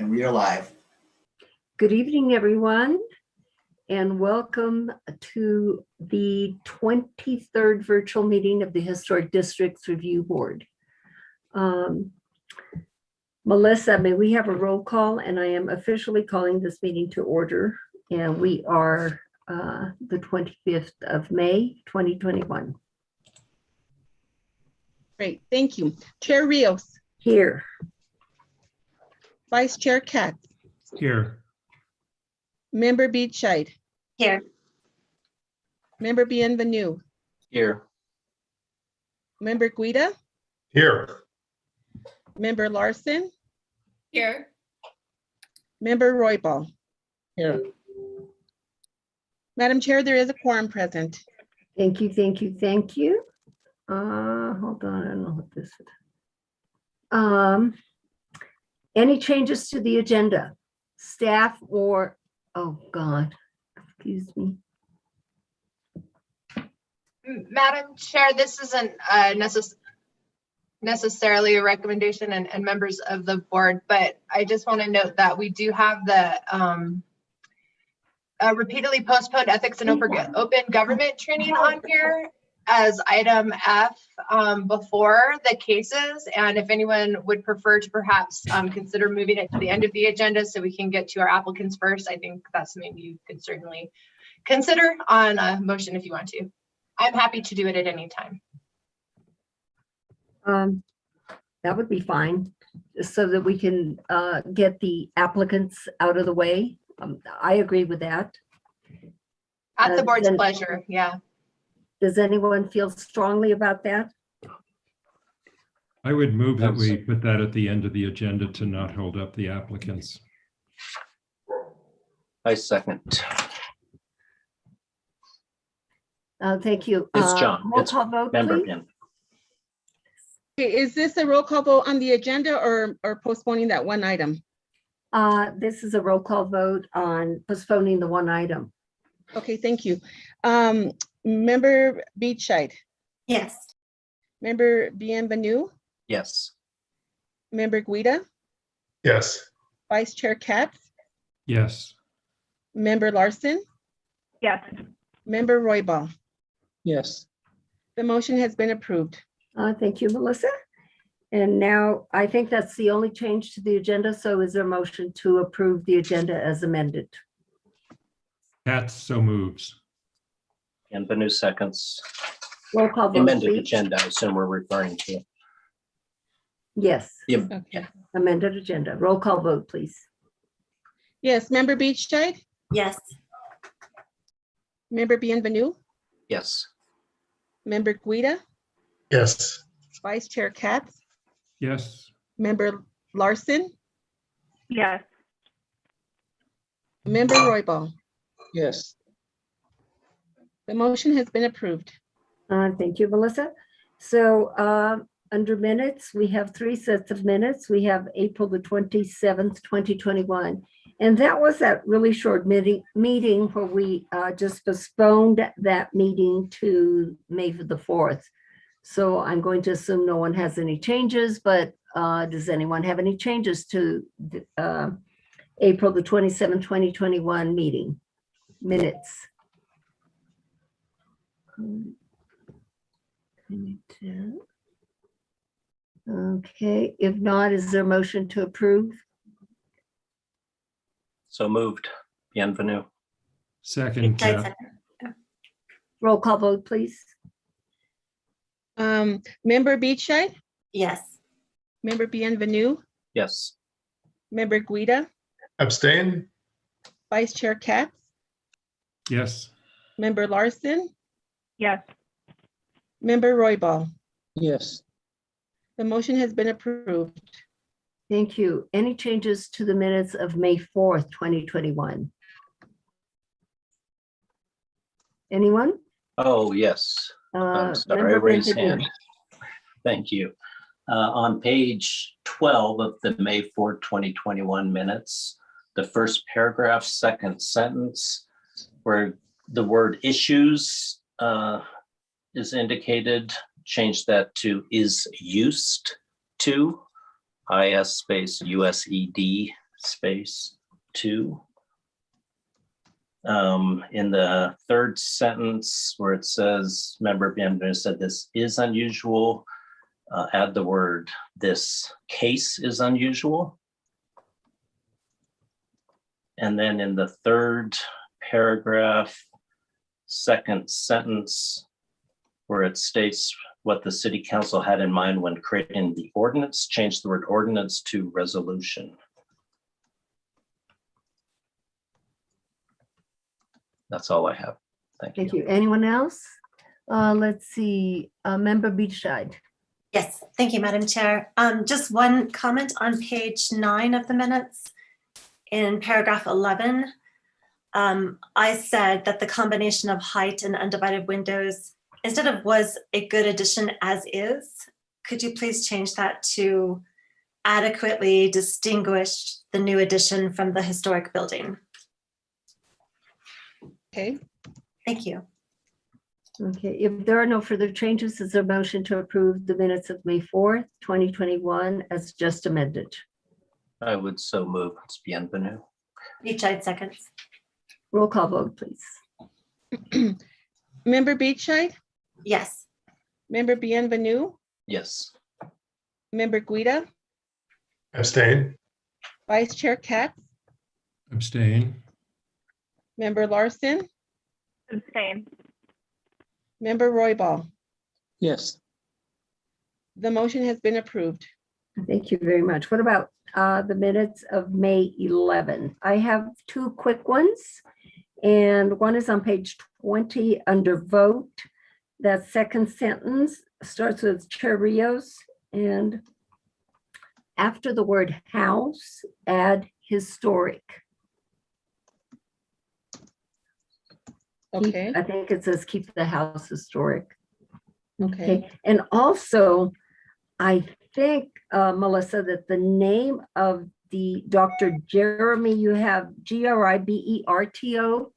And we are live. Good evening, everyone, and welcome to the 23rd virtual meeting of the Historic Districts Review Board. Melissa, may we have a roll call? And I am officially calling this meeting to order. And we are the 25th of May, 2021. Great, thank you. Chair Rios, Here. Vice Chair Katz, Here. Member Beachide, Here. Member Bienvenue, Here. Member Guida, Here. Member Larson, Here. Member Roybal. Here. Madam Chair, there is a quorum present. Thank you, thank you, thank you. Hold on, I don't know what this is. Any changes to the agenda? Staff or, oh God, excuse me. Madam Chair, this isn't necessarily a recommendation and members of the board, but I just want to note that we do have the repeatedly postponed ethics and open government training on here as item F before the cases. And if anyone would prefer to perhaps consider moving it to the end of the agenda so we can get to our applicants first, I think that's something you could certainly consider on a motion if you want to. I'm happy to do it at any time. That would be fine, so that we can get the applicants out of the way. I agree with that. At the board's then- pleasure, yeah. Does anyone feel strongly about that? I would move that we put that at the end of the agenda to not hold up the applicants. I second. Thank you. It's John. Roll It's call vote, Member please. Bien. Okay, is this a roll call vote on the agenda or postponing that one item? This is a roll call vote on postponing the one item. Okay, thank you. Member Beachide, Yes. Member Bienvenue, Yes. Member Guida, Yes. Vice Chair Katz, Yes. Member Larson, Yes. Member Roybal. Yes. The motion has been approved. Thank you, Melissa. And now I think that's the only change to the agenda. So is there a motion to approve the agenda as amended? Katz so moves. And Benu seconds. Roll call vote, Amended please. agenda, I assume we're referring to. Yes, Okay. amended agenda. Roll call vote, please. Yes, Member Beachide, Yes. Member Bienvenue, Yes. Member Guida, Yes. Vice Chair Katz, Yes. Member Larson, Yes. Member Roybal. Yes. The motion has been approved. Thank you, Melissa. So under minutes, we have 3 sets of minutes. We have April the 27th, 2021. And that was that really short meeting where we just postponed that meeting to May the 4th. So I'm going to assume no one has any changes, but does anyone have any changes to the, April the 27th, 2021 meeting minutes? Okay, if not, is there a motion to approve? So moved. Bienvenue. Second. Roll call vote, please. Member Beachide, Yes. Member Bienvenue, Yes. Member Guida, Abstain. Vice Chair Katz, Yes. Member Larson, Yes. Member Roybal. Yes. The motion has been approved. Thank you. Any changes to the minutes of May 4th, 2021? Anyone? Oh, yes. I'm sorry, Member raise Bienvenue. hand. Thank you. On page 12 of the May 4, 2021 minutes, the first paragraph, second sentence, where the word issues is indicated, change that to is used to, IS space USED space 2. In the third sentence where it says, Member Bienvenu said this is unusual, add the word, this case is unusual. And then in the third paragraph, second sentence, where it states what the city council had in mind when creating the ordinance, change the word ordinance to resolution. That's all I have. Thank Thank you. you. Anyone else? Let's see, Member Beachside. Yes, thank you, Madam Chair. Just one comment on page 9 of the minutes. In paragraph 11, I said that the combination of height and undivided windows, instead of was a good addition as is, could you please change that to adequately distinguish the new addition from the historic building? Okay, Thank you. Okay, if there are no further changes, is there a motion to approve the minutes of May 4th, 2021 as just amended? I would so move. It's Bienvenu. Beachside seconds. Roll call vote, please. Member Beachside, Yes. Member Bienvenu, Yes. Member Guida, Abstain. Vice Chair Katz, Abstain. Member Larson, Abstain. Member Royball. Yes. The motion has been approved. Thank you very much. What about the minutes of May 11? I have two quick ones, and one is on page 20 under vote. That second sentence starts with Chair Rios, and after the word house, add historic. Okay, I think it says keep the house historic. okay. Okay, and also, I think, Melissa, that the name of the Dr. Jeremy, you have Griberto.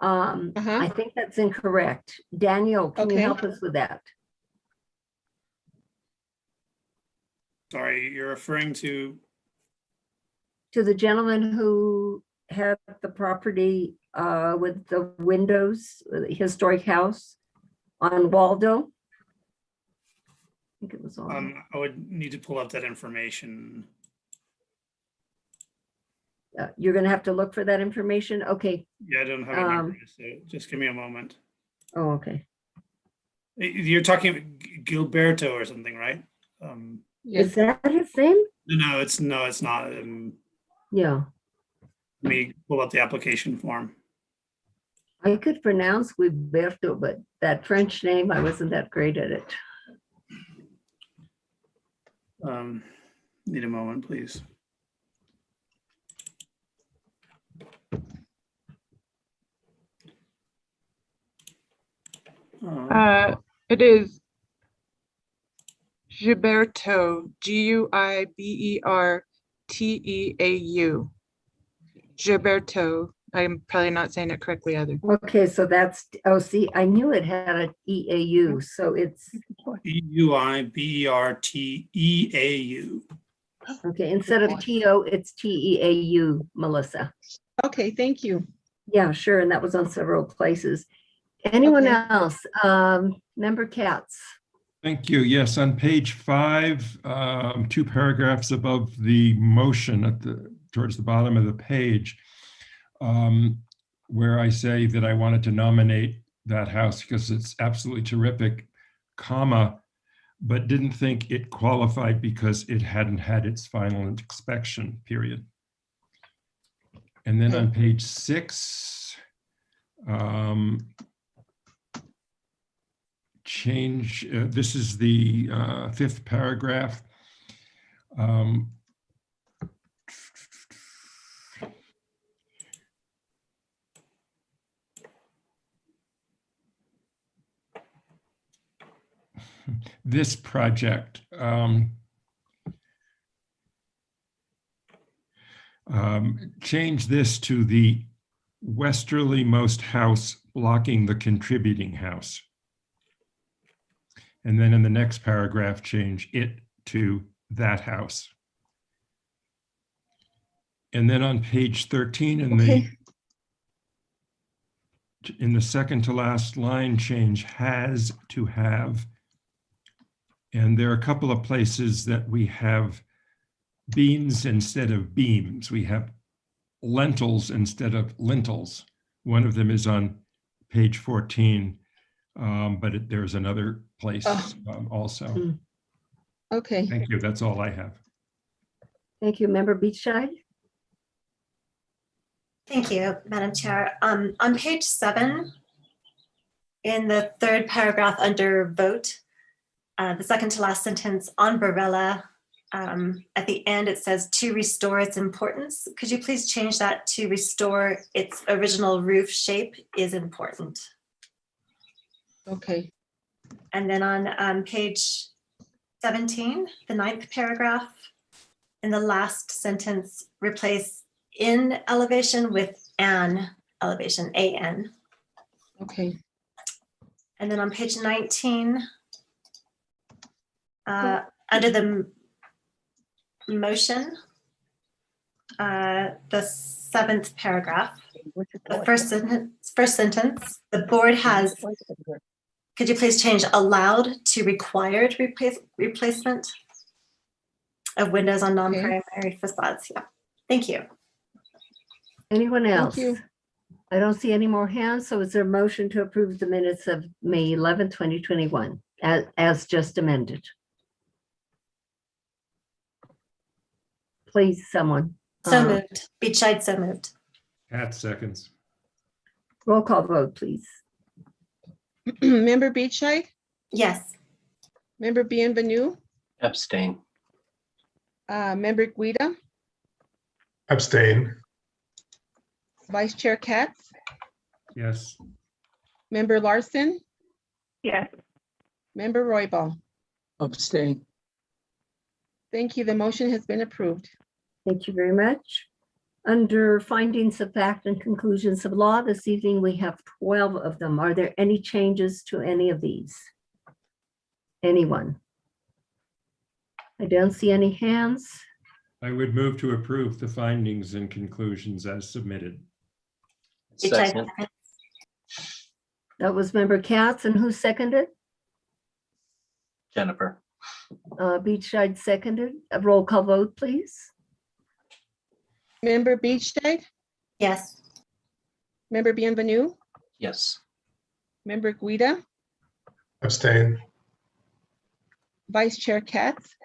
I Uh-huh. think that's incorrect. Daniel, can you Okay. help us with that? Sorry, you're referring to, To the gentleman who had the property with the windows, the historic house on Waldo? I think it was on. I would need to pull up that information. You're gonna have to look for that information? Okay. Yeah, I don't have it memorized, so just give me a moment. Oh, okay. You're talking Gilberto or something, right? Is that his name? No, it's not. Yeah, Let me pull up the application form. I could pronounce Guiberto, but that French name, I wasn't that great at it. Need a moment, please. It is Gilberto, Guiberteau. Gilberto. I'm probably not saying it correctly either. Okay, so that's, oh, see, I knew it had an EAU, so it's, Euiberteau. okay, instead of TO, it's TEAU, Melissa. Okay, thank you. Yeah, sure, and that was on several places. Anyone Okay. else? Member Katz? Thank you. Yes, on page 5, 2 paragraphs above the motion towards the bottom of the page, where I say that I wanted to nominate that house because it's absolutely terrific, comma, but didn't think it qualified because it hadn't had its final inspection, period. And then on page 6, change, this is the 5th paragraph. This project, change this to the westerlymost house blocking the contributing house. And then in the next paragraph, change it to that house. And then on page 13 Okay. in the second to last line, change has to have. And there are a couple of places that we have beans instead of beams. We have lentils instead of lintels. One of them is on page 14, but there's another place also. Okay. Thank you. That's all I have. Thank you. Member Beachside? Thank you, Madam Chair. On page 7, in the third paragraph under vote, the second to last sentence on Barilla, at the end it says to restore its importance. Could you please change that to restore its original roof shape is important? Okay. And then on page 17, the 9th paragraph, in the last sentence, replace in elevation with an elevation, AN. Okay. And then on page 19, under the motion, the 7th paragraph, the first sentence, the board has, could you please change allowed to required replacement of windows on non-primary facades? Yeah, thank you. Anyone else? you. I don't see any more hands, so is there a motion to approve the minutes of May 11, 2021, as just amended? Please, someone. So moved. Beachside, so moved. Pat seconds. Roll call vote, please. Member Beachside, Yes. Member Bienvenue, Abstain. Member Guida, Abstain. Vice Chair Katz, Yes. Member Larson, Yes. Member Royball. Abstain. Thank you. The motion has been approved. Thank you very much. Under findings of fact and conclusions of law, this evening we have 12 of them. Are there any changes to any of these? Anyone? I don't see any hands. I would move to approve the findings and conclusions as submitted. Beachside, Second. second. That was Member Katz, and who seconded? Jennifer. Beachside seconded. A roll call vote, please. Member Beachside, Yes. Member Bienvenue, Yes. Member Guida, Abstain. Vice Chair Katz,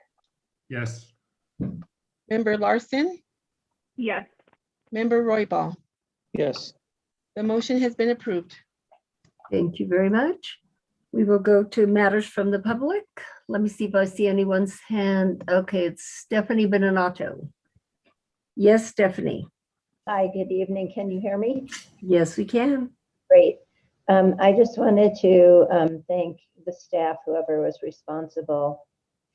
Yes. Member Larson, Yes. Member Royball. Yes. The motion has been approved. Thank you very much. We will go to matters from the public. Let me see if I see anyone's hand. Okay, it's Stephanie Beninato. Yes, Stephanie. Hi, good evening. Can you hear me? Yes, we can. Great. I just wanted to thank the staff, whoever was responsible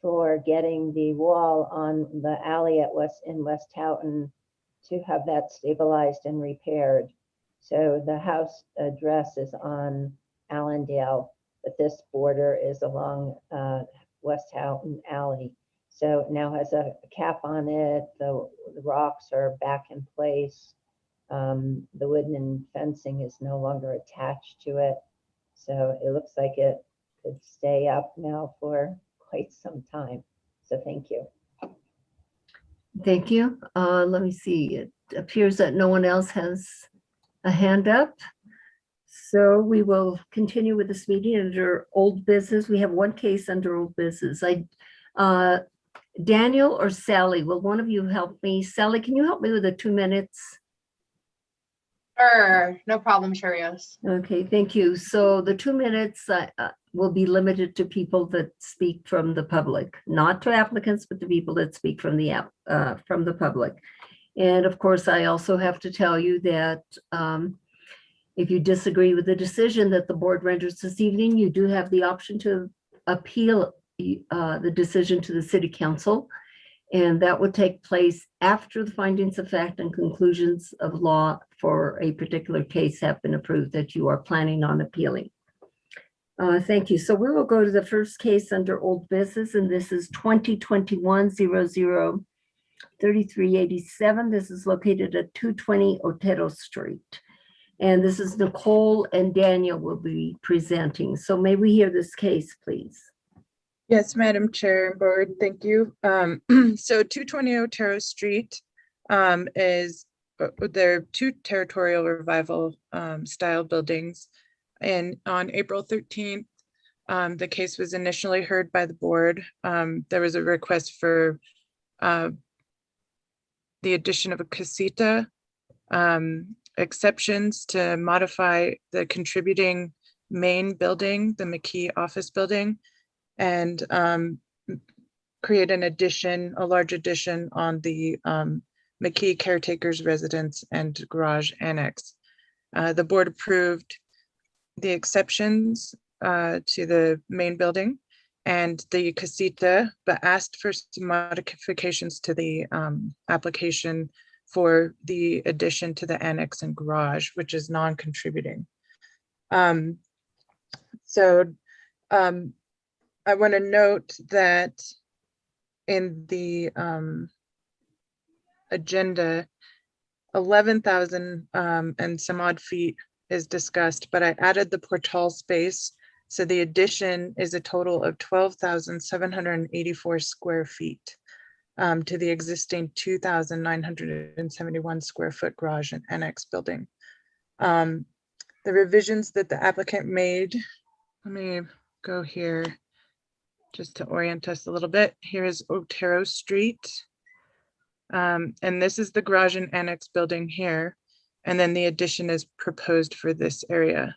for getting the wall on the alley in West Houghton to have that stabilized and repaired. So the house address is on Allendale, but this border is along West Houghton Alley. So it now has a cap on it. The rocks are back in place. The wooden fencing is no longer attached to it. So it looks like it could stay up now for quite some time. So thank you. Thank you. Let me see. It appears that no one else has a hand up. So we will continue with this meeting under old business. We have one case under old business. Daniel or Sally, will one of you help me? Sally, can you help me with the 2 minutes? Sure, no problem, Cherios. Okay, thank you. So the 2 minutes will be limited to people that speak from the public, not to applicants, but to people that speak from the public. And of course, I also have to tell you that if you disagree with the decision that the board renders this evening, you do have the option to appeal the decision to the city council. And that would take place after the findings of fact and conclusions of law for a particular case have been approved that you are planning on appealing. Thank you. So we will go to the first case under old business, and this is 2021-00 3387. This is located at 220 Otero Street. And this is Nicole and Daniel will be presenting. So may we hear this case, please? Yes, Madam Chair and Board, thank you. So 220 Otero Street is, there are two territorial revival style buildings. And on April 13th, the case was initially heard by the board. There was a request for the addition of a casita, exceptions to modify the contributing main building, the McKee office building, and create an addition, a large addition on the McKee caretaker's residence and garage annex. The board approved the exceptions to the main building and the casita, but asked for some modifications to the application for the addition to the annex and garage, which is non-contributing. I want to note that in the agenda, 11,000 and some odd feet is discussed, but I added the portal space. So the addition is a total of 12,784 square feet to the existing 2,971 square foot garage and annex building. The revisions that the applicant made, let me go here just to orient us a little bit. Here is Otero Street. And this is the garage and annex building here. And then the addition is proposed for this area.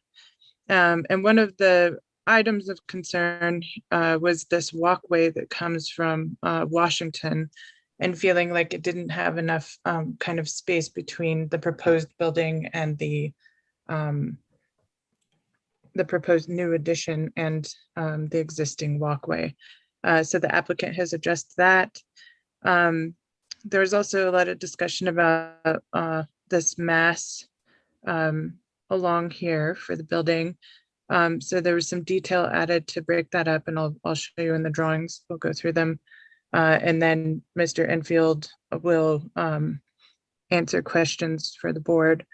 And one of the items of concern was this walkway that comes from Washington, and feeling like it didn't have enough kind of space between the proposed building and the proposed new addition and the existing walkway. So the applicant has addressed that. There's also a lot of discussion about this mass along here for the building. So there was some detail added to break that up, and I'll show you in the drawings. We'll go through them. And then Mr. Enfield will answer questions for the board.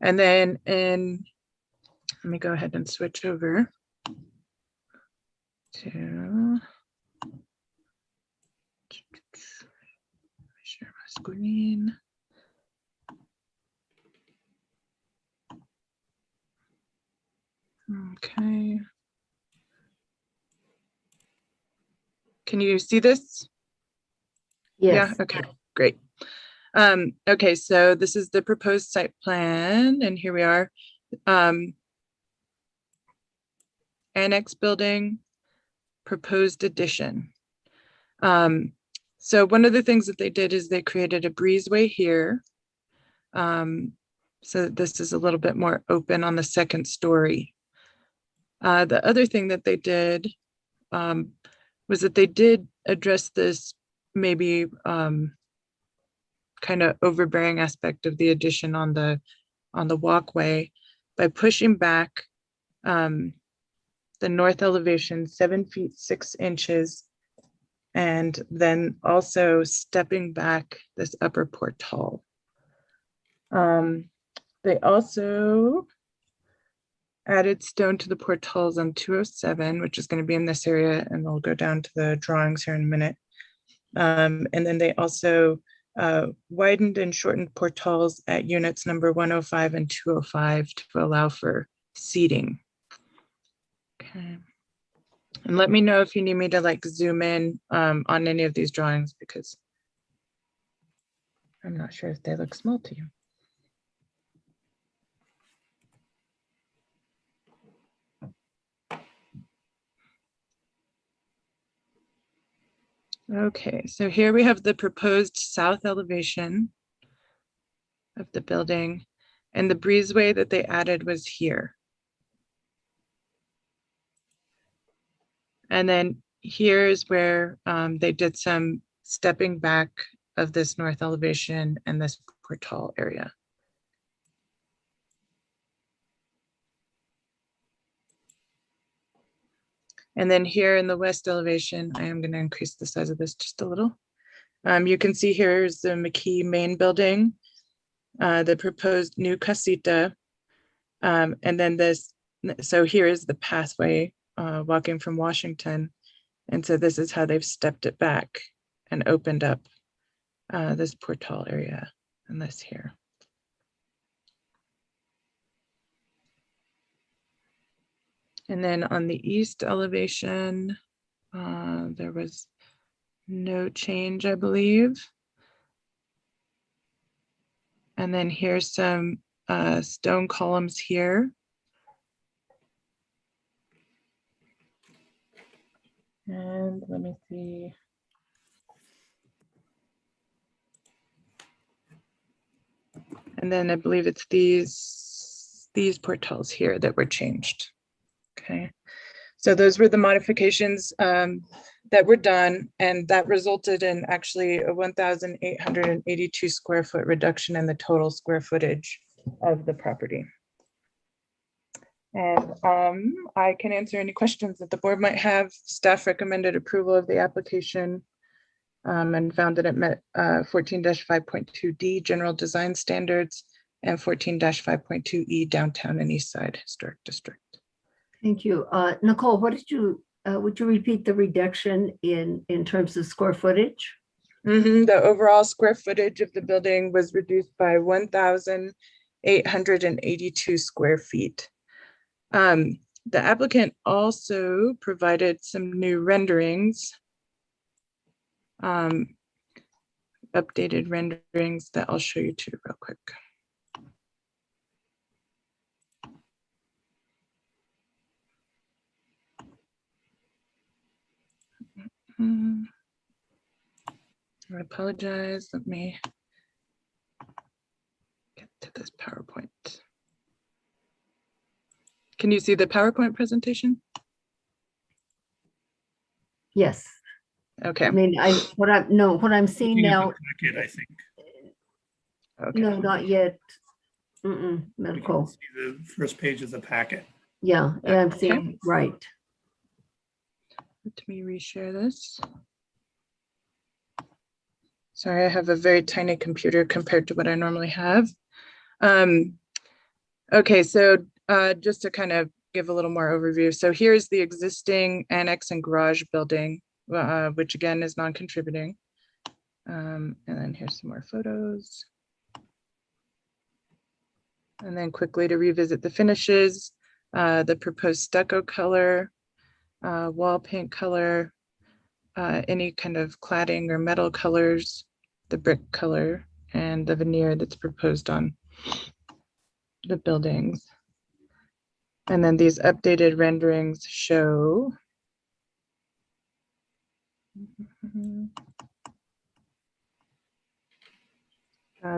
And then let me go ahead and switch over to share my screen. Okay. Can you see this? Yes. Yeah, okay, great. Okay, so this is the proposed site plan, and here we are. Annex building, proposed addition. So one of the things that they did is they created a breezeway here. So this is a little bit more open on the second story. The other thing that they did was that they did address this maybe kind of overbearing aspect of the addition on the walkway by pushing back the north elevation 7 feet 6 inches, and then also stepping back this upper portal. They also added stone to the portals on 207, which is going to be in this area, and we'll go down to the drawings here in a minute. And then they also widened and shortened portals at units number 105 and 205 to allow for seating. Okay. And let me know if you need me to like zoom in on any of these drawings, because I'm not sure if they look small to you. Okay, so here we have the proposed south elevation of the building, and the breezeway that they added was here. And then here is where they did some stepping back of this north elevation and this portal area. And then here in the west elevation, I am going to increase the size of this just a little. You can see here's the McKee main building, the proposed new casita. And then this, so here is the pathway walking from Washington. And so this is how they've stepped it back and opened up this portal area and this here. And then on the east elevation, there was no change, I believe. And then here's some stone columns here. And let me see. And then I believe it's these portals here that were changed. Okay, so those were the modifications that were done, and that resulted in actually a 1,882 square foot reduction in the total square footage of the property. And I can answer any questions that the board might have. Staff recommended approval of the application and found that it met 14-5.2D general design standards and 14-5.2E downtown and east side historic district. Thank you. Nicole, what did you, would you repeat the reduction in terms of square footage? The overall square footage of the building was reduced by 1,882 square feet. The applicant also provided some new renderings, updated renderings that I'll show you too real quick. I apologize. Let me get to this PowerPoint. Can you see the PowerPoint presentation? Yes. Okay. I mean, what I'm seeing Looking at now, the packet, I think. Okay. no, not yet. You can Medical. see the first page of the packet. Yeah, I'm Okay. seeing, right. Let me reshare this. Sorry, I have a very tiny computer compared to what I normally have. Okay, so just to kind of give a little more overview. So here's the existing annex and garage building, which again is non-contributing. And then here's some more photos. And then quickly to revisit the finishes, the proposed stucco color, wall paint color, any kind of cladding or metal colors, the brick color, and the veneer that's proposed on the buildings. And then these updated renderings show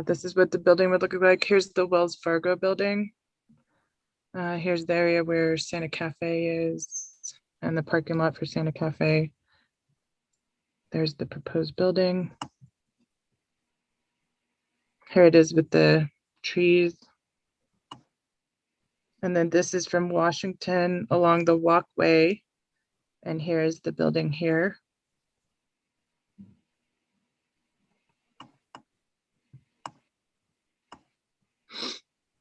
this is what the building would look like. Here's the Wells Fargo building. Here's the area where Santa Cafe is and the parking lot for Santa Cafe. There's the proposed building. Here it is with the trees. And then this is from Washington along the walkway. And here is the building here.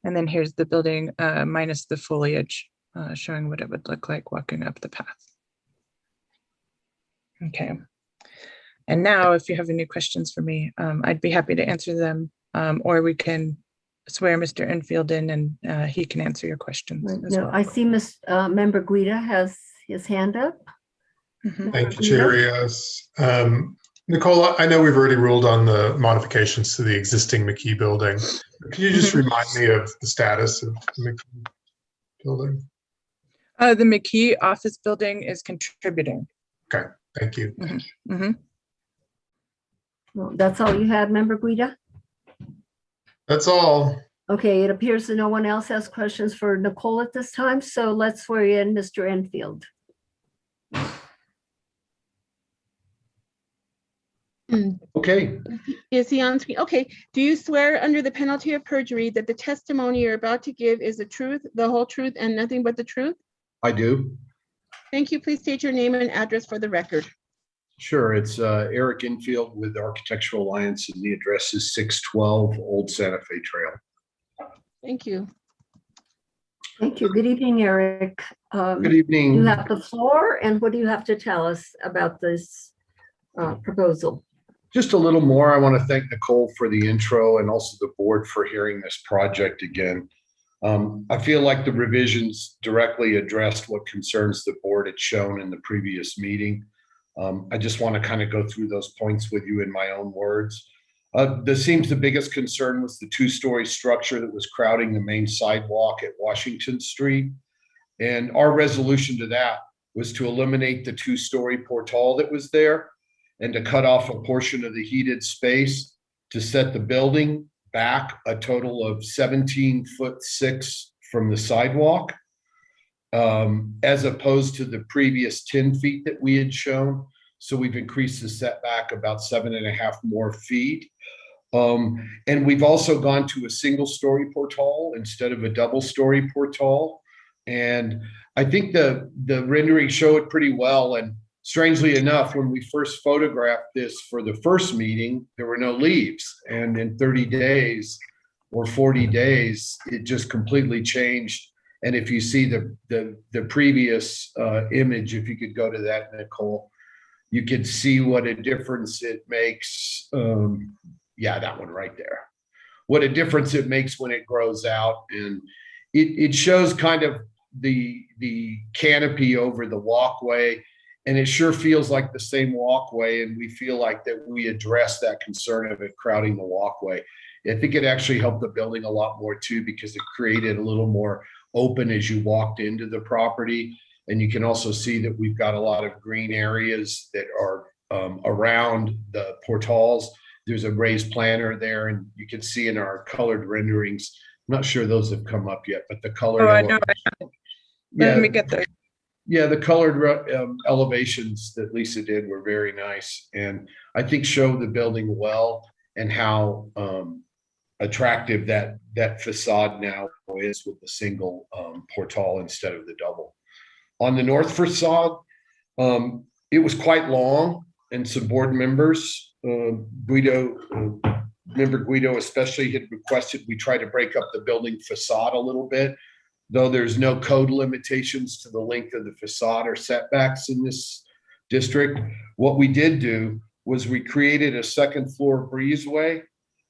And then here's the building minus the foliage, showing what it would look like walking up the path. Okay. And now if you have any questions for me, I'd be happy to answer them, or we can swear Mr. Enfield in and he can answer your questions. Right. as No, well. I see Member Guida has his hand up. Mhm. Thank you, Chair. Yes. Nicole, I know we've already ruled on the modifications to the existing McKee building. Can you just remind me of the status of the McKee building? The McKee office building is contributing. Okay, thank you. Mhm. Well, that's all you had, Member Guida? That's all. Okay, it appears that no one else has questions for Nicole at this time, so let's swear in Mr. Enfield. Okay, Is he on screen? Okay. Do you swear under the penalty of perjury that the testimony you're about to give is the truth, the whole truth, and nothing but the truth? I do. Thank you. Please state your name and address for the record. Sure, it's Eric Infield with Architectural Alliance, and the address is 612 Old Santa Fe Trail. Thank you. Thank you. Good evening, Eric. Good You evening. have the floor, and what do you have to tell us about this proposal? Just a little more. I want to thank Nicole for the intro and also the board for hearing this project again. I feel like the revisions directly addressed what concerns the board had shown in the previous meeting. I just want to kind of go through those points with you in my own words. This seems the biggest concern was the two-story structure that was crowding the main sidewalk at Washington Street. And our resolution to that was to eliminate the two-story portal that was there and to cut off a portion of the heated space to set the building back a total of 17'6" from the sidewalk, as opposed to the previous 10 feet that we had shown. So we've increased the setback about 7.5 more feet. And we've also gone to a single-story portal instead of a double-story portal. And I think the renderings show it pretty well. And strangely enough, when we first photographed this for the first meeting, there were no leaves. And in 30 days or 40 days, it just completely changed. And if you see the previous image, if you could go to that, Nicole, you could see what a difference it makes. Yeah, that one right there. What a difference it makes when it grows out. And it shows kind of the canopy over the walkway. And it sure feels like the same walkway. And we feel like that we addressed that concern of it crowding the walkway. I think it actually helped the building a lot more too, because it created a little more open as you walked into the property. And you can also see that we've got a lot of green areas that are around the portals. There's a raised planter there, and you can see in our colored renderings, I'm not sure those have come up yet, but the colored. Oh, I know. Let me get those. Yeah, the colored elevations that Lisa did were very nice, and I think show the building well and how attractive that facade now is with the single portal instead of the double. On the north facade, it was quite long, and some board members, member Guido especially, had requested we try to break up the building facade a little bit. Though there's no code limitations to the length of the facade or setbacks in this district, what we did do was we created a second floor breezeway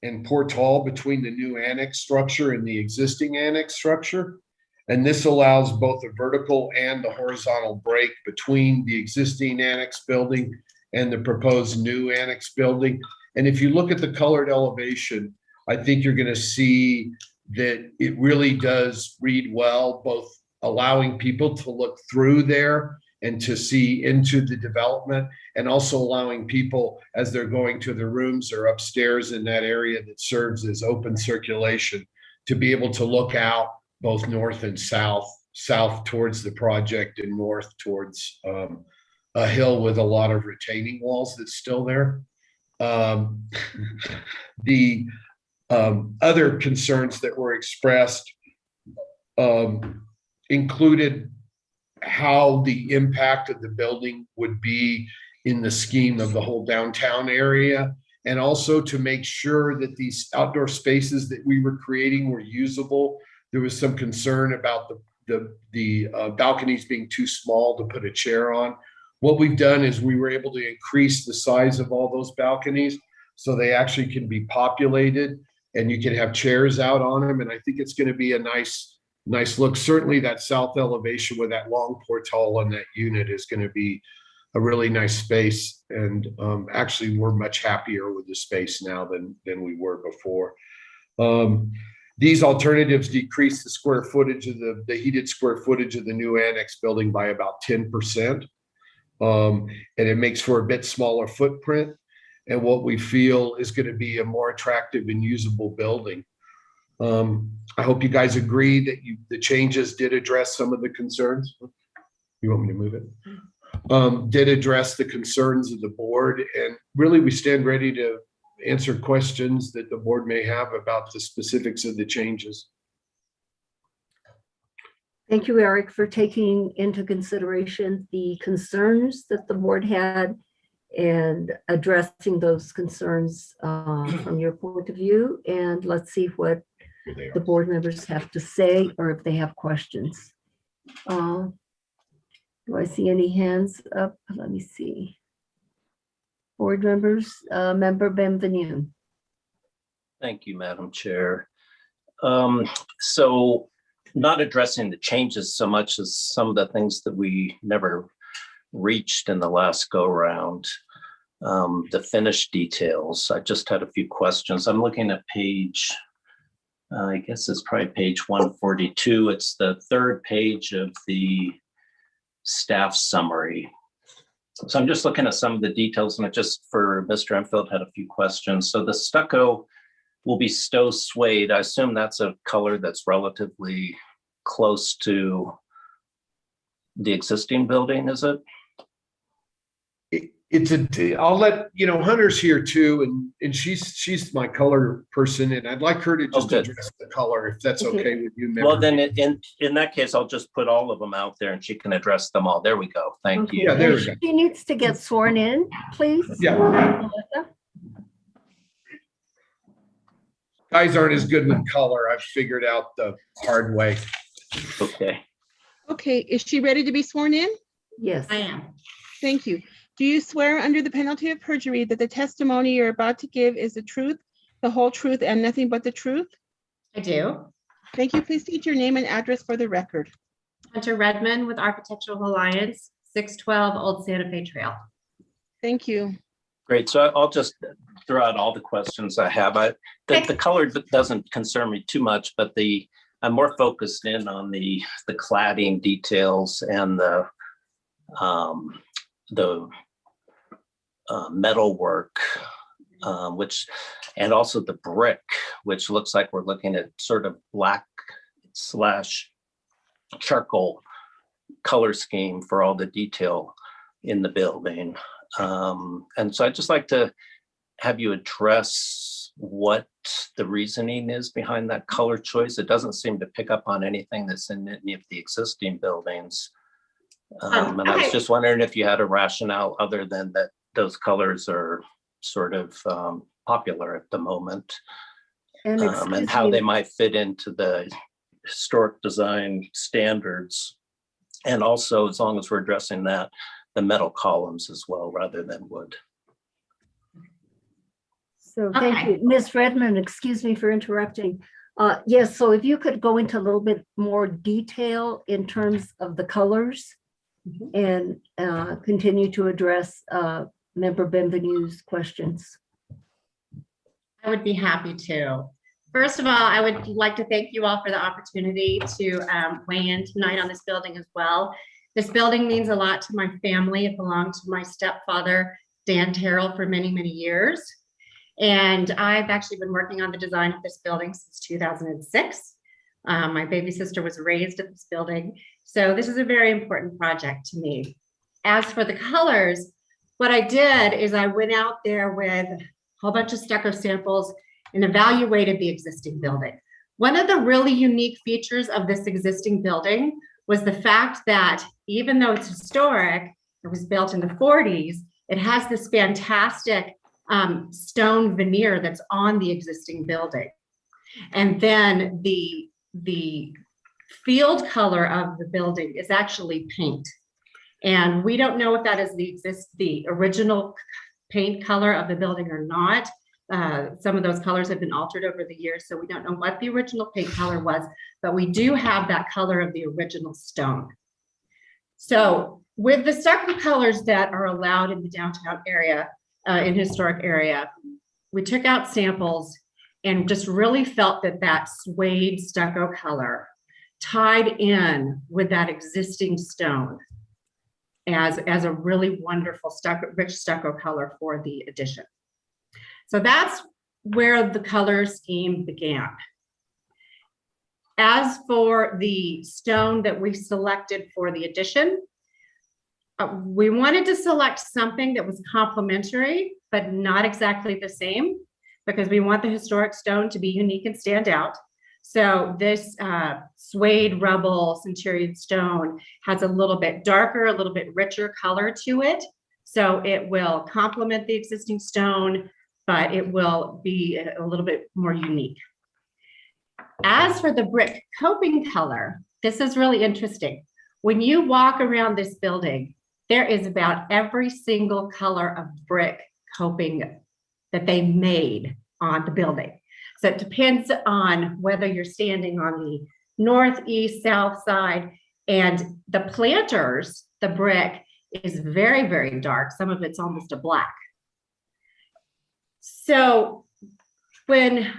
and portal between the new annex structure and the existing annex structure. And this allows both the vertical and the horizontal break between the existing annex building and the proposed new annex building. And if you look at the colored elevation, I think you're going to see that it really does read well, both allowing people to look through there and to see into the development, and also allowing people as they're going to their rooms or upstairs in that area that serves as open circulation to be able to look out both north and south towards the project and north towards a hill with a lot of retaining walls that's still there. The other concerns that were expressed included how the impact of the building would be in the scheme of the whole downtown area, and also to make sure that these outdoor spaces that we were creating were usable. There was some concern about the balconies being too small to put a chair on. What we've done is we were able to increase the size of all those balconies so they actually can be populated and you can have chairs out on them. And I think it's going to be a nice look. Certainly that south elevation with that long portal on that unit is going to be a really nice space. And actually we're much happier with the space now than we were before. These alternatives decrease the square footage of the heated square footage of the new annex building by about 10%. And it makes for a bit smaller footprint, and what we feel is going to be a more attractive and usable building. I hope you guys agree that the changes did address some of the concerns. You want me to move it? Did address the concerns of the board, and really we stand ready to answer questions that the board may have about the specifics of the changes. Thank you, Eric, for taking into consideration the concerns that the board had and addressing those concerns from your point of view. And let's see what the board members have to say or if they have questions. Do I see any hands up? Let me see. Board members, Member Benvenue. Thank you, Madam Chair. So not addressing the changes so much as some of the things that we never reached in the last go round. The finished details, I just had a few questions. I'm looking at page, I guess it's probably page 142. It's the third page of the staff summary. So I'm just looking at some of the details, and I just, for Mr. Enfield, had a few questions. So the stucco will be Stowe suede. I assume that's a color that's relatively close to the existing building, is it? I'll let, Hunter's here too, and she's my color person, and I'd like her to just good. address the color, if that's Okay. okay with you. Well, Member. then in that case, I'll just put all of them out there and she can address them all. There we go. Thank Okay, you. Yeah, there and we go. she needs to get sworn in, please. Yeah. Melissa? Guys aren't as good with color. I've figured out the hard way. Okay. Okay, is she ready to be sworn in? Yes. I am. Thank you. Do you swear under the penalty of perjury that the testimony you're about to give is the truth, the whole truth, and nothing but the truth? I do. Thank you. Please state your name and address for the record. Hunter Redmond with Architectural Alliance, 612 Old Santa Fe Trail. Thank you. Great. So I'll just throw out all the questions I have. The color doesn't concern me too much, but I'm more focused in on the cladding details and the metal work, and also the brick, which looks like we're looking at sort of black / charcoal color scheme for all the detail in the building. And so I'd just like to have you address what the reasoning is behind that color choice. It doesn't seem to pick up on anything that's in any of the existing buildings. And I was Okay. just wondering if you had a rationale other than that those colors are sort of popular at the moment, And and excuse how me, they might fit into the historic design standards. And also, as long as we're addressing that, the metal columns as well, rather than wood. so thank Okay. you. Ms. Redmond, excuse me for interrupting. Yes, so if you could go into a little bit more detail in terms of the colors and continue to address Member Benvenue's questions. I would be happy to. First of all, I would like to thank you all for the opportunity to weigh in tonight on this building as well. This building means a lot to my family. It belonged to my stepfather, Dan Terrell, for many, many years. And I've actually been working on the design of this building since 2006. My baby sister was raised at this building. So this is a very important project to me. As for the colors, what I did is I went out there with a whole bunch of stucco samples and evaluated the existing building. One of the really unique features of this existing building was the fact that even though it's historic, it was built in the 40s, it has this fantastic stone veneer that's on the existing building. And then the field color of the building is actually paint. And we don't know if that is the original paint color of the building or not. Some of those colors have been altered over the years, so we don't know what the original paint color was, but we do have that color of the original stone. So with the stucco colors that are allowed in the downtown area, in historic area, we took out samples and just really felt that that suede stucco color tied in with that existing stone as a really wonderful stucco, rich stucco color for the addition. So that's where the color scheme began. As for the stone that we selected for the addition, we wanted to select something that was complementary, but not exactly the same, because we want the historic stone to be unique and stand out. So this suede rubble centurion stone has a little bit darker, a little bit richer color to it So it will complement the existing stone, but it will be a little bit more unique. As for the brick coping color, this is really interesting. When you walk around this building, there is about every single color of brick coping that they made on the building. So it depends on whether you're standing on the north, east, south side, and the planters, the brick is very, very dark. Some of it's almost a black. So when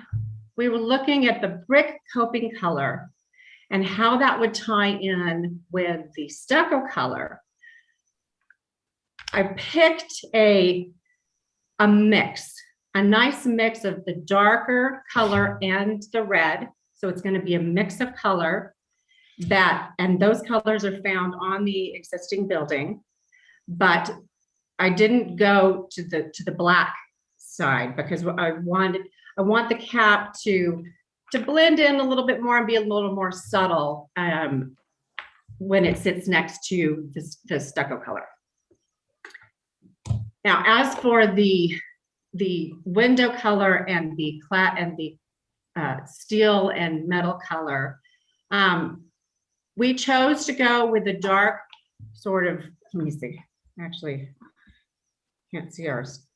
we were looking at the brick coping color and how that would tie in with the stucco color, I picked a mix, a nice mix of the darker color and the red. So it's going to be a mix of color and those colors are found on the existing building, but I didn't go to the black side because I want the cap to blend in a little bit more and be a little more subtle when it sits next to the stucco color. Now, as for the window color and the steel and metal color, we chose to go with the dark sort of, let me see, actually, can't see ours.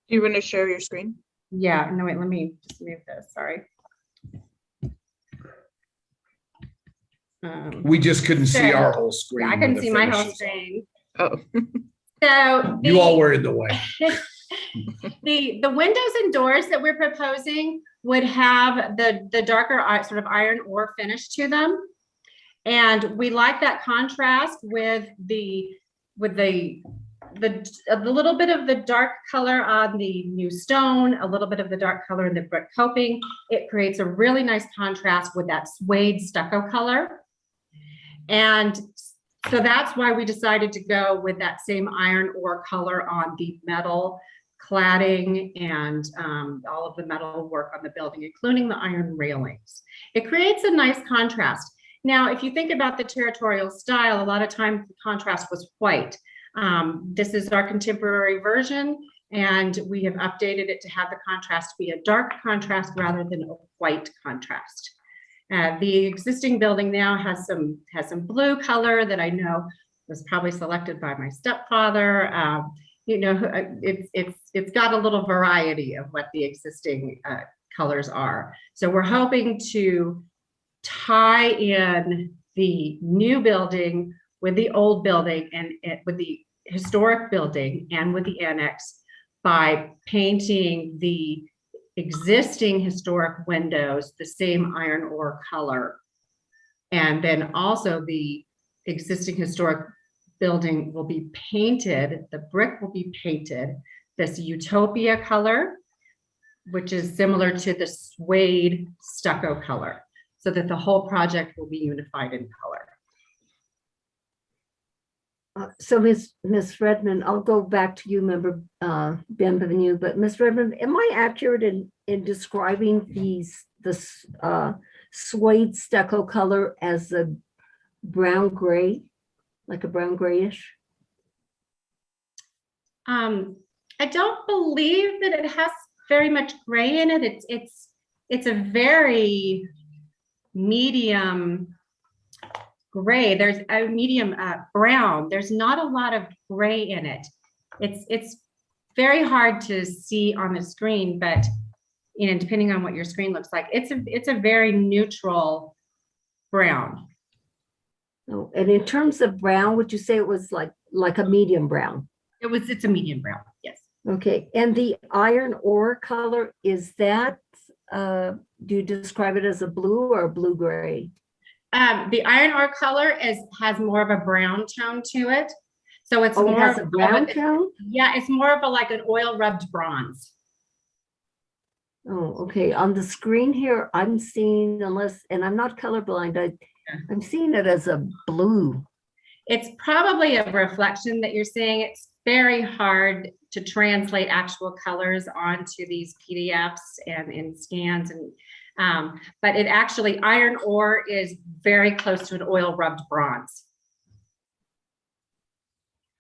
Do you want to share your screen? Yeah, no, wait, let me just move this, sorry. We just couldn't see So, our whole screen. I when couldn't the see my finish whole is on. screen. Oh. So You all were in the way. the windows and doors that we're proposing would have the darker sort of iron ore finish to them. And we like that contrast with the little bit of the dark color on the new stone, a little bit of the dark color in the brick coping. It creates a really nice contrast with that suede stucco color. And so that's why we decided to go with that same iron ore color on the metal cladding and all of the metal work on the building, including the iron railings. It creates a nice contrast. Now, if you think about the territorial style, a lot of times the contrast was white. This is our contemporary version, and we have updated it to have the contrast be a dark contrast rather than a white contrast. The existing building now has some blue color that I know was probably selected by my stepfather. You know, it's got a little variety of what the existing colors are. So we're hoping to tie in the new building with the old building and with the historic building and with the annex by painting the existing historic windows the same iron ore color. And then also the existing historic building will be painted, the brick will be painted this Utopia color, which is similar to the suede stucco color, so that the whole project will be unified in color. So Ms. Redmond, I'll go back to you, member Bienvenue, but Ms. Redmond, am I accurate in describing this suede stucco color as a brown gray, like a brown grayish? I don't believe that it has very much gray in it. It's a very medium gray. There's a medium brown. There's not a lot of gray in it. It's very hard to see on the screen, but you know, depending on what your screen looks like, it's a very neutral brown. Oh, and in terms of brown, would you say it was like a medium brown? It's a medium brown, yes. Okay, and the iron ore color, is that, do you describe it as a blue or a blue gray? The iron ore color has more of a brown tone to it. So it's Oh, it more has a brown tone? Yeah, it's more of like an oil rubbed bronze. Oh, okay. On the screen here, I'm seeing, and I'm not colorblind, I'm seeing it as a blue. It's probably a reflection that you're seeing. It's very hard to translate actual colors onto these PDFs and in scans, and but it actually, iron ore is very close to an oil rubbed bronze.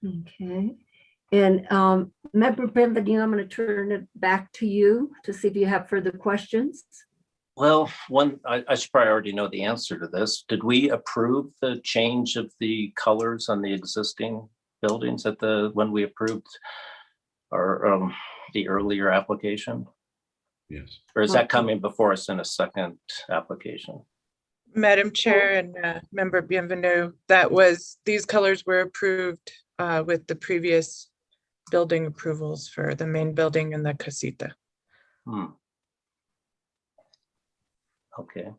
Okay. And Member Benvenu, I'm going to turn it back to you to see if you have further questions. Well, I should probably already know the answer to this. Did we approve the change of the colors on the existing buildings when we approved our the earlier application? Yes. Or is that coming before us in a second application? Madam Chair and Member Bienvenue, these colors were approved with the previous building approvals for the main building and the casita. Okay.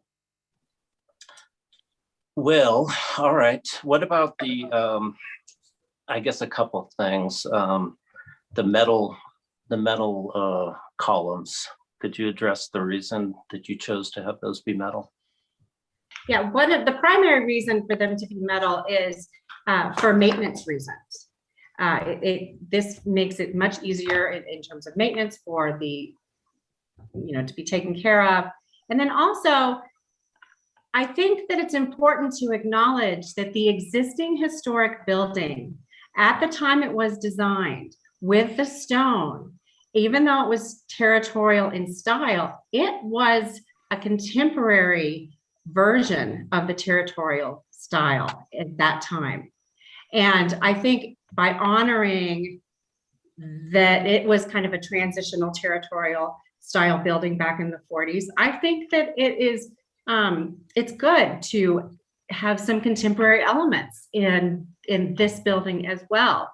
Well, all right. What about I guess a couple of things. The metal columns. Could you address the reason that you chose to have those be metal? Yeah, one of the primary reason for them to be metal is for maintenance reasons. This makes it much easier in terms of maintenance for the, to be taken care of. And then also, I think that it's important to acknowledge that the existing historic building, at the time it was designed with the stone, even though it was territorial in style, it was a contemporary version of the territorial style at that time. And I think by honoring that it was kind of a transitional territorial style building back in the 40s, I think that it is, it's good to have some contemporary elements in this building as well,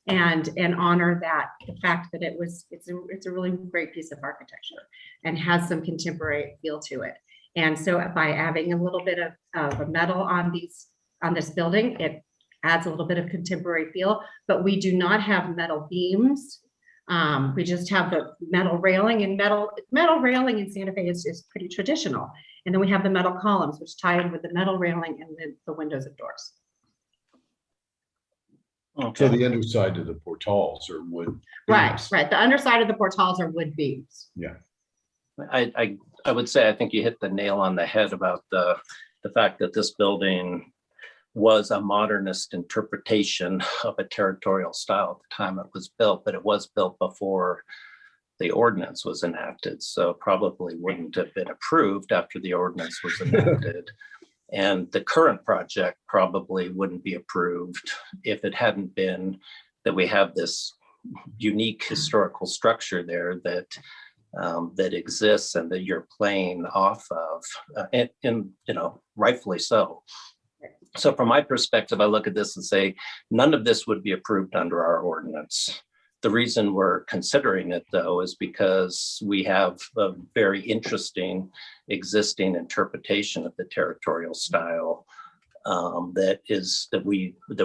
and honor that, the fact that it's a really great piece of architecture and has some contemporary feel to it. And so by adding a little bit of a metal on this building, it adds a little bit of contemporary feel, but we do not have metal beams. We just have the metal railing, and metal railing in Santa Fe is pretty traditional. And then we have the metal columns, which tie in with the metal railing and the windows and doors. So the underside of the portals are wood. Right, beams. right. The underside of the portals are wood beams. Yeah. I would say I think you hit the nail on the head about the fact that this building was a modernist interpretation of a territorial style at the time it was built, but it was built before the ordinance was enacted, so probably wouldn't have been approved after the ordinance was enacted. And the current project probably wouldn't be approved if it hadn't been that we have this unique historical structure there that exists and that you're playing off of, and rightfully so. So from my perspective, I look at this and say, none of this would be approved under our ordinance. The reason we're considering it, though, is because we have a very interesting existing interpretation of the territorial style that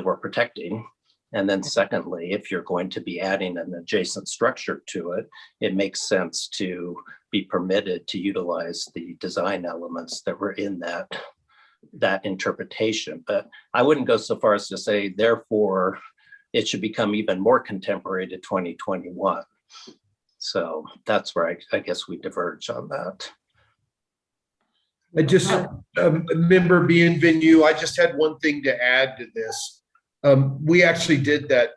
we're protecting. And then secondly, if you're going to be adding an adjacent structure to it, it makes sense to be permitted to utilize the design elements that were in that interpretation. But I wouldn't go so far as to say, therefore, it should become even more contemporary to 2021. So that's where I guess we diverge on that. I just, Member Bienvenue, I just had one thing to add to this. We actually did that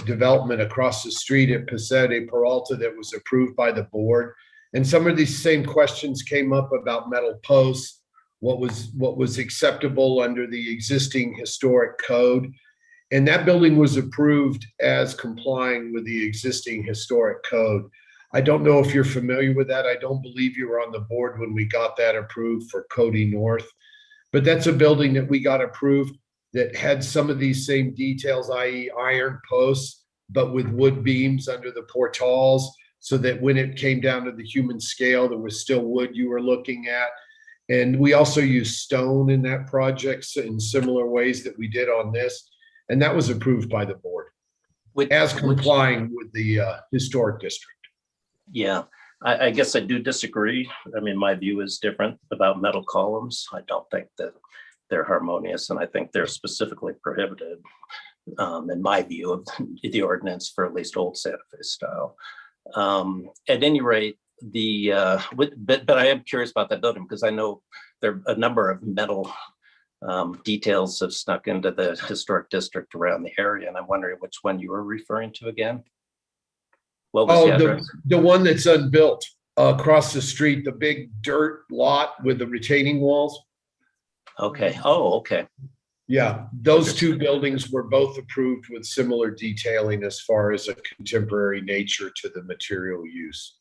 development across the street at Paseo de Peralta that was approved by the board. And some of these same questions came up about metal posts, what was acceptable under the existing historic code. And that building was approved as complying with the existing historic code. I don't know if you're familiar with that. I don't believe you were on the board when we got that approved for Cody North, but that's a building that we got approved that had some of these same details, i.e. iron posts, but with wood beams under the portals, so that when it came down to the human scale, there was still wood you were looking at. And we also used stone in that project in similar ways that we did on this. And that was approved by the board as complying with the historic district. Yeah, I guess I do disagree. I mean, my view is different about metal columns. I don't think that they're harmonious, and I think they're specifically prohibited in my view of the ordinance for at least old Santa Fe style. At any rate, but I am curious about that building because I know there are a number of metal details have snuck into the historic district around the area, and I'm wondering which one you were referring to again. What was the address? The one that's unbuilt across the street, the big dirt lot with the retaining walls. Okay. Oh, okay. Yeah, those two buildings were both approved with similar detailing as far as a contemporary nature to the material use.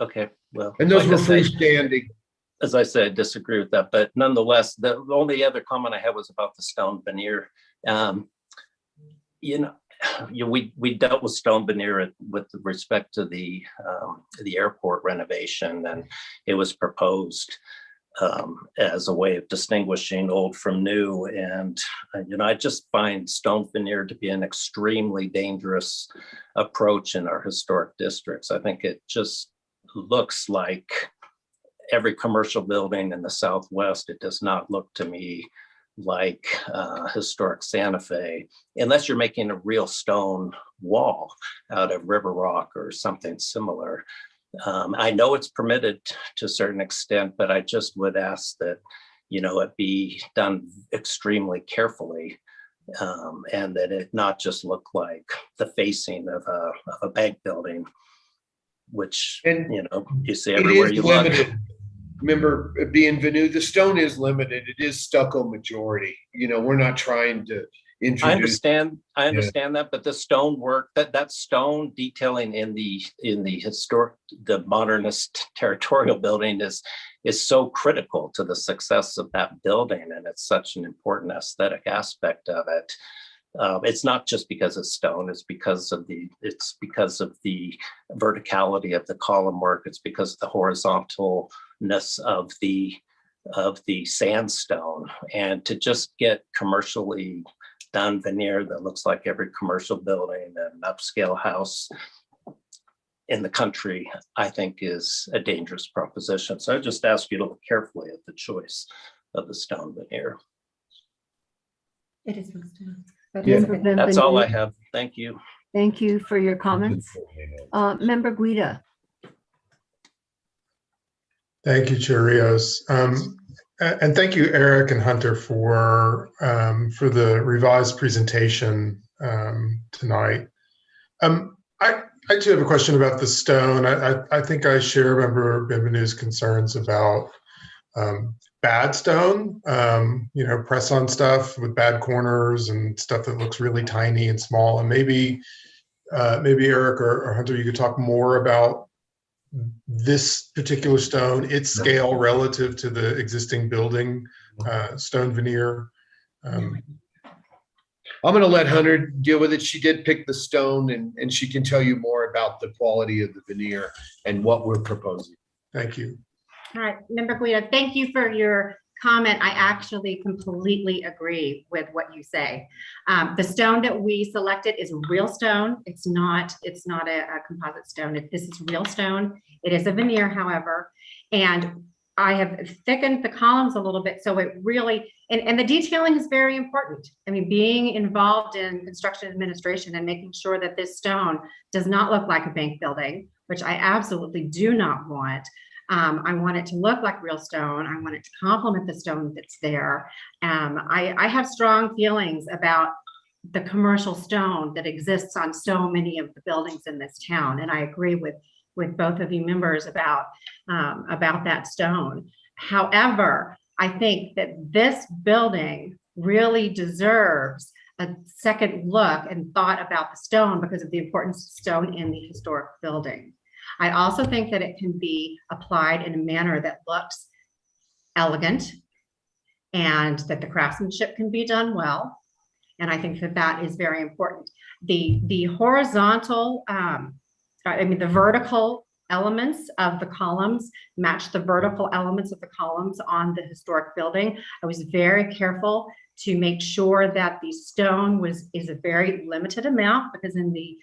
Okay. Well, And those like were I say, freestanding. as I said, I disagree with that, but nonetheless, the only other comment I had was about the stone veneer. We dealt with stone veneer with respect to the airport renovation, and it was proposed as a way of distinguishing old from new. And, I just find stone veneer to be an extremely dangerous approach in our historic districts. I think it just looks like every commercial building in the Southwest. It does not look to me like historic Santa Fe, unless you're making a real stone wall out of river rock or something similar. I know it's permitted to a certain extent, but I just would ask that, it be done extremely carefully, and that it not just look like the facing of a bank building, which, you see everywhere you look. Remember, being Venu, the stone is limited. It is stucco majority. We're not trying to introduce. I understand that, but the stone work, that stone detailing in the historic, the modernist territorial building is so critical to the success of that building, and it's such an important aesthetic aspect of it. It's not just because it's stone, it's because of the verticality of the column work. It's because of the horizontalness of the sandstone. And to just get commercially done veneer that looks like every commercial building and upscale house in the country, I think is a dangerous proposition. So I just ask you to look carefully at the choice of the stone veneer. It is stone. That's all I have. Thank you. Thank you for your comments. Member Guida. Thank you, Chair Rios. And thank you, Eric and Hunter, for the revised presentation tonight. I too have a question about the stone. I think I share Member Benvenue's concerns about bad stone, press-on stuff with bad corners and stuff that looks really tiny and small. And maybe Eric or Hunter, you could talk more about this particular stone, its scale relative to the existing building stone veneer. I'm going to let Hunter deal with it. She did pick the stone, and she can tell you more about the quality of the veneer and what we're proposing. Thank you. All right, Member Guida, thank you for your comment. I actually completely agree with what you say. The stone that we selected is real stone. It's not a composite stone. This is real stone. It is a veneer, however, and I have thickened the columns a little bit, so it really, and the detailing is very important. I mean, being involved in construction administration and making sure that this stone does not look like a bank building, which I absolutely do not want. I want it to look like real stone. I want it to complement the stone that's there. I have strong feelings about the commercial stone that exists on so many of the buildings in this town, and I agree with both of you members about that stone. However, I think that this building really deserves a second look and thought about the stone because of the importance of stone in the historic building. I also think that it can be applied in a manner that looks elegant and that the craftsmanship can be done well. And I think that that is very important. The horizontal, the vertical elements of the columns match the vertical elements of the columns on the historic building. I was very careful to make sure that the stone is a very limited amount, because in the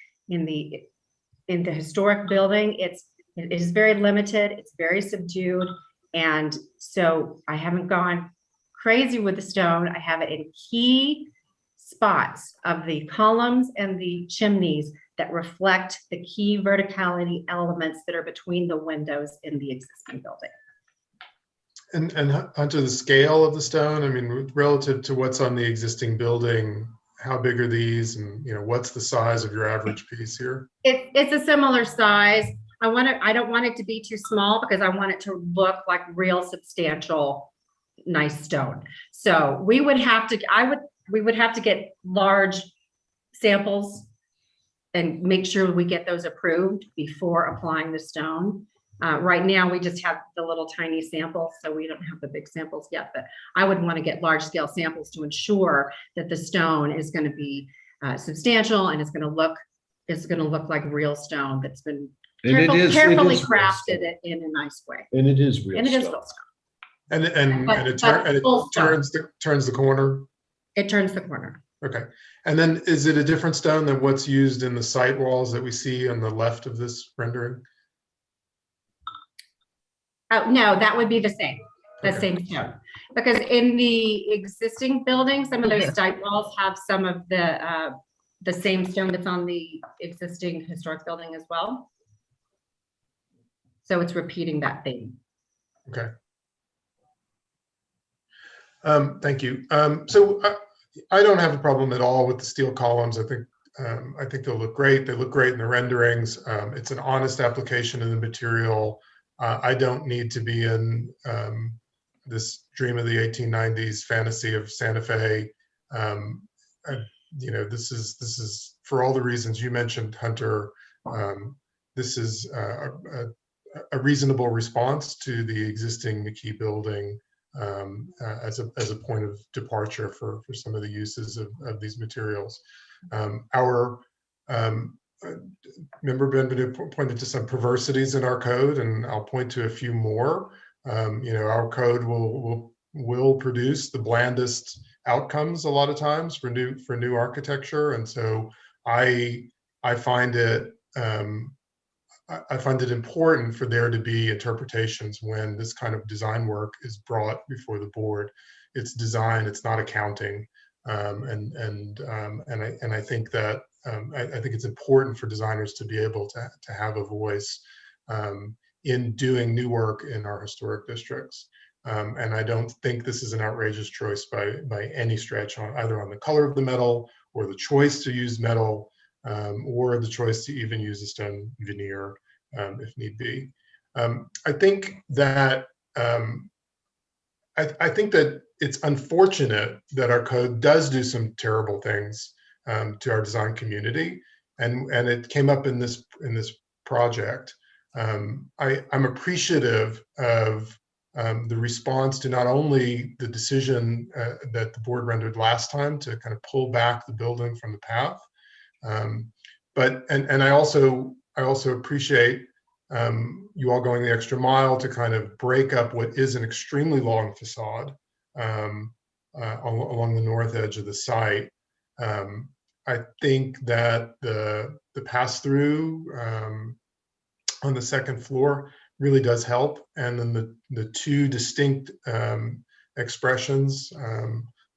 historic building, it is very limited, it's very subdued. And so I haven't gone crazy with the stone. I have it in key spots of the columns and the chimneys that reflect the key verticality elements that are between the windows in the existing building. And Hunter, the scale of the stone, I mean, relative to what's on the existing building, how big are these, and what's the size of your average piece here? It's a similar size. I don't want it to be too small because I want it to look like real substantial, nice stone. So we would have to get large samples and make sure we get those approved before applying the stone. Right now, we just have the little tiny samples, so we don't have the big samples yet, but I would want to get large scale samples to ensure that the stone is going to be substantial and it's going to look like real stone that's been carefully crafted in a nice way. And it is real. And it is stuff. real stone. And it full stone. turns the corner. It turns the corner. Okay. And then is it a different stone than what's used in the site walls that we see on the left of this rendering? No, that would be the same Okay. stone. Because in the existing building, some of those site walls have some of the same stone that's on the existing historic building as well. So it's repeating that theme. Okay. Thank you. So I don't have a problem at all with the steel columns. I think they'll look great. They look great in the renderings. It's an honest application of the material. I don't need to be in this dream of the 1890s fantasy of Santa Fe. This is for all the reasons you mentioned, Hunter. This is a reasonable response to the existing McKee building as a point of departure for some of the uses of these materials. Member Benvenuto pointed to some perversities in our code, and I'll point to a few more. Our code will produce the blandest outcomes a lot of times for new architecture, and so I find it important for there to be interpretations when this kind of design work is brought before the board. It's design, it's not accounting, and I think that I think it's important for designers to be able to have a voice in doing new work in our historic districts. And I don't think this is an outrageous choice by any stretch, either on the color of the metal or the choice to use metal, or the choice to even use a stone veneer if need be. I think that it's unfortunate that our code does do some terrible things to our design community, and it came up in this project. I'm appreciative of the response to not only the decision that the board rendered last time to kind of pull back the building from the path, but I also appreciate you all going the extra mile to kind of break up what is an extremely long facade along the north edge of the site. I think that the pass-through on the second floor really does help, and then the two distinct expressions,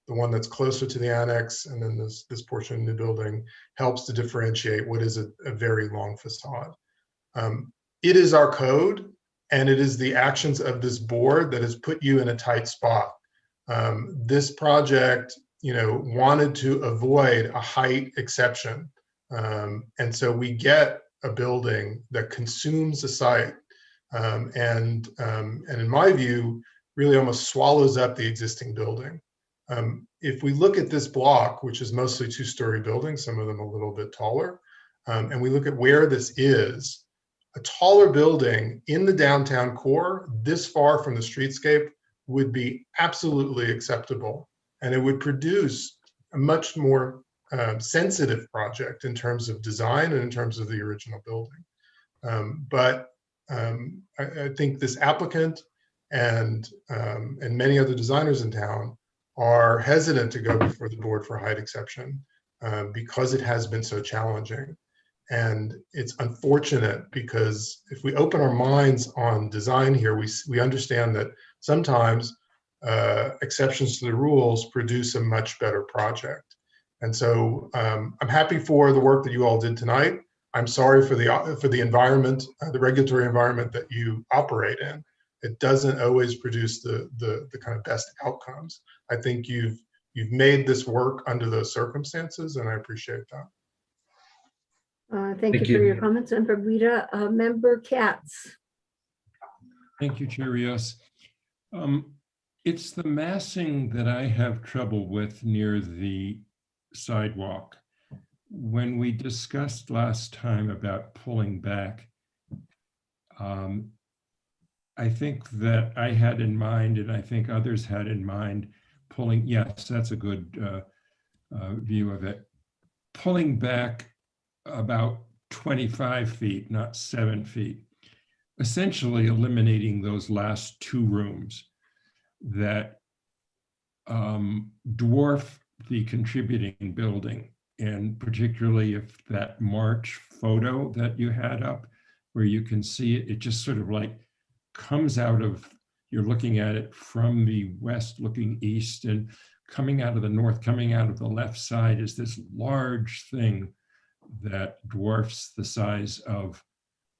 the one that's closer to the annex and then this portion of the building, helps to differentiate what is a very long facade. It is our code, and it is the actions of this board that has put you in a tight spot. This project, wanted to avoid a height exception. And so we get a building that consumes a site and in my view, really almost swallows up the existing building. If we look at this block, which is mostly two-story buildings, some of them a little bit taller, and we look at where this is, a taller building in the downtown core, this far from the streetscape, would be absolutely acceptable. And it would produce a much more sensitive project in terms of design and in terms of the original building. But I think this applicant and many other designers in town are hesitant to go before the board for height exception because it has been so challenging. And it's unfortunate because if we open our minds on design here, we understand that sometimes exceptions to the rules produce a much better project. And so I'm happy for the work that you all did tonight. I'm sorry for the environment, the regulatory environment that you operate in. it doesn't always produce the kind of best outcomes. I think you've made this work under those circumstances, and I appreciate that. Thank you for your comments, Member Guida. Member Katz. Thank you, Chair Rios. It's the massing that I have trouble with near the sidewalk. When we discussed last time about pulling back, I think that I had in mind, and I think others had in mind, pulling, yes, that's a good view of it. Pulling back about 25 feet, not 7 feet, essentially eliminating those last two rooms that dwarf the contributing building. And particularly if that March photo that you had up, where you can see it, it just sort of like comes out of, you're looking at it from the west looking east, and coming out of the north, coming out of the left side is this large thing that dwarfs the size of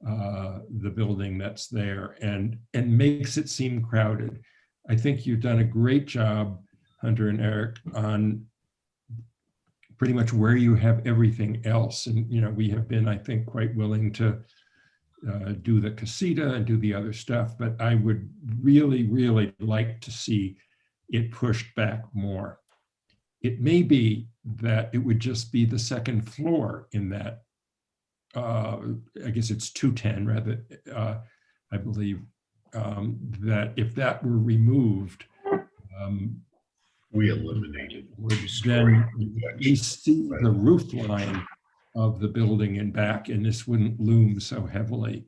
the building that's there, and makes it seem crowded. I think you've done a great job, Hunter and Eric, on pretty much where you have everything else. And, you know, we have been, I think, quite willing to do the casita and do the other stuff, but I would really, really like to see it pushed back more. It may be that it would just be the second floor in that, I guess it's 210 rather, I believe, that if that were removed, we eliminated. Then you see the roof line of the building in back, and this wouldn't loom so heavily.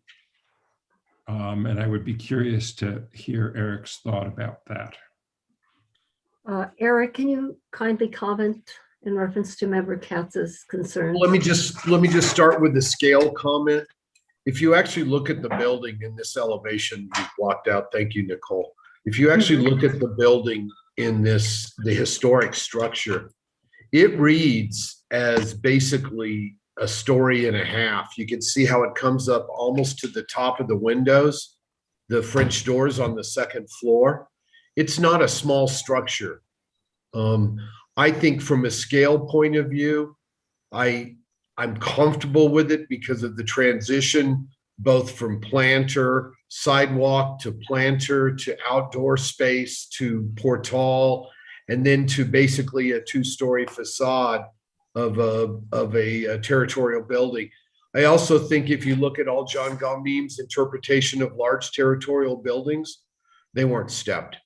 And I would be curious to hear Eric's thought about that. Eric, can you kindly comment in reference to Member Katz's concerns? Let me just start with the scale comment. If you actually look at the building in this elevation you blocked out, thank you, Nicole. If you actually look at the building in the historic structure, it reads as basically a story and a half. You can see how it comes up almost to the top of the windows, the French doors on the second floor. It's not a small structure. I think from a scale point of view, I'm comfortable with it because of the transition, both from planter, sidewalk to planter to outdoor space to portal, and then to basically a two-story facade of a territorial building. I also think if you look at all John Gombeam's interpretation of large territorial buildings, they weren't stepped.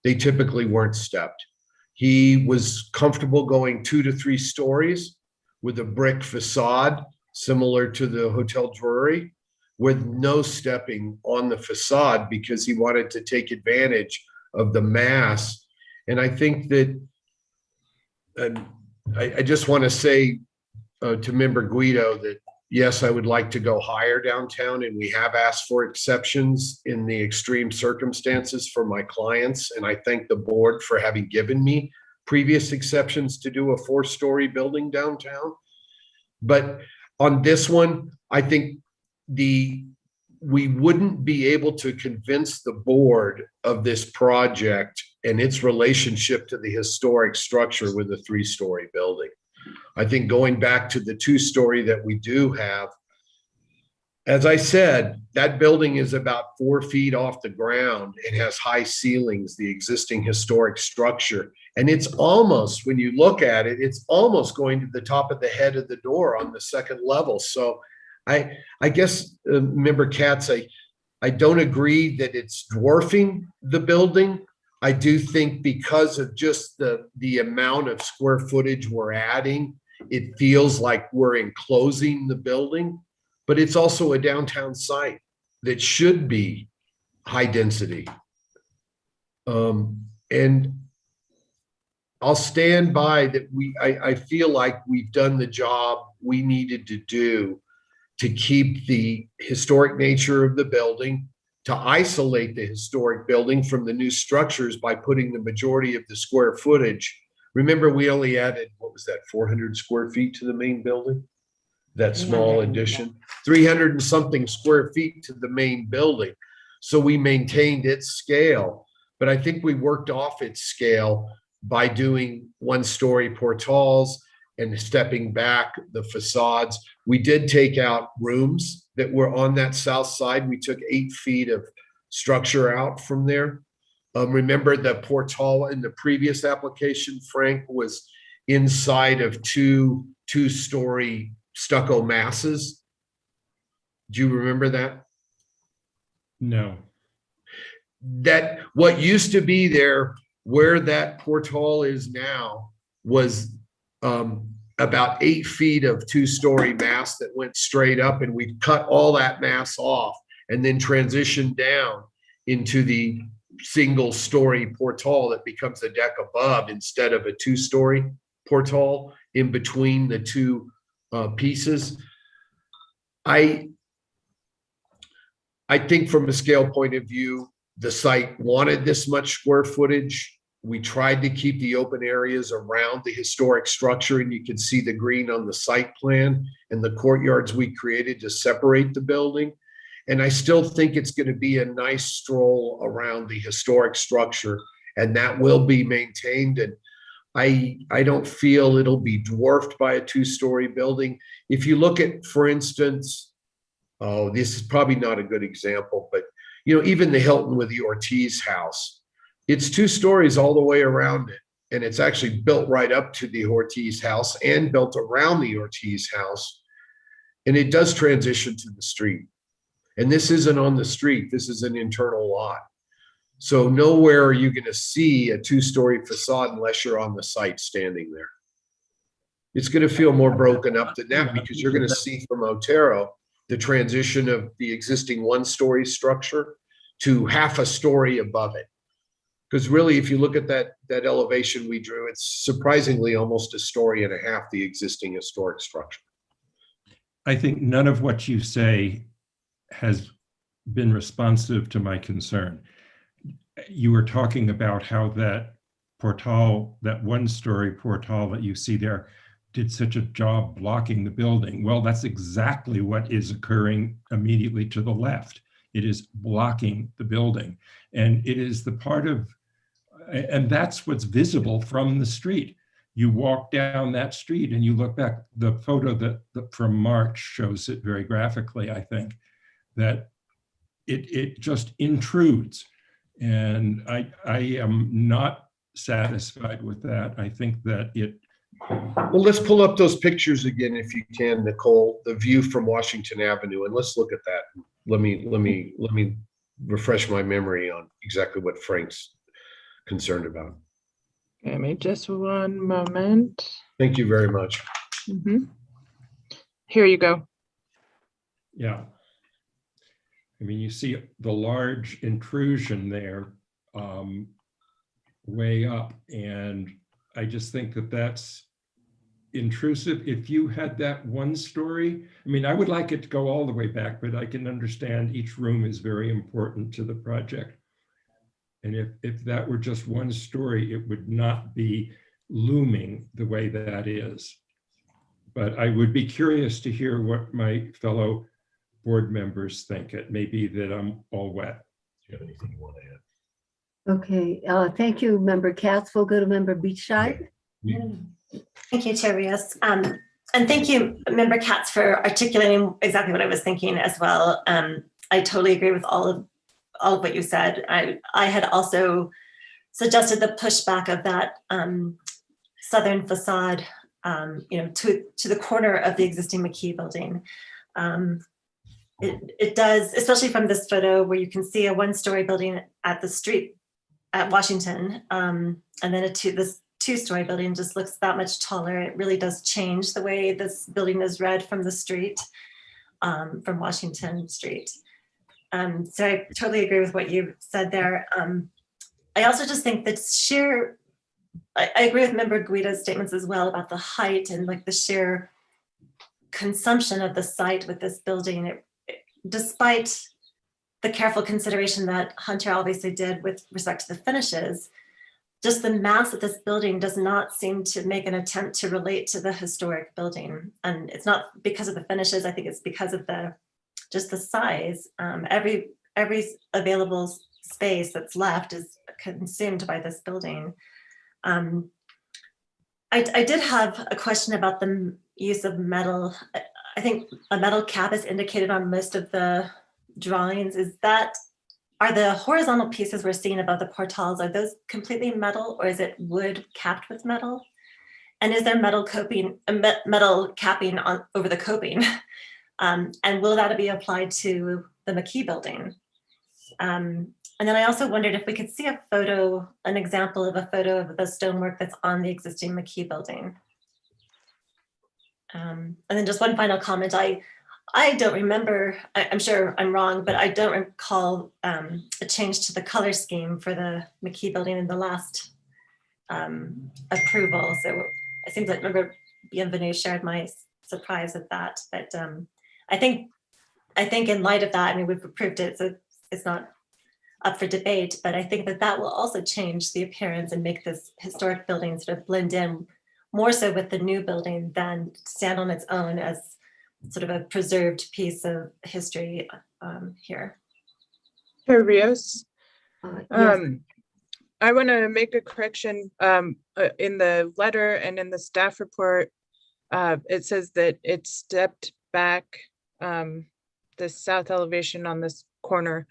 They typically weren't stepped. He was comfortable going 2 to 3 stories with a brick facade, similar to the Hotel Drury, with no stepping on the facade because he wanted to take advantage of the mass. And I think that, I just want to say to Member Guido that, yes, I would like to go higher downtown, and we have asked for exceptions in the extreme circumstances for my clients. And I thank the board for having given me previous exceptions to do a 4-story building downtown. But on this one, I think we wouldn't be able to convince the board of this project and its relationship to the historic structure with a 3-story building. I think going back to the 2-story that we do have, as I said, that building is about 4 feet off the ground. It has high ceilings, the existing historic structure. And it's almost, when you look at it, it's almost going to the top of the head of the door on the second level. So I guess, Member Katz, I don't agree that it's dwarfing the building. I do think because of just the amount of square footage we're adding, it feels like we're enclosing the building, but it's also a downtown site that should be high density. And I'll stand by that. I feel like we've done the job we needed to do to keep the historic nature of the building, to isolate the historic building from the new structures by putting the majority of the square footage. Remember, we only added, what was that, 400 square feet to the main building? That small addition, 300 and something square feet to the main building. So we maintained its scale, but I think we worked off its scale by doing one-story portals and stepping back the facades. We did take out rooms that were on that south side. We took 8 feet of structure out from there. Remember the portal in the previous application, Frank, was inside of two-story stucco masses. Do you remember that? No. That what used to be there, where that portal is now, was about 8 feet of two-story mass that went straight up, and we cut all that mass off and then transitioned down into the single-story portal that becomes the deck above instead of a two-story portal in between the two pieces. I think from a scale point of view, the site wanted this much square footage. We tried to keep the open areas around the historic structure, and you can see the green on the site plan and the courtyards we created to separate the building. And I still think it's going to be a nice stroll around the historic structure, and that will be maintained. And I don't feel it'll be dwarfed by a two-story building. If you look at, for instance, oh, this is probably not a good example, but you know, even the Hilton with the Ortiz house, it's 2 stories all the way around it. And it's actually built right up to the Ortiz house and built around the Ortiz house. And it does transition to the street. And this isn't on the street, this is an internal lot. So nowhere are you going to see a 2-story facade unless you're on the site standing there. It's going to feel more broken up than that, because you're going to see from Otero the transition of the existing 1-story structure to half a story above it. Because really, if you look at that elevation we drew, it's surprisingly almost 1.5 stories, the existing historic structure. I think none of what you say has been responsive to my concern. You were talking about how that portal, that 1-story portal that you see there, did such a job blocking the building. Well, that's exactly what is occurring immediately to the left. It is blocking the building. And it is the part of, and that's what's visible from the street. You walk down that street and you look back, the photo that from March shows it very graphically, I think, that it just intrudes. And I am not satisfied with that. I think that it. Well, let's pull up those pictures again, if you can, Nicole, the view from Washington Avenue, and let's look at that. Let me refresh my memory on exactly what Frank's concerned about. Give me just one moment. Thank you very much. Here you go. Yeah. I mean, you see the large intrusion there way up, and I just think that that's intrusive. If you had that 1-story, I mean, I would like it to go all the way back, but I can understand each room is very important to the project. And if that were just 1-story, it would not be looming the way that is. But I would be curious to hear what my fellow board members think. It may be that I'm all wet. Do you have anything you want to add? Okay, thank you, Member Katz. We'll go to Member Beachside. Thank you, Chair Rios. And thank you, Member Katz, for articulating exactly what I was thinking as well. I totally agree with all of what you said. I had also suggested the pushback of that southern facade, to the corner of the existing McKee building. It does, especially from this photo where you can see a 1-story building at the street at Washington, and then this 2-story building just looks that much taller. It really does change the way this building is read from the street, from Washington Street. So I totally agree with what you said there. I also just think that I agree with Member Guida's statements as well about the height and like the sheer consumption of the site with this building. Despite the careful consideration that Hunter obviously did with respect to the finishes, just the mass of this building does not seem to make an attempt to relate to the historic building. And it's not because of the finishes, I think it's because of just the size. available space that's left is consumed by this building. I did have a question about the use of metal. I think a metal cap is indicated on most of the drawings. Are the horizontal pieces we're seeing above the portals, are those completely metal, or is it wood capped with metal? And is there metal capping on over the coping? And will that be applied to the McKee building? And then I also wondered if we could see an example of a photo of the stonework that's on the existing McKee building. And then just one final comment. I don't remember, I'm sure I'm wrong, but I don't recall a change to the color scheme for the McKee building in the last approval. So it seems like Member Bienvenue shared my surprise at that. But I think in light of that, I mean, we've approved it, so it's not up for debate, but I think that will also change the appearance and make this historic building sort of blend in more so with the new building than stand on its own as sort of a preserved piece of history here. Chair Rios, Yes. I want to make a correction in the letter and in the staff report. It says that it stepped back, the south elevation on this corner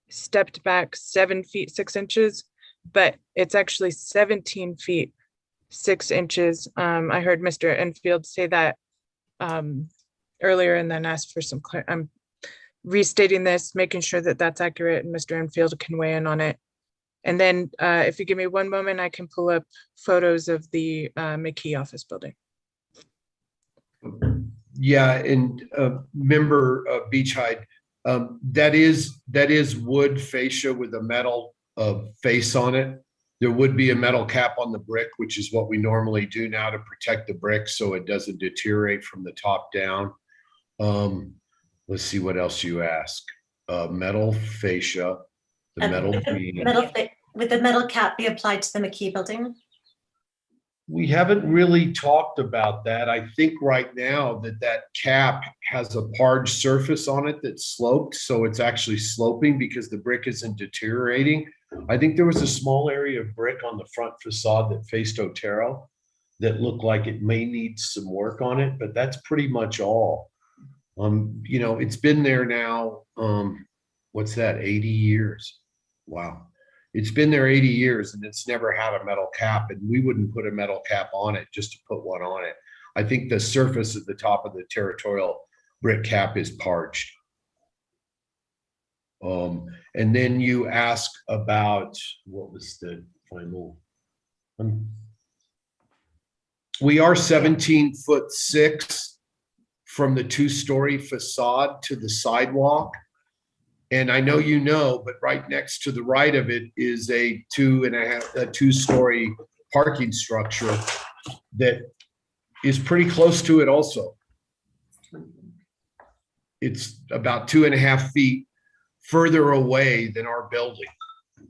stepped back 7 feet 6 inches, but it's actually 17 feet 6 inches. I heard Mr. Enfield say that earlier and then asked for some I'm restating this, making sure that that's accurate, and Mr. Enfield can weigh in on it. And then if you give me one moment, I can pull up photos of the McKee office building. Yeah, and member Beachhide, that is wood fascia with a metal face on it. There would be a metal cap on the brick, which is what we normally do now to protect the brick so it doesn't deteriorate from the top down. Let's see what else you ask. Metal fascia, the metal beam. Would the metal cap be applied to the McKee building? We haven't really talked about that. I think right now that cap has a parged surface on it that's sloped, so it's actually sloping because the brick isn't deteriorating. I think there was a small area of brick on the front facade that faced Otero that looked like it may need some work on it, but that's pretty much all. You know, it's been there now, what's that, 80 years? Wow. It's been there 80 years and it's never had a metal cap, and we wouldn't put a metal cap on it just to put one on it. I think the surface at the top of the territorial brick cap is parched. And then you ask about, what was the final? We are 17'6" from the 2-story facade to the sidewalk. And I know you know, but right next to the right of it is a 2-story parking structure that is pretty close to it also. It's about 2.5 feet further away than our building,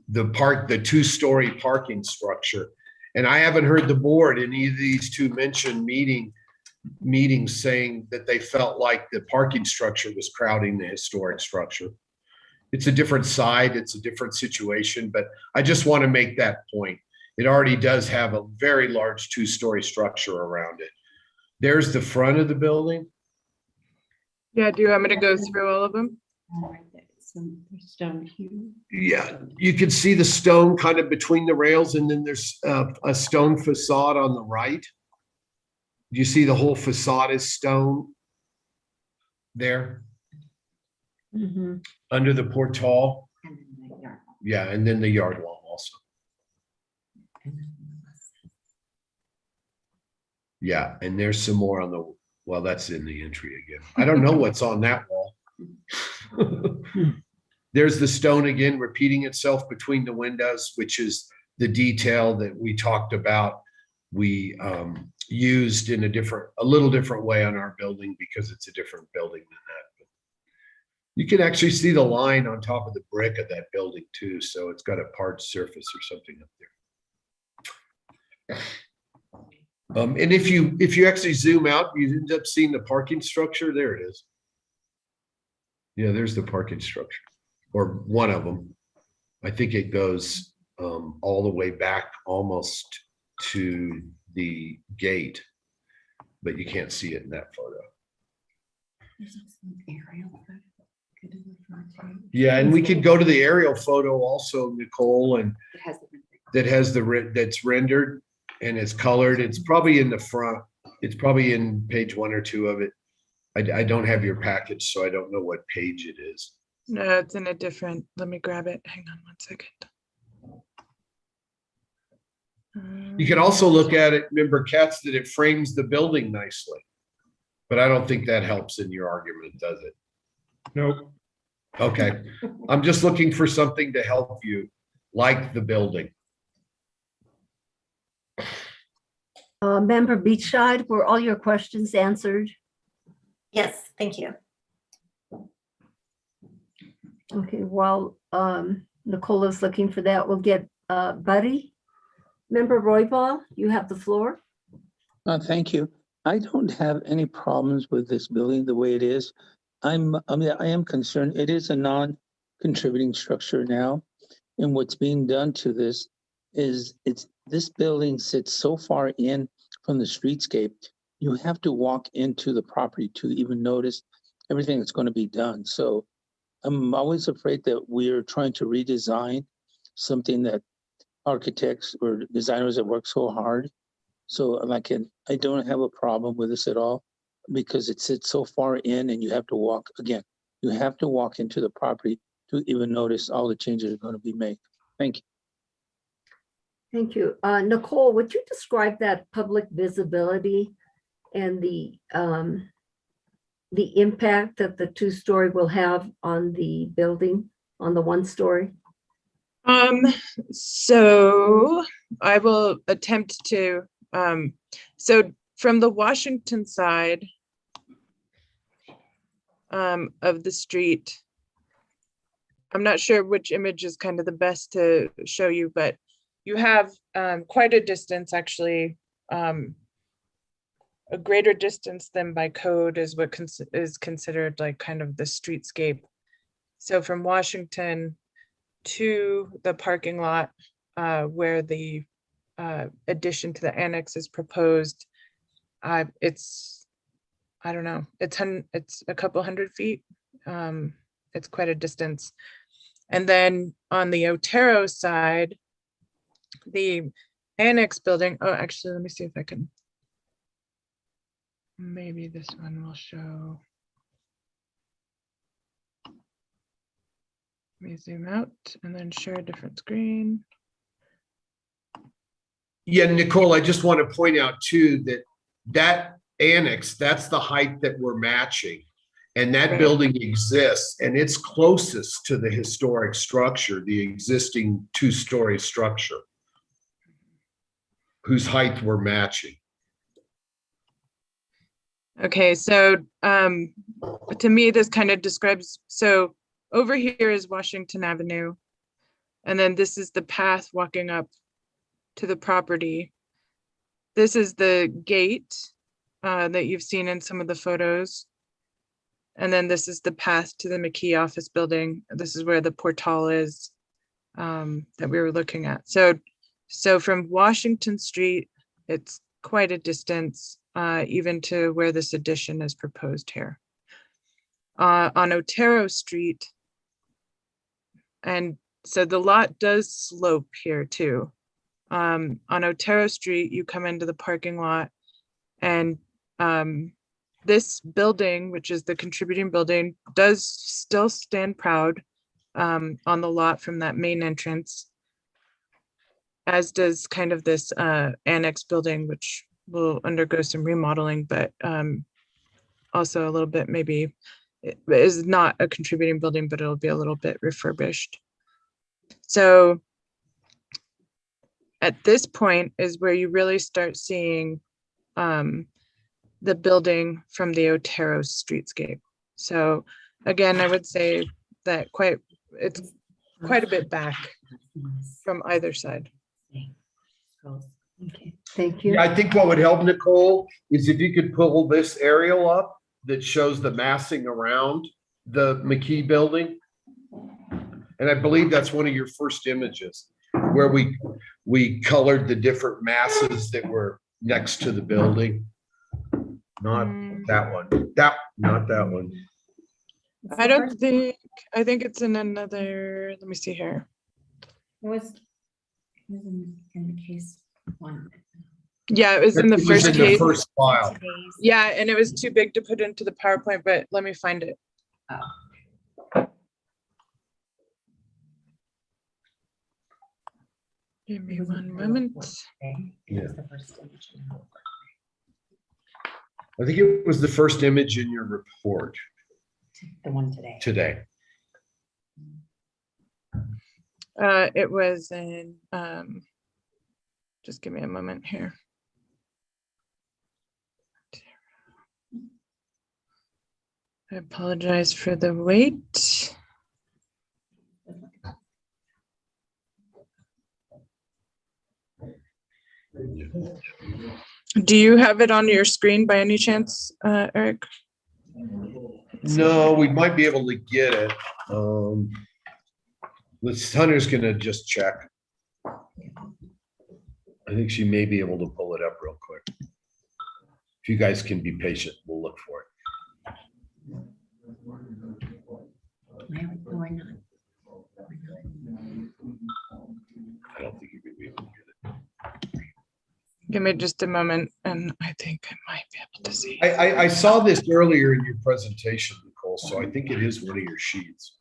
the 2-story parking structure. And I haven't heard the board in either of these two mentioned meetings saying that they felt like the parking structure was crowding the historic structure. It's a different side, it's a different situation, but I just want to make that point. It already does have a very large 2-story structure around it. There's the front of the building. Yeah, do you want me to go through all of them? Stone here. Yeah, you can see the stone kind of between the rails, and then there's a stone facade on the right. You see the whole facade is stone there. Mm-hmm. Under the portal. Yeah, and then the yard wall also. Yeah, and there's some more on the, well, that's in the entry again. I don't know what's on that wall. There's the stone again, repeating itself between the windows, which is the detail that we talked about. We used in a little different way on our building because it's a different building than that. You can actually see the line on top of the brick of that building too. So it's got a parched surface or something up there. And if you actually zoom out, you end up seeing the parking structure. There it is. Yeah, there's the parking structure. or one of them. I think it goes all the way back almost to the gate, but you can't see it in that photo. Yeah, and we could go to the aerial photo also, Nicole, and that's rendered and it's colored. It's probably in the front. It's probably in page 1 or 2 of it. I don't have your package, so I don't know what page it is. No, it's in a different, let me grab it. Hang on 1 second. You can also look at it, remember, Katz, that it frames the building nicely. But I don't think that helps in your argument, does it? Nope. Okay, I'm just looking for something to help you, like the building. Member Beachside, were all your questions answered? Yes, thank you. Okay, while Nicola's looking for that, we'll get Buddy. Member Royball, you have the floor. Thank you. I don't have any problems with this building the way it is. I am concerned. It is a non-contributing structure now. And what's being done to this is this building sits so far in from the streetscape, you have to walk into the property to even notice everything that's going to be done. So I'm always afraid that we're trying to redesign something that architects or designers that work so hard. So I don't have a problem with this at all because it sits so far in and you have to walk into the property to even notice all the changes that are going to be made. Thank you. Thank you. Nicole, would you describe that public visibility and the impact that the 2-story will have on the building, on the 1-story? So I will attempt to, so from the Washington side of the street, I'm not sure which image is kind of the best to show you, but you have quite a distance, actually, a greater distance than by code is what is considered like kind of the streetscape. So from Washington to the parking lot where the addition to the annex is proposed, it's, I don't know, it's a couple hundred feet. It's quite a distance. And then on the Otero side, the annex building, oh, actually, let me see if I can, maybe this one will show. Let me zoom out and then share a different screen. Yeah, Nicole, I just want to point out too that annex, that's the height that we're matching. And that Right. building exists and it's closest to the historic structure, the existing 2-story structure, whose height we're matching. Okay, so to me, this kind of describes, so over here is Washington Avenue. And then this is the path walking up to the property. This is the gate that you've seen in some of the photos. And then this is the path to the McKee office building. This is where the portal is that we were looking at. So from Washington Street, it's quite a distance, even to where this addition is proposed here. On Otero Street, and so the lot does slope here too. On Otero Street, you come into the parking lot and this building, which is the contributing building, does still stand proud on the lot from that main entrance, as does kind of this annex building, which will undergo some remodeling, but also a little bit maybe, it is not a contributing building, but it'll be a little bit refurbished. So at this point is where you really start seeing the building from the Otero streetscape. So again, I would say that it's quite a bit back from either side. Okay, thank you. Yeah, I think what would help, Nicole, is if you could pull this aerial up that shows the massing around the McKee building. And I believe that's one of your first images where we colored the different masses that were next to the building. Not that one, not that one. I don't think, I think it's in another, let me see here. It was in the case one. Yeah, it was in the It was first in the case. first file. Yeah, and it was too big to put into the PowerPoint, but let me find it. Give me one moment. Yeah. I think it was the first image in your report The one today. today. It was in, just give me a moment here. I apologize for the wait. Do you have it on your screen by any chance, Eric? No, we might be able to get it. Hunter's gonna just check. I think she may be able to pull it up real quick. If you guys can be patient, we'll look for it. Why not? I don't think you could be able to get it. Give me just a moment and I think I might be able to see. I saw this earlier in your presentation, Nicole, so I think it is one of your sheets.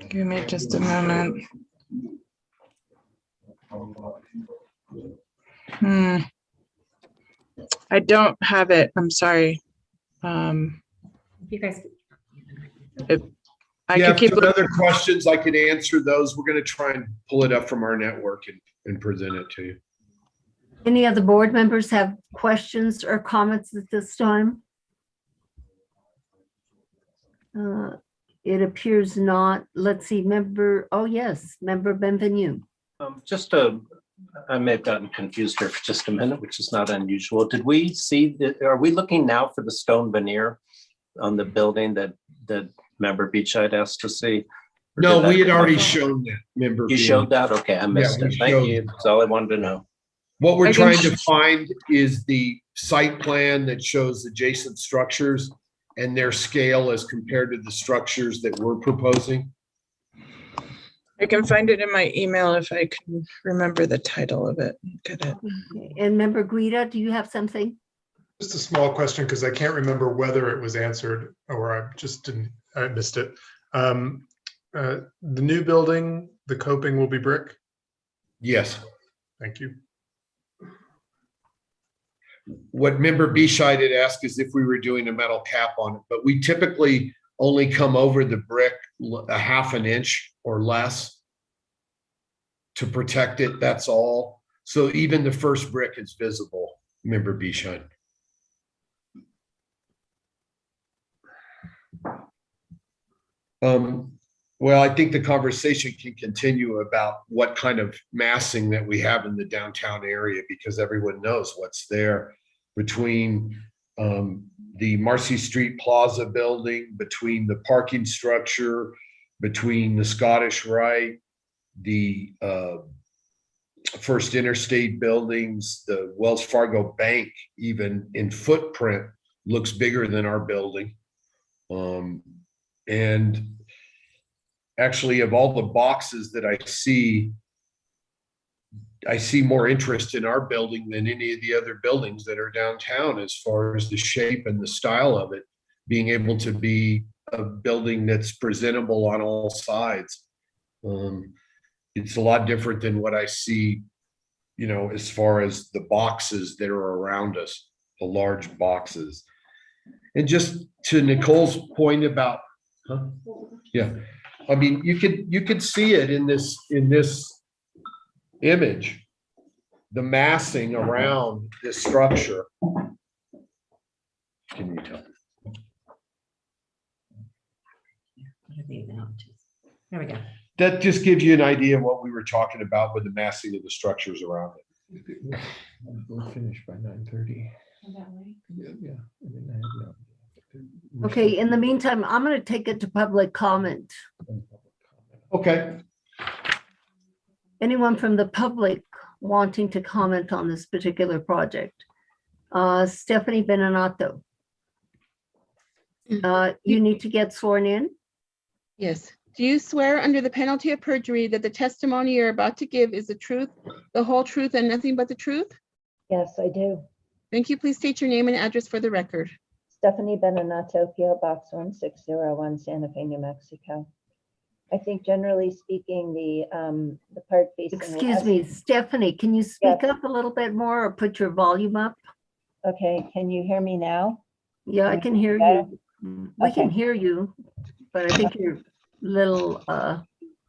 Give me just a moment. I don't have it. I'm sorry. You guys. I Yeah, could keep if there are other questions, I could answer those. We're gonna try and pull it up from our network and present it to you. Any other board members have questions or comments at this time? It appears not. Let's see, member, oh yes, member Benvenue. I may have gotten confused here for just a minute, which is not unusual. Did we see are we looking now for the stone veneer on the building that member Beachite asked to see? No, we had already shown that, member. You showed that? Okay, I missed we it. Thank showed you. it. That's all I wanted to know. What we're I can trying to find is the site plan that shows adjacent structures and their scale as compared to the structures that we're proposing. I can find it in my email if I can remember the title of it. Get it. And member Guida, do you have something? Just a small question, because I can't remember whether it was answered or I missed it. The new building, the coping will be brick? Yes. Thank you. What member Beachite had asked is if we were doing a metal cap on it, but we typically only come over the brick a half an inch or less to protect it. That's all. So even the first brick is visible, member Beachite. Well, I think the conversation can continue about what kind of massing that we have in the downtown area, because everyone knows what's there between the Marcy Street Plaza building, between the parking structure, between the Scottish Rite, the First Interstate buildings, the Wells Fargo Bank, even in footprint, looks bigger than our building. And actually, of all the boxes that I see more interest in our building than any of the other buildings that are downtown as far as the shape and the style of it, being able to be a building that's presentable on all sides. It's a lot different than what I see, as far as the boxes that are around us, the large boxes. And just to Nicole's point about, yeah. I mean, you could see it in this image, the massing around this structure. Can you tell? There we go. That just gives you an idea of what we were talking about with the massing of the structures around it. We'll finish by 9:30. Yeah. I mean, I have no- Okay, in the meantime, I'm going to take it to public comment. Okay. Anyone from the public wanting to comment on this particular project? Stephanie Beninato. You need to get sworn in. Yes. Do you swear under the penalty of perjury that the testimony you're about to give is the truth, the whole truth, and nothing but the truth? Yes, I do. Thank you. Please state your name and address for the record. Stephanie Beninato, PO Box 1601, Santa Fe, New Mexico. I think generally speaking, the part facing Excuse west- me, Stephanie, can you speak Yes. up a little bit more or put your volume up? Okay, can you hear me now? Yeah, I can hear better? you. We can Okay. hear you, but I think you're a little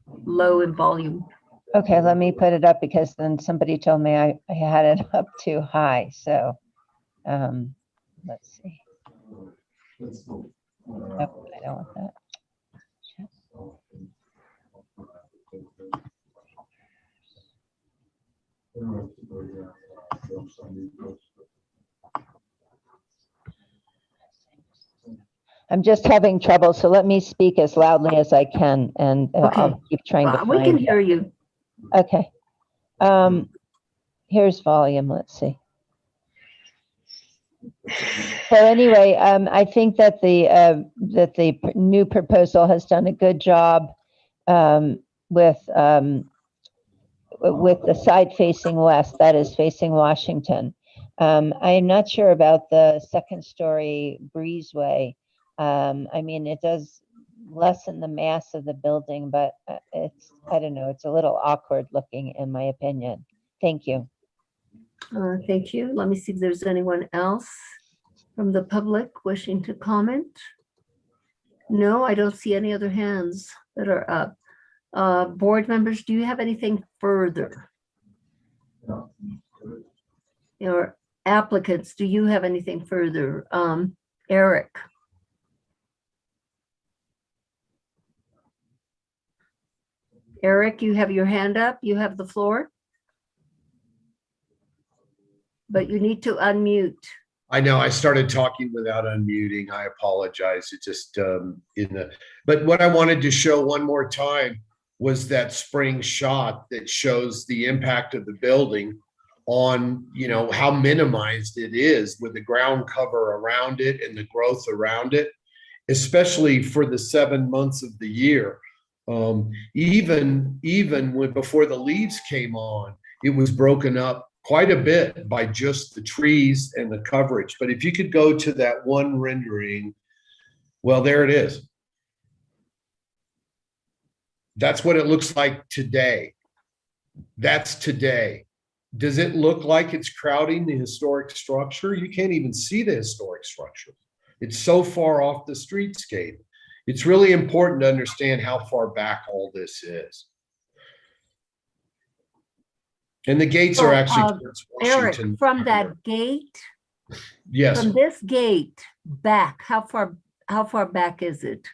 low in volume. Okay, let me put it up because then somebody told me I had it up too high, so let's see. Oh, I don't want that. Shit. I'm just having trouble, so let me speak as loudly as I can, and I'll keep trying to We can find. hear you. Okay. Here's volume, let's see. So anyway, I think that the new proposal has done a good job with the side facing west, that is facing Washington. I am not sure about the second story breezeway. I mean, it does lessen the mass of the building, but I don't know, it's a little awkward looking in my opinion. Thank you. Thank you. Let me see if there's anyone else from the public wishing to comment. No, I don't see any other hands that are up. Board members, do you have anything further? Or applicants, do you have anything further? Eric? Eric, you have your hand up. You have the floor. But you need to unmute. I know I started talking without unmuting. I apologize. It just but what I wanted to show one more time was that spring shot that shows the impact of the building on, how minimized it is with the ground cover around it and the growth around it, especially for the 7 months of the year. Even when before the leaves came on, it was broken up quite a bit by just the trees and the coverage. But if you could go to that one rendering, well, there it is. That's what it looks like today. That's today. Does it look like it's crowding the historic structure? You can't even see the historic structure. It's so far off the streetscape. It's really important to understand how far back all this is. And the gates are actually towards Eric, Washington. from that gate, Yes, from this gate back, how far back is it?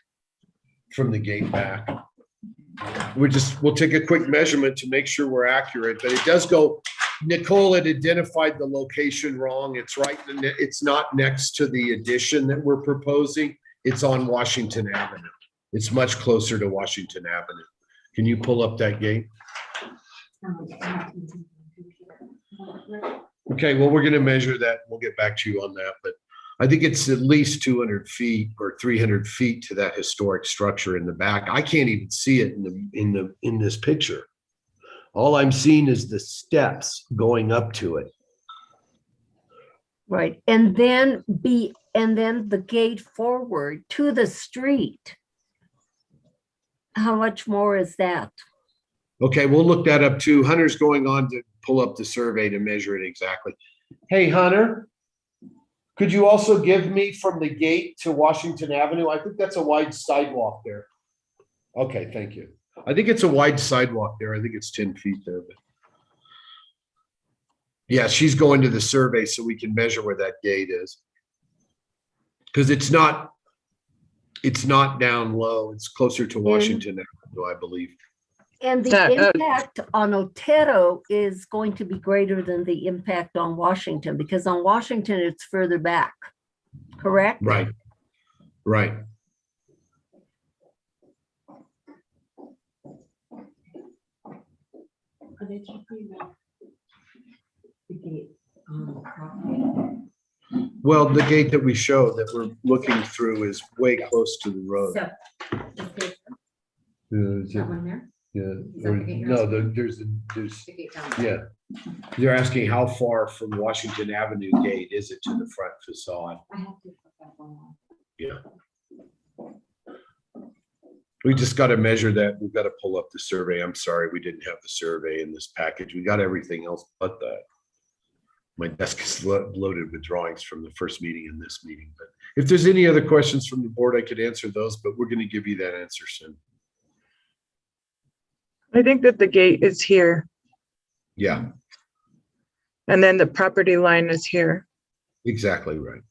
from the gate back. We'll take a quick measurement to make sure we're accurate, but it does go, Nicole had identified the location wrong. It's right, it's not next to the addition that we're proposing. It's on Washington Avenue. It's much closer to Washington Avenue. Can you pull up that gate? Okay, well, we're gonna measure that. We'll get back to you on that, but I think it's at least 200 feet or 300 feet to that historic structure in the back. I can't even see it in this picture. All I'm seeing is the steps going up to it. Right, and then the gate forward to the street. How much more is that? Okay, we'll look that up too. Hunter's going on to pull up the survey to measure it exactly. Hey, Hunter, could you also give me from the gate to Washington Avenue? I think that's a wide sidewalk there. Okay, thank you. I think it's a wide sidewalk there. I think it's 10 feet there, but. Yeah, she's going to the survey so we can measure where that gate is. Because it's not down low. It's closer to Washington Avenue, I believe. And the That, impact on Otero is going to be greater than the impact on Washington, because on Washington, it's further back, correct? Right. Right. Are they talking about the gate on the property? Well, the gate that we show that we're looking through is way close to the road. So, this gate, Is that it- one there, Yeah, Is that or- the gate you're no, asking? there's, the gate down there. yeah. They're asking how far from Washington Avenue gate is it to the front facade? I have to put that one on. Yeah. We just got to measure that. We've got to pull up the survey. I'm sorry, we didn't have the survey in this package. We got everything else but that. My desk is loaded with drawings from the first meeting and this meeting, but if there's any other questions from the board, I could answer those, but we're going to give you that answer soon. I think that the gate is here Yeah, and then the property line is here. exactly right.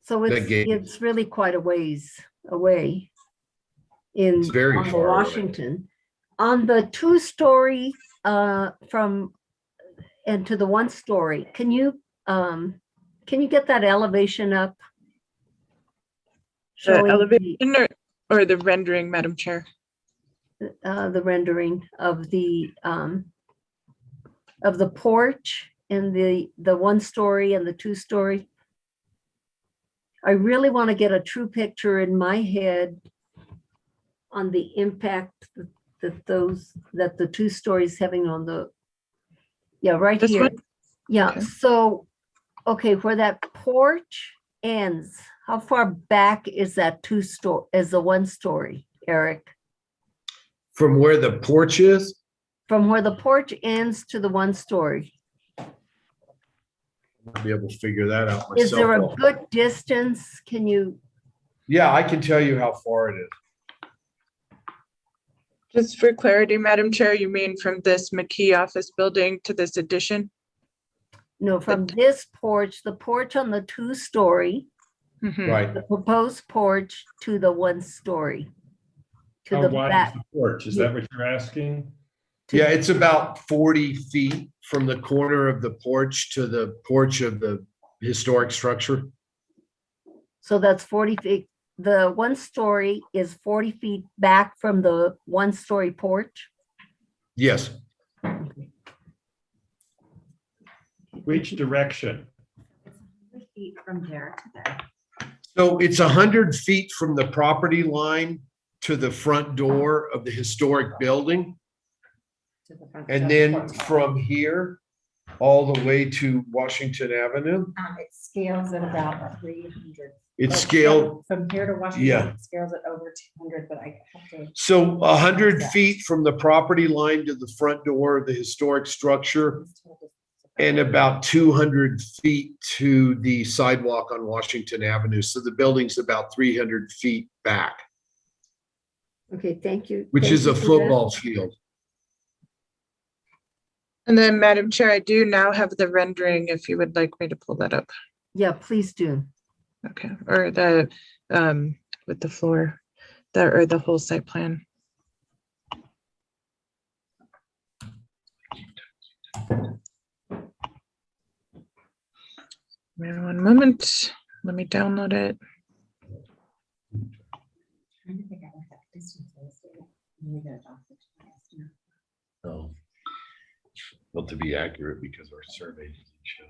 So That gate- it's really quite a ways away in It's very on the far away. Washington. On the 2-story from and to the 1-story, can you get that elevation up? The Showing elevation or the rendering, Madam Chair? the rendering of the porch and the 1-story and the 2-story. I really want to get a true picture in my head on the impact that the 2 stories having on the, yeah, right This here. one? Yeah, Okay. so, okay, where that porch ends, how far back is that is the 1-story, Eric? From where the porch is, From where the porch ends to the 1-story? I'll be able to figure that out Is there a myself. good distance? Can you, Yeah, I can tell you how far it is. Just for clarity, Madam Chair, you mean from this McKee office building to this addition? no, from this porch, the porch on the 2-story, Mhm. Right. the proposed porch to the 1-story? To How the wide is back, the porch? Is that what you're asking? Yeah, it's about 40 feet from the corner of the porch to the porch of the historic structure. so that's 40 feet. The 1-story is 40 feet back from the 1-story porch? Yes, Which direction? Feet from there to there. so it's 100 feet from the property line to the front door of the historic building. To the front And of then the porch. from here, all the way to Washington Avenue. It scales at about 300. It's Like, scaled, From here to Washington, Yeah. it scales at over 200, but I have to. so 100 feet from the property line to the front door of the historic structure, and about 200 feet to the sidewalk on Washington Avenue. So the building's about 300 feet back, Okay, thank you. which Thank is you a for that. football field. And then, Madam Chair, I do now have the rendering if you would like me to pull that up. Yeah, please do. Okay, or the, with the floor, or the whole site plan. Wait 1 moment, let me download it. Trying to figure out what that distance is. Maybe get it off the GPS. Oh. Well, to be accurate, because our survey doesn't show.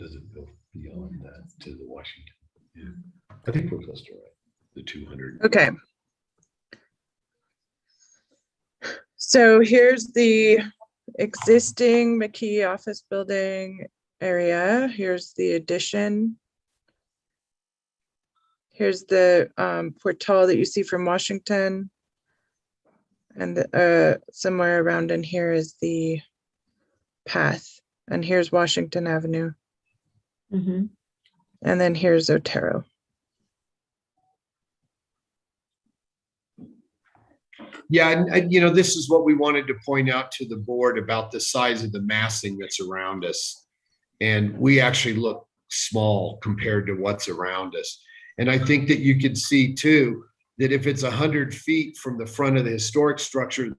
Does it go beyond that to the Washington? Yeah, I think we're close to right, the 200. Okay. So here's the existing McKee office building area. Here's the addition. Here's the portal that you see from Washington. And somewhere around in here is the path. And here's Washington Avenue. Mhm. And then here's Otero. Yeah, and you know, this is what we wanted to point out to the board about the size of the massing that's around us. And we actually look small compared to what's around us. And I think that you can see too, that if it's 100 feet from the front of the historic structure,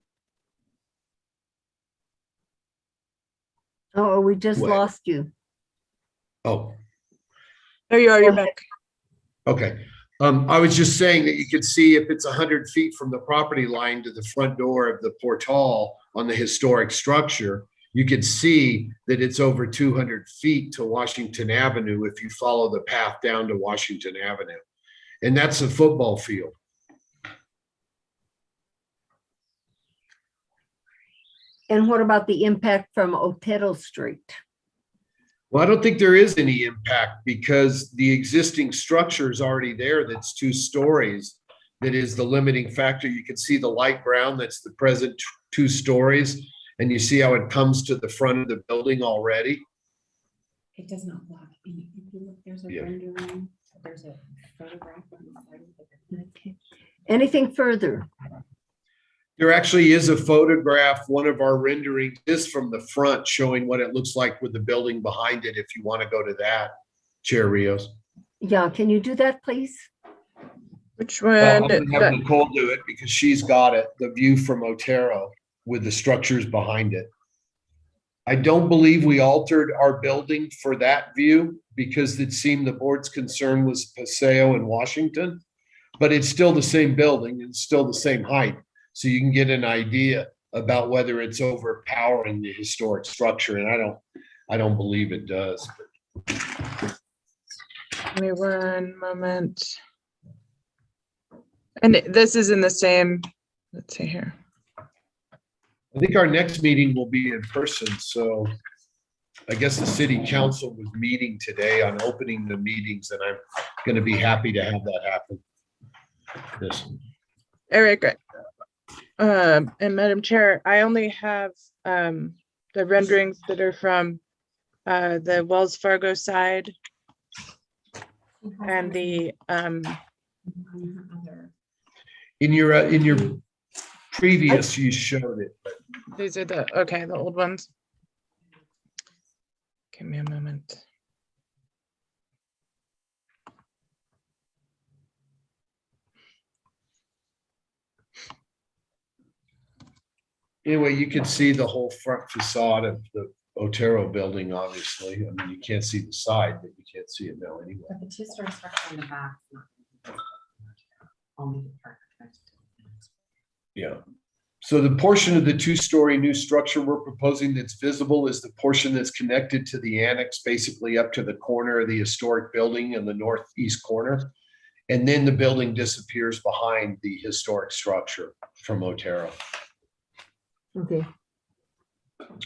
Oh, we just What? lost you. oh, There you are, you're Go ahead. back. okay. I was just saying that you could see if it's 100 feet from the property line to the front door of the portal on the historic structure, you could see that it's over 200 feet to Washington Avenue if you follow the path down to Washington Avenue. And that's a football field. And what about the impact from Otero Street? Well, I don't think there is any impact because the existing structure is already there. That's 2 stories. That is the limiting factor. You can see the light brown, that's the present 2 stories. And you see how it comes to the front of the building already. It does not block. If you look, there's a Yeah. rendering, there's a photograph on the side of it. Okay. Anything further? There actually is a photograph. One of our renderings is from the front showing what it looks like with the building behind it. If you want to go to that, Chair Rios. Yeah, can you do that, please? Which Well, one? I'm gonna have Nicole do it because she's got it, the view from Otero with the structures behind it. I don't believe we altered our building for that view because it seemed the board's concern was Paseo and Washington. But it's still the same building, it's still the same height. So you can get an idea about whether it's overpowering the historic structure. And I don't believe it does. Give me one moment. And this is in the same, let's see here. I think our next meeting will be in person, so I guess the city council was meeting today on opening the meetings, and I'm gonna be happy to have that happen. Yes. Eric, and Madam Chair, I only have the renderings that are from the Wells Fargo side and the In your previous, you showed it, but these are the, okay, the old ones. Give me a moment. anyway, you can see the whole front facade of the Otero building, obviously. I mean, you can't see the side, but you can't see it now anyway. But the 2-story structure in the back. is not only the part connected to the next. Yeah. So the portion of the 2-story new structure we're proposing that's visible is the portion that's connected to the annex, basically up to the corner of the historic building in the northeast corner. And then the building disappears behind the historic structure from Otero. Okay.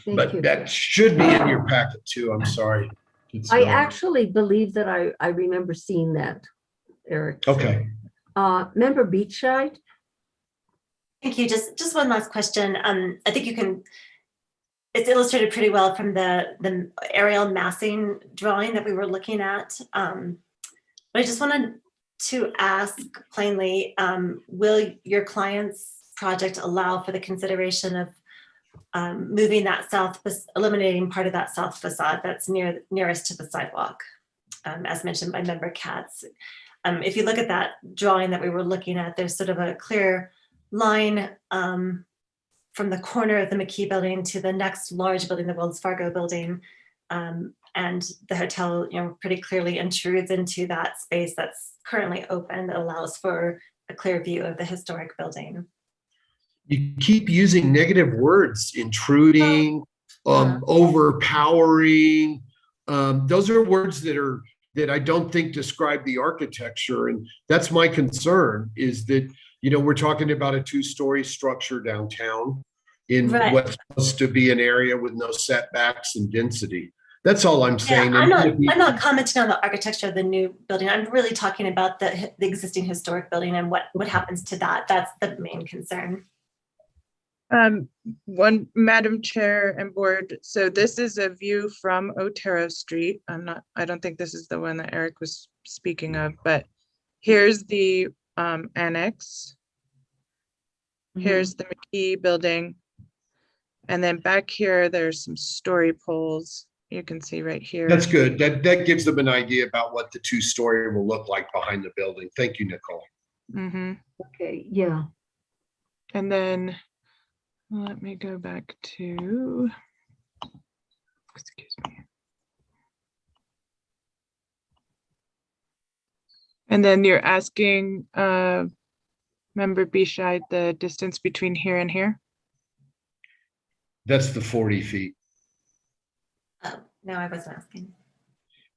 Thank But you. that should be in your packet too. I'm sorry. It's I not. actually believe that I remember seeing that, Eric. Okay. Member Beachside? Thank you. Just one last question. I think it's illustrated pretty well from the aerial massing drawing that we were looking at. But I just wanted to ask plainly, will your client's project allow for the consideration of moving that eliminating part of that south facade that's nearest to the sidewalk, as mentioned by Member Katz? If you look at that drawing that we were looking at, there's sort of a clear line from the corner of the McKee building to the next large building, the Wells Fargo building. And the hotel, pretty clearly intrudes into that space that's currently open that allows for a clear view of the historic building. You keep using negative words, intruding, overpowering. Those are words that I don't think describe the architecture. And that's my concern is that, we're talking about a 2-story structure downtown in Right. what's supposed to be an area with no setbacks and density. That's all I'm saying. Yeah, And I'm not commenting on the architecture of the new building. I'm really talking about the existing historic building and what happens to that. That's the main concern. One, Madam Chair and Board, so this is a view from Otero Street. I don't think this is the one that Eric was speaking of, but here's the annex. Here's the McKee building. And then back here, there's some story poles. You can see right here. that's good. That gives them an idea about what the 2-story will look like behind the building. Thank you, Nicole. Mm-hmm. Okay, yeah. And then let me go back to, excuse me. And then you're asking member Bishai the distance between here and here? That's the 40 feet. Oh, no, I wasn't asking.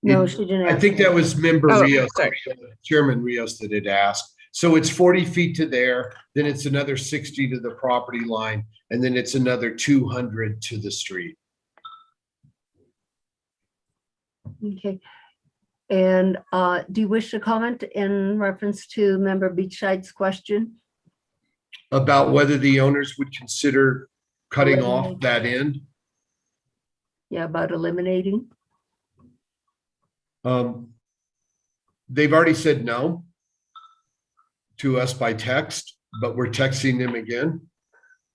No, It- she didn't. I think ask that was member Oh, Rios, sorry. Chairman Rios that had asked. So it's 40 feet to there, then it's another 60 to the property line, and then it's another 200 to the street. Okay. And do you wish to comment in reference to member Beachside's question? About whether the owners would consider cutting off Eliminate. that end. Yeah, about eliminating? They've already said no to us by text, but we're texting them again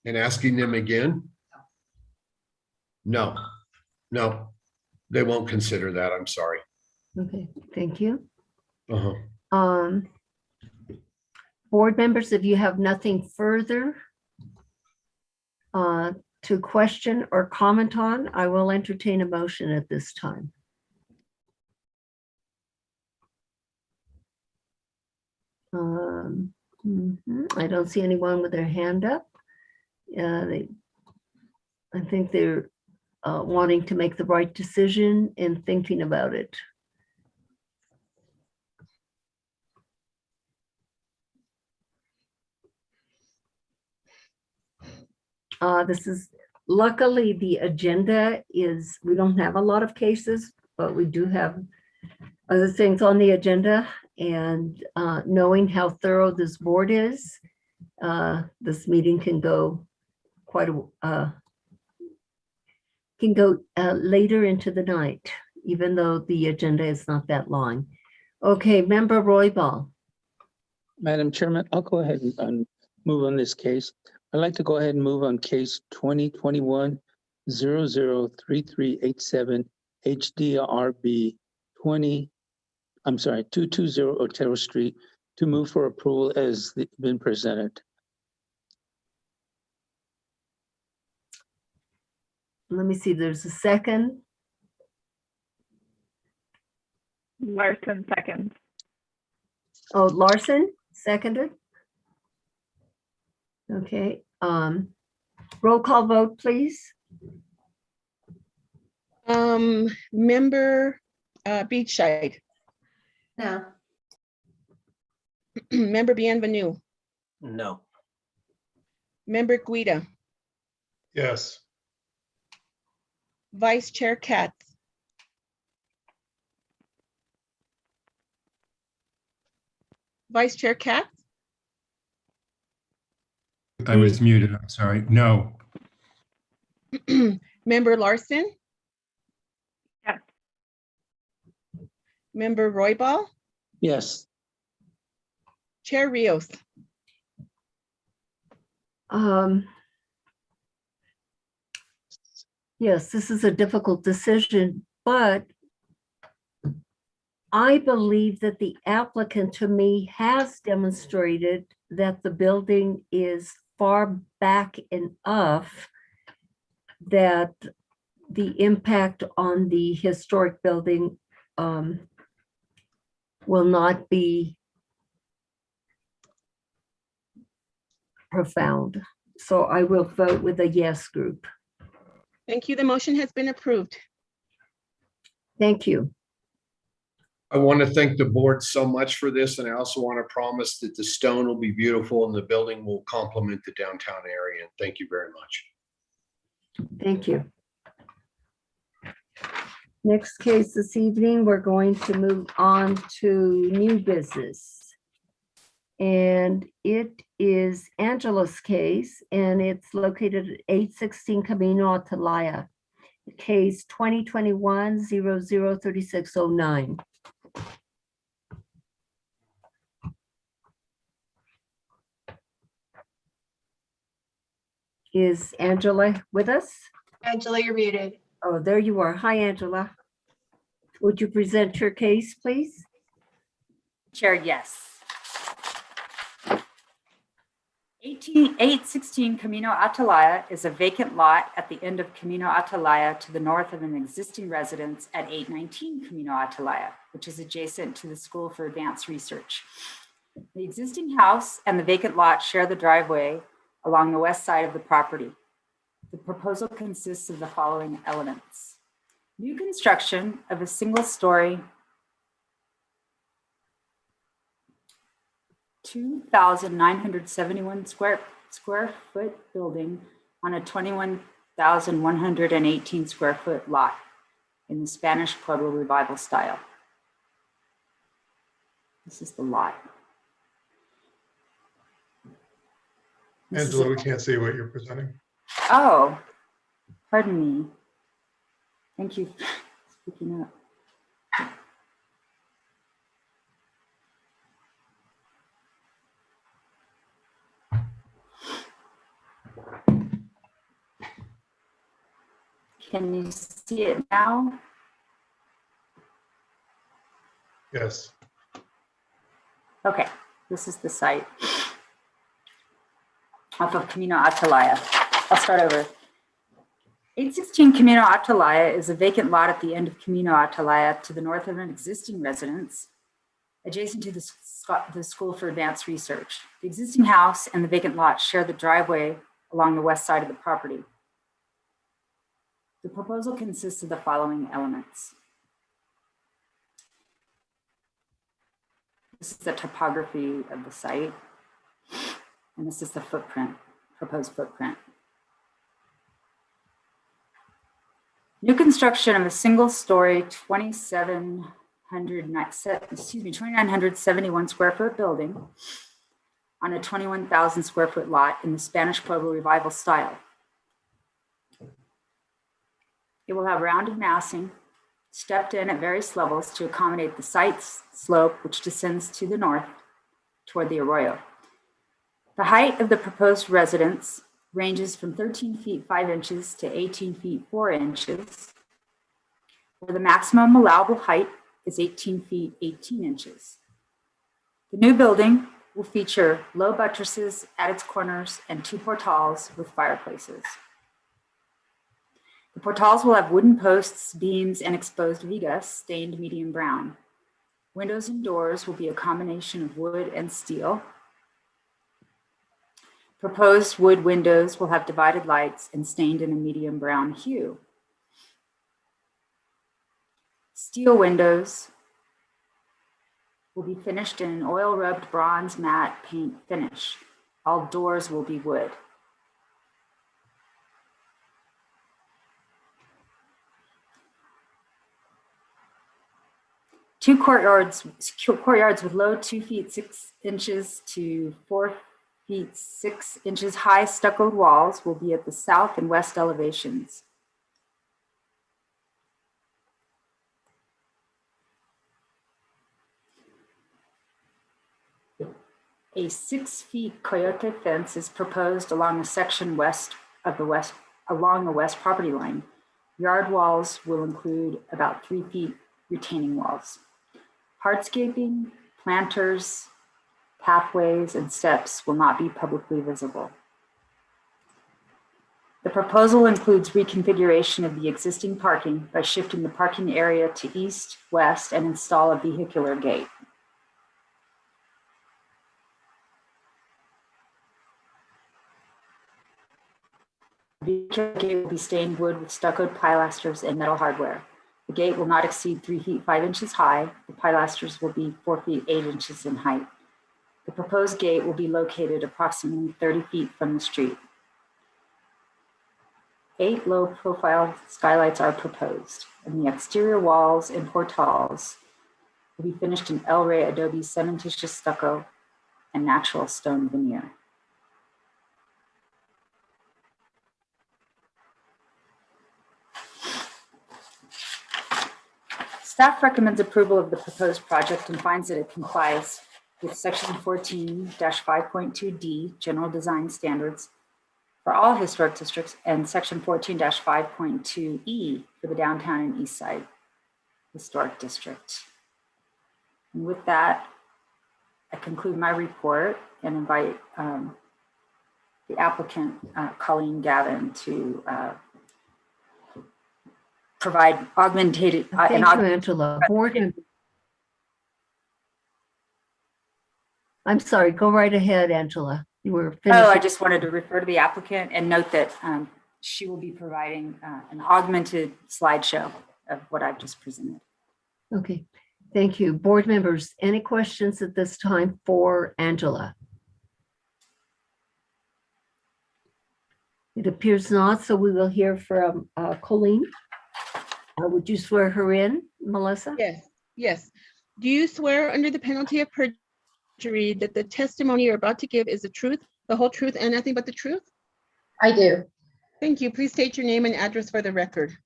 and asking them again. No, they won't consider that. I'm sorry. Okay, thank you. Uh-huh. Board members, if you have nothing further to question or comment on, I will entertain a motion at this time. I don't see anyone with their hand up. I think they're wanting to make the right decision and thinking about it. This is, luckily, the agenda is, we don't have a lot of cases, but we do have other things on the agenda. And knowing how thorough this board is, this meeting can go quite later into the night, even though the agenda is not that long. Okay, member Roybal. Madam Chairman, I'll go ahead and move on this case. I'd like to go ahead and move on case 2021-003387 HDRB 220 Otero Street to move for approval as been presented. Let me see, there's a second. Larson seconds. Oh, Larson, seconded. Okay, roll call vote, please. Member Beachside, No. member Bienvenue, No. member Guida, Yes. Vice Chair Katz, Vice Chair Katz, I was muted, I'm sorry. No. member Larson, Yes. member Roybal, Yes. Chair Rios. Yes, this is a difficult decision, but I believe that the applicant to me has demonstrated that the building is far back enough that the impact on the historic building will not be profound. So I will vote with a yes group. Thank you. The motion has been approved. Thank you. I want to thank the board so much for this, and I also want to promise that the stone will be beautiful and the building will complement the downtown area. And thank you very much. Thank you. Next case this evening, we're going to move on to new business. And it is Angela's case, and it's located at 816 Camino Atalaya, case 2021-003609. Is Angela with us? Angela, you're muted. Oh, there you are. Hi, Angela. Would you present your case, please? Chair, yes. 816 Camino Atalaya is a vacant lot at the end of Camino Atalaya to the north of an existing residence at 819 Camino Atalaya, which is adjacent to the School for Advanced Research. The existing house and the vacant lot share the driveway along the west side of the property. The proposal consists of the following elements. New construction of a single-story 2,971 square foot building on a 21,118 square foot lot in the Spanish Pueblo Revival style. This is the lot. Angela, we can't see what you're presenting. Oh, pardon me. Thank you for speaking up. Can you see it now? Yes. Okay, this is the site off of Camino Atalaya. I'll start over. 816 Camino Atalaya is a vacant lot at the end of Camino Atalaya to the north of an existing residence adjacent to the School for Advanced Research. The existing house and the vacant lot share the driveway along the west side of the property. The proposal consists of the following elements. This is the topography of the site, and this is the footprint, proposed footprint. New construction of a single-story 2,971 square foot building on a 21,000 square foot lot in the Spanish Pueblo Revival style. It will have rounded massing, stepped in at various levels to accommodate the site's slope, which descends to the north toward the arroyo. The height of the proposed residence ranges from 13 feet 5 inches to 18 feet 4 inches, where the maximum allowable height is 18 feet 18 inches. The new building will feature low buttresses at its corners and 2 portals with fireplaces. The portals will have wooden posts, beams, and exposed vigas stained medium brown. Windows and doors will be a combination of wood and steel. Proposed wood windows will have divided lights and stained in a medium brown hue. Steel windows will be finished in an oil-rubbed bronze matte paint finish. All doors will be wood. Two courtyards with low 2 feet 6 inches to 4 feet 6 inches high stuccoed walls will be at the south and west elevations. A 6 feet coyote fence is proposed along a section along the west property line. Yard walls will include about 3 feet retaining walls. Hardscaping, planters, pathways, and steps will not be publicly visible. The proposal includes reconfiguration of the existing parking by shifting the parking area to east, west, and install a vehicular gate. The vehicular gate will be stained wood with stuccoed pilasters and metal hardware. The gate will not exceed 3 feet 5 inches high. The pilasters will be 4 feet 8 inches in height. The proposed gate will be located approximately 30 feet from the street. 8 low-profile skylights are proposed, and the exterior walls and portals will be finished in El Rey Adobe cementitious stucco and natural stone veneer. Staff recommends approval of the proposed project and finds that it complies with Section 14-5.2D General Design Standards for all historic districts and Section 14-5.2E for the downtown and east side historic district. And with that, I conclude my report and invite the applicant, Colleen Gavin, to provide augmented. Thank you, Angela. Board member. I'm sorry, go right ahead, Angela. You were finishing. Oh, I just wanted to refer to the applicant and note that she will be providing an augmented slideshow of what I've just presented. Okay, thank you. Board members, any questions at this time for Angela? It appears not, so we will hear from Colleen. Would you swear her in, Melissa? Yes, yes. Do you swear under the penalty of perjury that the testimony you're about to give is the truth, the whole truth, and nothing but the truth? I do. Thank you. Please state your name and address for the record.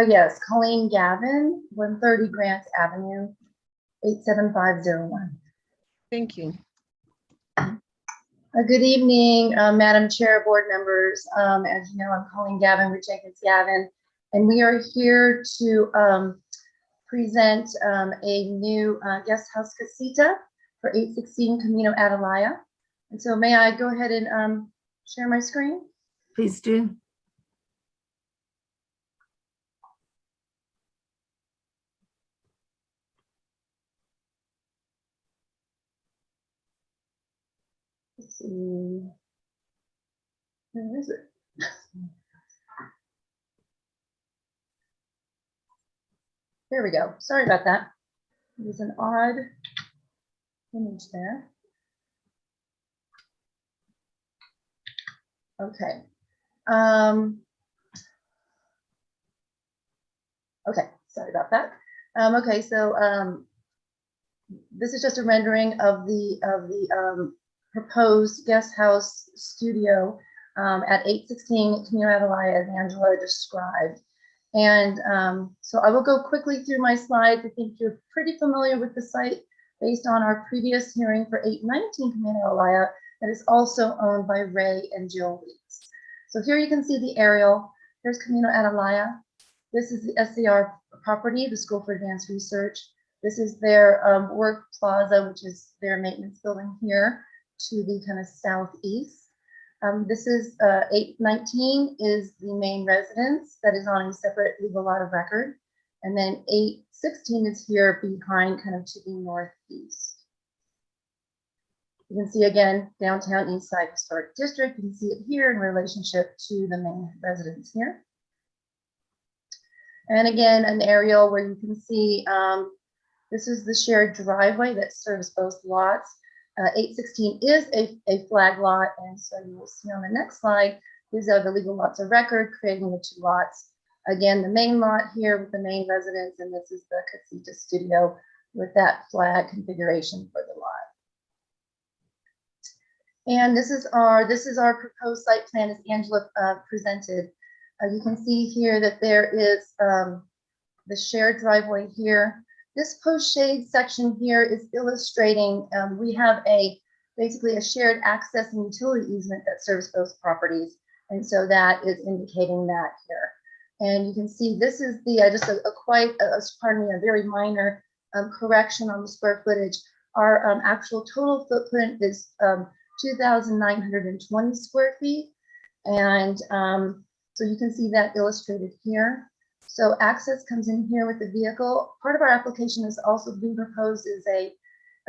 Yes, Colleen Gavin, 130 Grant Avenue, 87501. Thank you. Good evening, Madam Chair, board members. As you know, I'm Colleen Gavin with Jenkins Gavin, and we are here to present a new guest house casita for 816 Camino Atalaya. And so may I go ahead and share my screen? Please do. Let's see. Where is it? There we go. Sorry about that. It was an odd image there. Okay. Okay, sorry about that. Okay, so this is just a rendering of the proposed guest house studio at 816 Camino Atalaya, as Angela described. And so I will go quickly through my slides. I think you're pretty familiar with the site based on our previous hearing for 819 Camino Atalaya that is also owned by Ray and Jill Weeks. So here you can see the aerial. Here's Camino Atalaya. This is the SCR property, the School for Advanced Research. This is their work plaza, which is their maintenance building here to the kind of southeast. This is 819 is the main residence that is on a separate legal lot of record. And then 816 is here behind, kind of to the northeast. You can see again, downtown East Side Historic District. You can see it here in relationship to the main residence here. And again, an aerial where you can see this is the shared driveway that serves both lots. 816 is a flag lot, and so you will see on the next slide, these are the legal lots of record, creating the two lots. Again, the main lot here with the main residence, and this is the casita studio with that flag configuration for the lot. And this is our proposed site plan as Angela presented. You can see here that there is the shared driveway here. This post shade section here is illustrating, we have basically a shared access and utility easement that serves both properties. And so that is indicating that here. And you can see this is the, pardon me, a very minor correction on the square footage. Our actual total footprint is 2,920 square feet. And so you can see that illustrated here. So access comes in here with the vehicle. Part of our application is also being proposed is a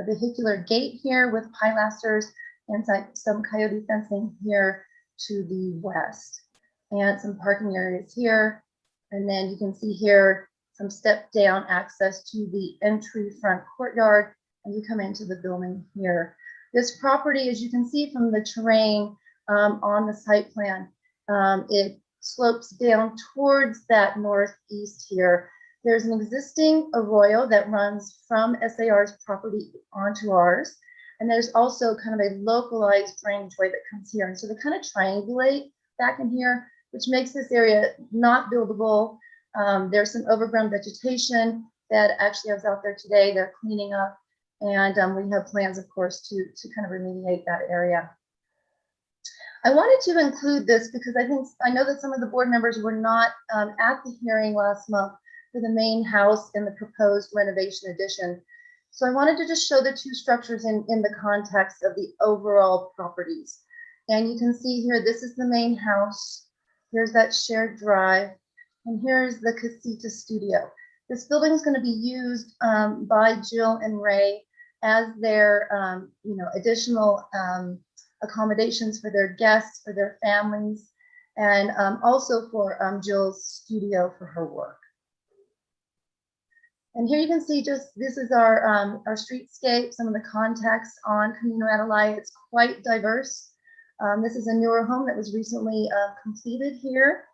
vehicular gate here with pilasters and some coyote fencing here to the west, and some parking areas here. And then you can see here some step down access to the entry front courtyard, and you come into the building here. This property, as you can see from the terrain on the site plan, it slopes down towards that northeast here. There's an existing arroyo that runs from SAR's property onto ours. And there's also kind of a localized drainage way that comes here. And so they kind of triangulate back in here, which makes this area not buildable. There's some overgrown vegetation that actually is out there today. They're cleaning up. And we have plans, of course, to kind of remediate that area. I wanted to include this because I know that some of the board members were not at the hearing last month for the main house and the proposed renovation addition. So I wanted to just show the two structures in the context of the overall properties. And you can see here, this is the main house. Here's that shared drive. And here's the casita studio. This building is going to be used by Jill and Ray as their additional accommodations for their guests, for their families, and also for Jill's studio for her work. And here you can see this is our streetscape, some of the context on Camino Atalaya. It's quite diverse. This is a newer home that was recently completed here.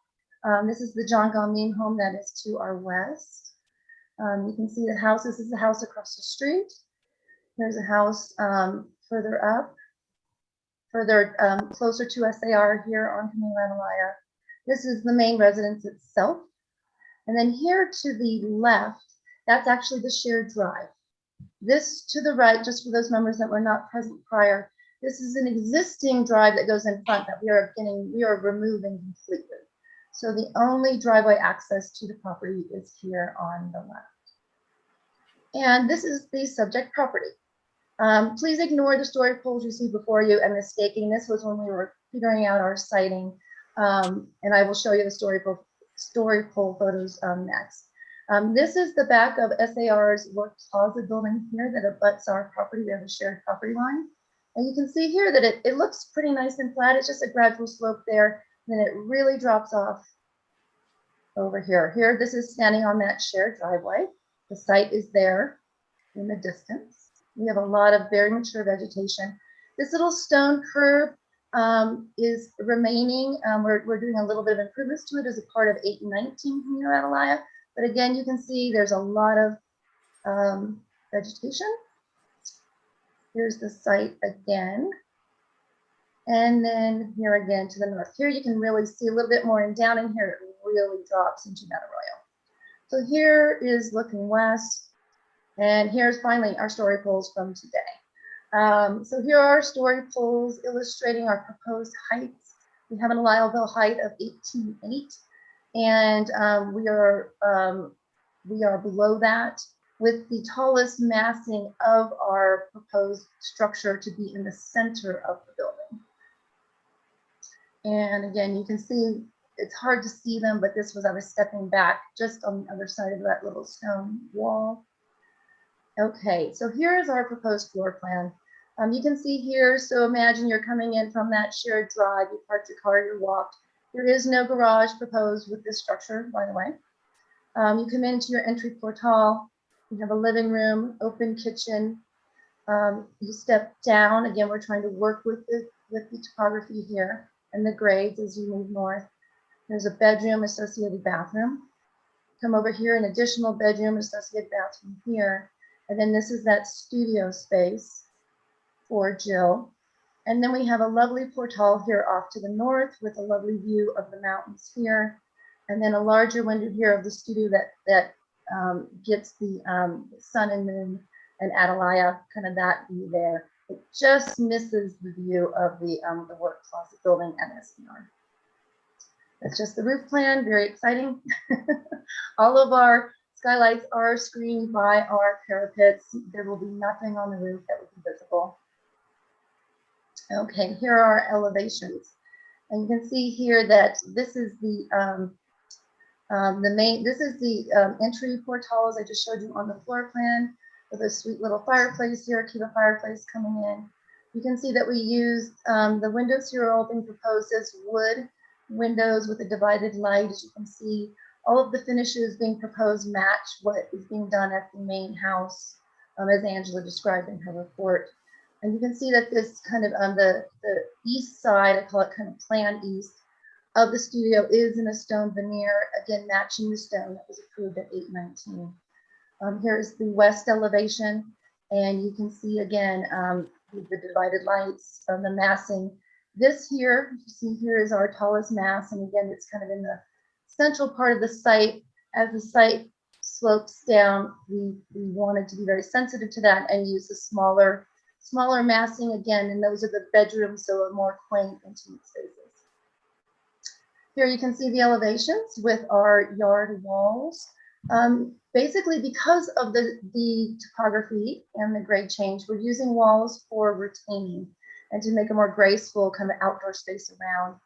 This is the John Galmin home that is to our west. You can see the house. This is the house across the street. There's a house further up, closer to SAR here on Camino Atalaya. This is the main residence itself. And then here to the left, that's actually the shared drive. This to the right, just for those members that were not present prior, this is an existing drive that goes in front that we are removing completely. So the only driveway access to the property is here on the left. And this is the subject property. Please ignore the story poles you see before you and the staking. This was when we were figuring out our siting. And I will show you the story pole photos next. This is the back of SAR's work plaza building here that abuts our property. We have a shared property line. And you can see here that it looks pretty nice and flat. It's just a gradual slope there. Then it really drops off over here. Here, this is standing on that shared driveway. The site is there in the distance. We have a lot of very mature vegetation. This little stone curb is remaining. We're doing a little bit of improvements to it as a part of 8 and 19 Camino Atalaya. But again, you can see there's a lot of vegetation. Here's the site again. And then here again to the north. Here you can really see a little bit more, and down in here it really drops into that arroyo. So here is looking west, and here's finally our story poles from today. So here are our story poles illustrating our proposed heights. We have an allowable height of 18.8, and we are below that, with the tallest massing of our proposed structure to be in the center of the building. And again, you can see it's hard to see them, but this was, I was stepping back just on the other side of that little stone wall. Okay, so here is our proposed floor plan. You can see here, so imagine you're coming in from that shared drive, you parked your car, you walked. There is no garage proposed with this structure, by the way. You come into your entry portal, you have a living room, open kitchen. You step down, again, we're trying to work with the topography here and the grades as you move north. There's a bedroom, associated bathroom. Come over here, an additional bedroom, associated bathroom here. And then this is that studio space for Jill. And then we have a lovely portal here off to the north with a lovely view of the mountains here. And then a larger window here of the studio that gets the sun and moon and Atalaya, kind of that view there. It just misses the view of the work closet building at SPR. That's just the roof plan, very exciting. All of our skylights are screened by our parapets. There will be nothing on the roof that will be visible. Okay, here are our elevations. And you can see here that this is the entry portal, as I just showed you on the floor plan, with a sweet little fireplace here, Kiva fireplace coming in. You can see that we use the windows here are all being proposed as wood windows with a divided light. As you can see, all of the finishes being proposed match what is being done at the main house, as Angela described in her report. And you can see that this kind of on the east side, I call it kind of plan east, of the studio is in a stone veneer, again matching the stone that was approved at 819. Here's the west elevation, and you can see again the divided lights, the massing. This here, you see here is our tallest mass, and again, it's kind of in the central part of the site. As the site slopes down, we wanted to be very sensitive to that and use the smaller massing again, and those are the bedrooms, so a more quaint, intimate spaces. Here you can see the elevations with our yard walls. Basically, because of the topography and the grade change, we're using walls for retaining. and to make a more graceful kind of outdoor space around.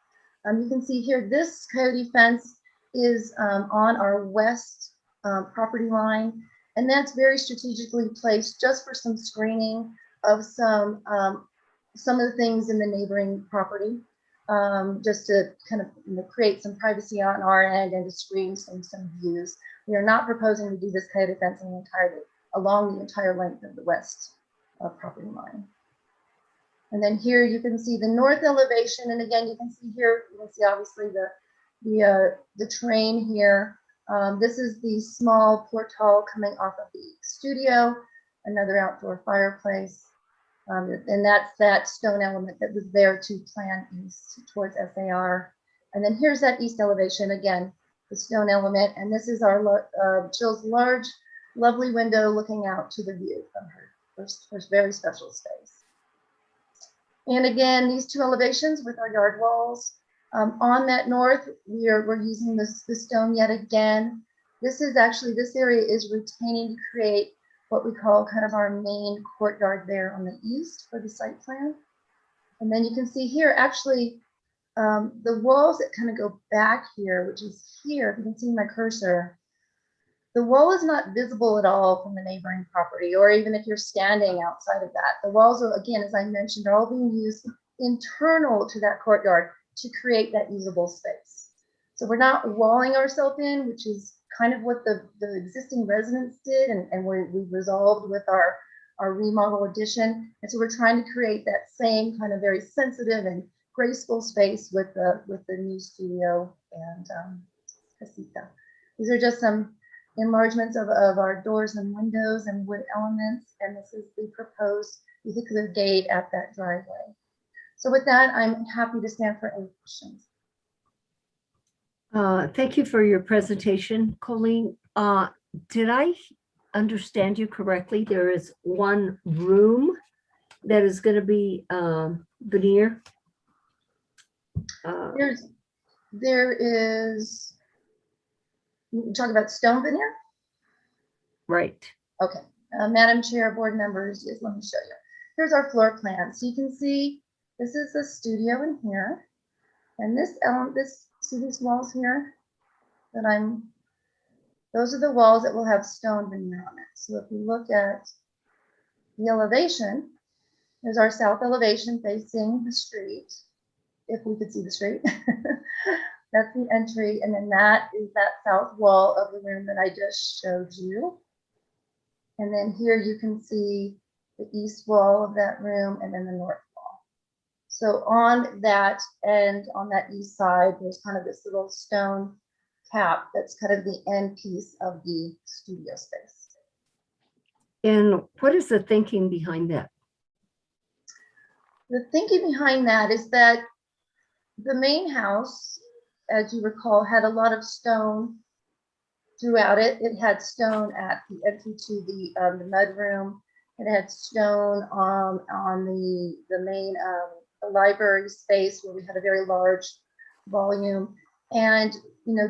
You can see here, this coyote fence is on our west property line, and that's very strategically placed just for some screening of some of the things in the neighboring property, just to kind of create some privacy on our end and to screen some views. We are not proposing to do this coyote fencing along the entire length of the west property line. And then here you can see the north elevation, and again you can see here, you can see obviously the train here. This is the small portal coming off of the studio, another outdoor fireplace. And that's that stone element that was there to plan east towards SAR. And then here's that east elevation, again, the stone element. And this is our Jill's large, lovely window looking out to the view from her very special space. And again, these two elevations with our yard walls. On that north, we're using the stone yet again. This area is retaining to create what we call kind of our main courtyard there on the east for the site plan. And then you can see here, actually, the walls that kind of go back here, which is here, if you can see my cursor, the wall is not visible at all from the neighboring property, or even if you're standing outside of that. The walls are, again, as I mentioned, are all being used internal to that courtyard to create that usable space. So we're not walling ourselves in, which is kind of what the existing residents did, and we resolved with our remodel addition. And so we're trying to create that same kind of very sensitive and graceful space with the new studio and casita. These are just some enlargements of our doors and windows and wood elements, and this is the proposed vehicular gate at that driveway. So with that, I'm happy to stand for any questions. Thank you for your presentation, Colleen. Did I understand you correctly? There is one room that is going to be veneer. There is. You talk about stone veneer? Right. Okay. Madam Chair, board members, let me show you. Here's our floor plan. So you can see this is the studio in here. And see these walls here those are the walls that will have stone veneer on it. So if you look at the elevation, there's our south elevation facing the street, if we could see the street. That's the entry, and then that is that south wall of the room that I just showed you. And then here you can see the east wall of that room and then the north wall. So on that end, on that east side, there's kind of this little stone cap that's kind of the end piece of the studio space. And what is the thinking behind that? The thinking behind that is that the main house, as you recall, had a lot of stone throughout it. It had stone at the entry to the mud room. It had stone on the main library space where we had a very large volume. And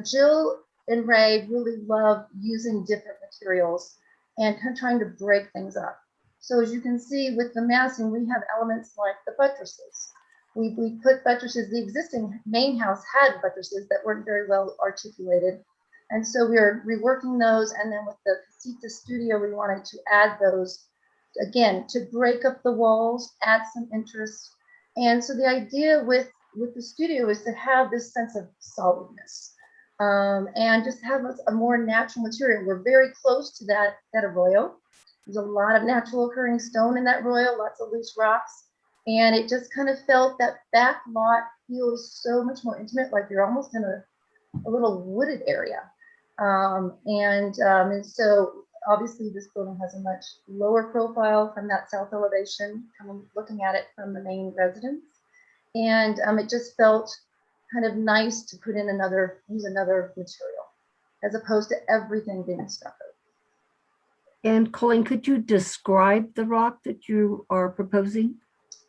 Jill and Ray really love using different materials and kind of trying to break things up. So as you can see with the massing, we have elements like the buttresses. We put buttresses, the existing main house had buttresses that weren't very well articulated. And so we are reworking those. And then with the Casita Studio, we wanted to add those, again, to break up the walls, add some interest. And so the idea with the studio is to have this sense of solidness and just have a more natural material. We're very close to that arroyo. There's a lot of natural occurring stone in that arroyo, lots of loose rocks. And it just kind of felt that back lot feels so much more intimate, like you're almost in a little wooded area. And so obviously this building has a much lower profile from that south elevation, looking at it from the main residence. And it just felt kind of nice to put in use another material, as opposed to everything being stucco. And Colleen, could you describe the rock that you are proposing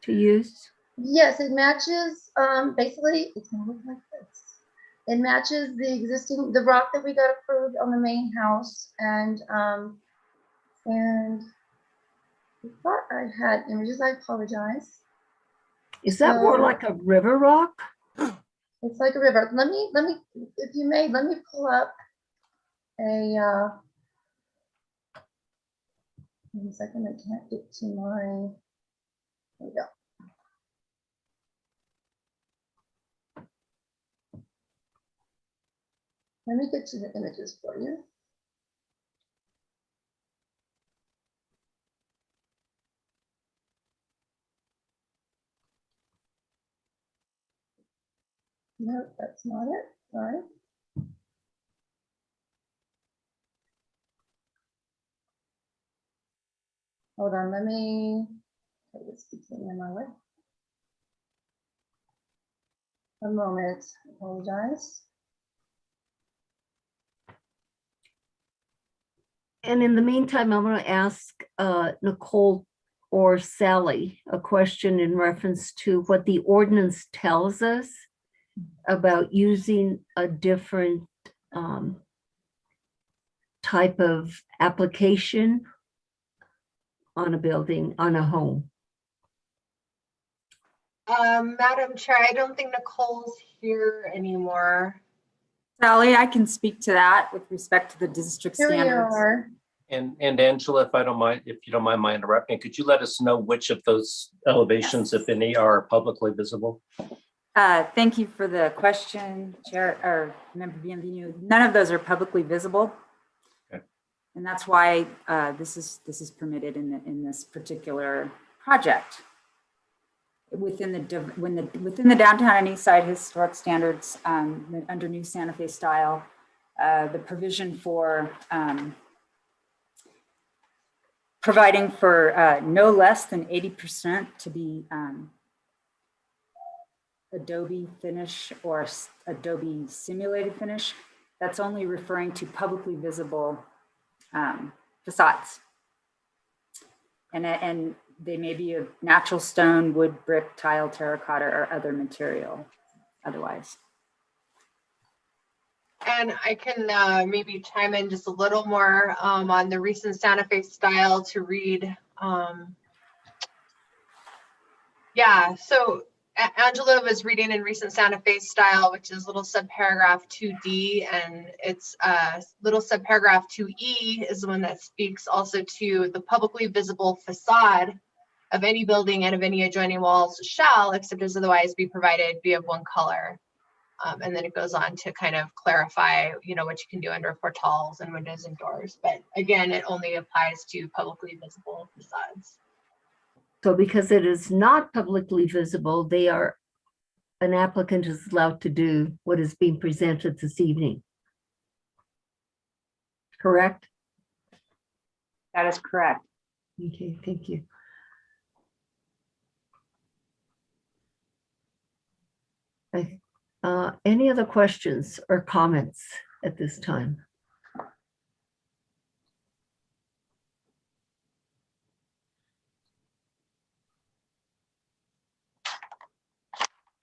to use? Yes, it matches, basically it's gonna look like this. It matches the rock that we got approved on the main house. And I thought I had images, I apologize. Is that more So- like a river rock? It's like a river. Let me, if you may, let me pull up a, 1 second, I can't get to my, there we go. Let me get to the images for you. No, that's not it. Sorry. Hold on, let me, okay, this keeps getting in my way. A moment, apologize. And in the meantime, I'm going to ask Nicole or Sally a question in reference to what the ordinance tells us about using a different type of application on a building, on a home. Madam Chair, I don't think Nicole's here anymore. Sally, I can speak to that with respect to the district Here we standards. are. And Angela, if you don't mind my interrupting, could you let us know which of those elevations, if any, are publicly visible? Thank you for the question, Chair, or Member Bienvenu. None of those are publicly visible. Okay. And that's why this is permitted in this particular project. Within the downtown and east side historic standards, under new Santa Fe style, the provision for providing for no less than 80% to be Adobe finish or Adobe simulated finish, that's only referring to publicly visible facades. And they may be of natural stone, wood, brick, tile, terracotta, or other material otherwise. And I can maybe chime in just a little more on the recent Santa Fe style to read. Yeah, so Angela was reading in recent Santa Fe style, which is little subparagraph 2D, and it's little subparagraph 2E is the one that speaks also to the publicly visible facade of any building and of any adjoining walls shall, except as otherwise be provided, be of one color. And then it goes on to kind of clarify, what you can do under portals and windows and doors. But again, it only applies to publicly visible facades. So because it is not publicly visible, an applicant is allowed to do what is being presented this evening. Correct? That is correct. Okay, thank you. Any other questions or comments at this time?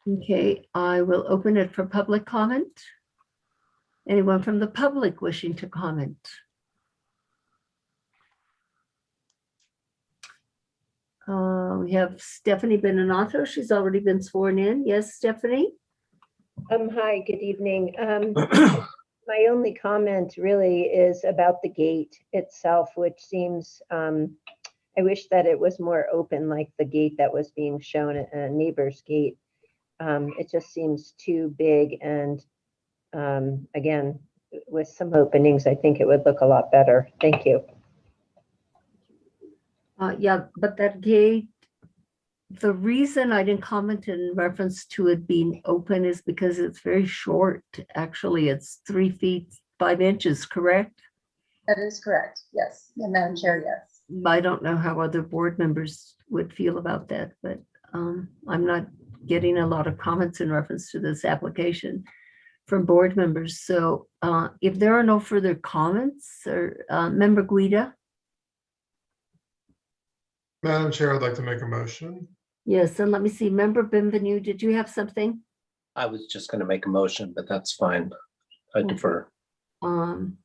Okay, I will open it for public comment. Anyone from the public wishing to comment? We have Stephanie Beninato. She's already been sworn in. Yes, Stephanie? Hi, good evening. My only comment really is about the gate itself, which seems, I wish that it was more open, like the gate that was being shown at a neighbor's gate. It just seems too big, and again, with some openings, I think it would look a lot better. Thank you. Yeah, but that gate, the reason I didn't comment in reference to it being open is because it's very short. Actually, it's 3 feet 5 inches, correct? That is correct. Yes, yeah, Madam Chair, yes. I don't know how other board members would feel about that, but I'm not getting a lot of comments in reference to this application from board members. So if there are no further comments, or Member Guida? Madam Chair, I'd like to make a motion. Yes, and let me see, Member Bienvenu, did you have something? I was just going to make a motion, but that's fine. I defer. And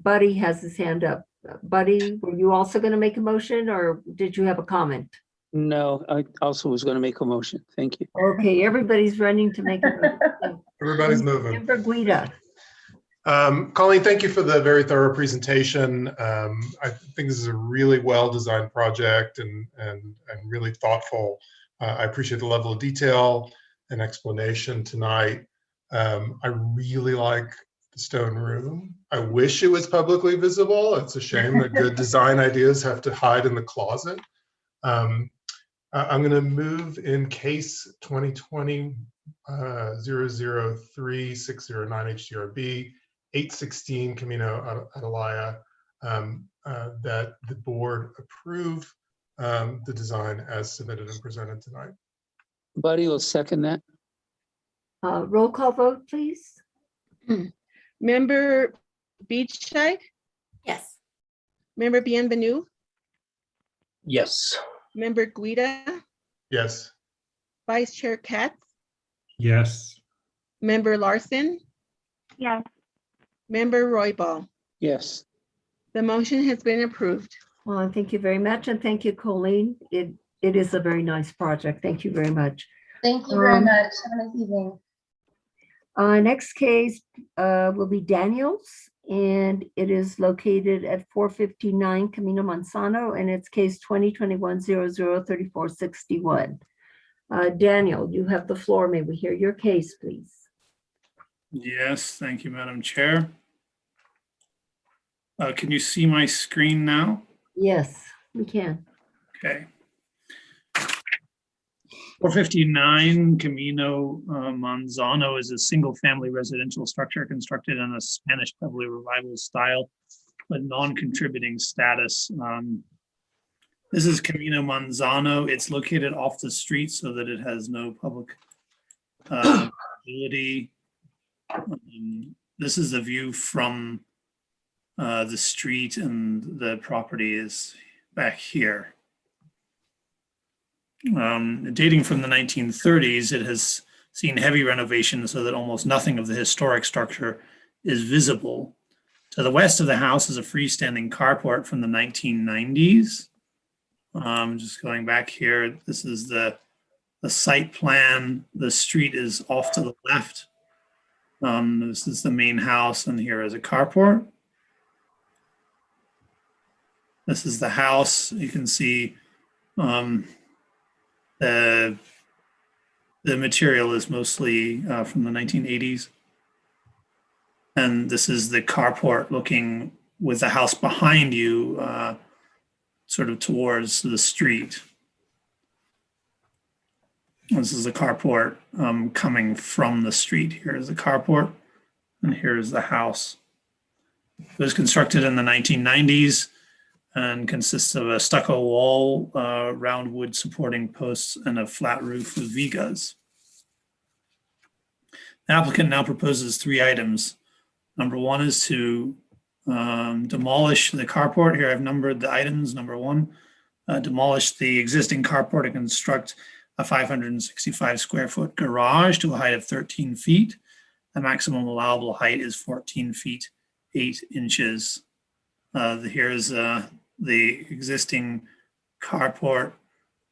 Buddy has his hand up. Buddy, were you also going to make a motion, or did you have a comment? No, I also was going to make a motion. Thank you. Okay, everybody's running to make a motion. Everybody's moving. Member Guida. Colleen, thank you for the very thorough presentation. I think this is a really well-designed project and really thoughtful. I appreciate the level of detail and explanation tonight. I really like the stone room. I wish it was publicly visible. It's a shame that good design ideas have to hide in the closet. I'm going to move in case 2020 003609 HDRB 816 Camino Atalaya, that the board approve the design as submitted and presented tonight. Buddy will second that. Roll call vote, please. Member Beachside, Yes. Member Bienvenue, Yes. Member Guida, Yes. Vice Chair Katz, Yes. Member Larson, Yes. Member Royball. Yes. The motion has been approved. Well, thank you very much, and thank you, Colleen. It is a very nice project. Thank you very much. Thank you very much. Have a nice evening. Next case will be Daniels, and it is located at 459 Camino Manzano, and it's case 2021-003461. Daniel, you have the floor. May we hear your case, please? Yes, thank you, Madam Chair. Can you see my screen now? Yes, we can. Okay. 459 Camino Manzano is a single-family residential structure constructed in a Spanish Pueblo revival style with non-contributing status. This is Camino Manzano. It's located off the street so that it has no public ability. This is the view from the street, and the property is back here. Dating from the 1930s, it has seen heavy renovation so that almost nothing of the historic structure is visible. To the west of the house is a freestanding carport from the 1990s. Just going back here, this is the site plan. The street is off to the left. This is the main house, and here is a carport. This is the house. You can see the material is mostly from the 1980s. And this is the carport looking with the house behind you, sort of towards the street. This is the carport coming from the street. Here is the carport, and here is the house. It was constructed in the 1990s and consists of a stucco wall, round wood supporting posts, and a flat roof with vigas. The applicant now proposes 3 items. Number 1 is to demolish the carport. Here I've numbered the items. Number 1, demolish the existing carport and construct a 565 square foot garage to a height of 13 feet. The maximum allowable height is 14 feet, 8 inches. Here's the existing carport.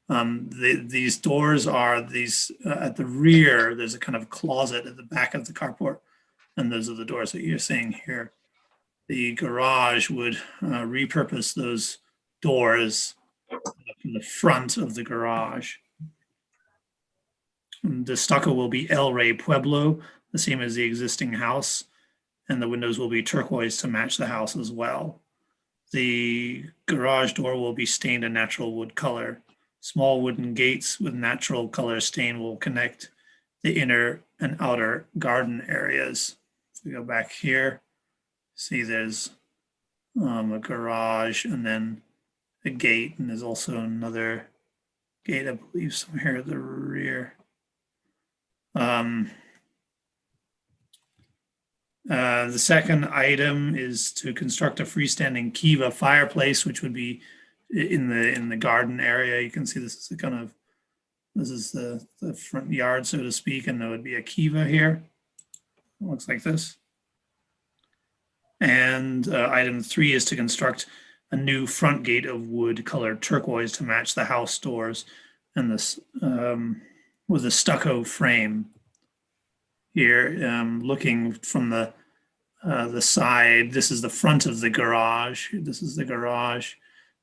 These doors are at the rear. There's a kind of closet at the back of the carport, and those are the doors that you're seeing here. The garage would repurpose those doors from the front of the garage. And the stucco will be El Rey Pueblo, the same as the existing house, and the windows will be turquoise to match the house as well. The garage door will be stained a natural wood color. Small wooden gates with natural color stain will connect the inner and outer garden areas. So we go back here, see there's a garage and then a gate, and there's also another gate, I believe, somewhere here at the rear. The second item is to construct a freestanding kiva fireplace, which would be in the garden area. You can see this is the front yard, so to speak, and there would be a kiva here. It looks like this. And item 3 is to construct a new front gate of wood colored turquoise to match the house doors, and this with a stucco frame here. Looking from the side, this is the front of the garage. This is the garage.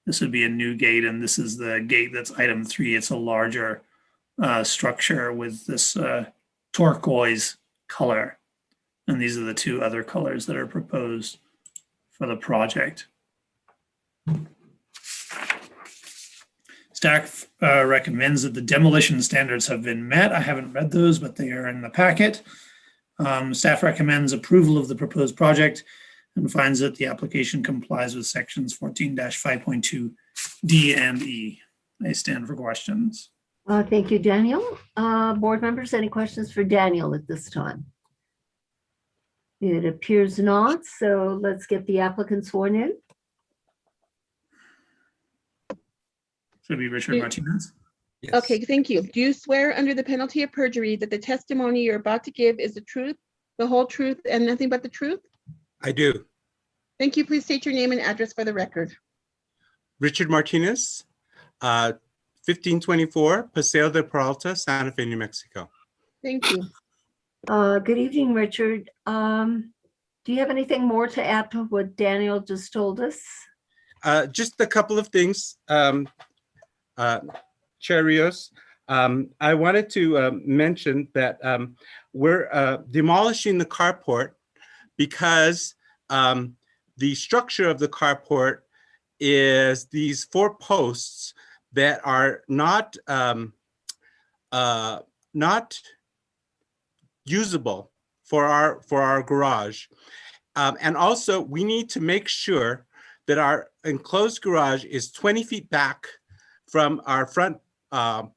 This would be a new gate, and this is the gate that's item 3. It's a larger structure with this turquoise color. And these are the 2 other colors that are proposed for the project. Staff recommends that the demolition standards have been met. I haven't read those, but they are in the packet. Staff recommends approval of the proposed project and finds that the application complies with sections 14-5.2 D and E. I stand for questions. Thank you, Daniel. Board members, any questions for Daniel at this time? It appears not, so let's get the applicant sworn in. Should be Richard Martinez. Okay, thank you. Do you swear under the penalty of perjury that the testimony you're about to give is the truth, the whole truth, and nothing but the truth? I do. Thank you. Please state your name and address for the record. Richard Martinez, 1524 Paseo de Peralta, Santa Fe, New Mexico. Thank you. Good evening, Richard. Do you have anything more to add to what Daniel just told us? Just a couple of things, Chair Rios. I wanted to mention that we're demolishing the carport because the structure of the carport is these 4 posts that are not usable for our garage. And also we need to make sure that our enclosed garage is 20 feet back from our front lot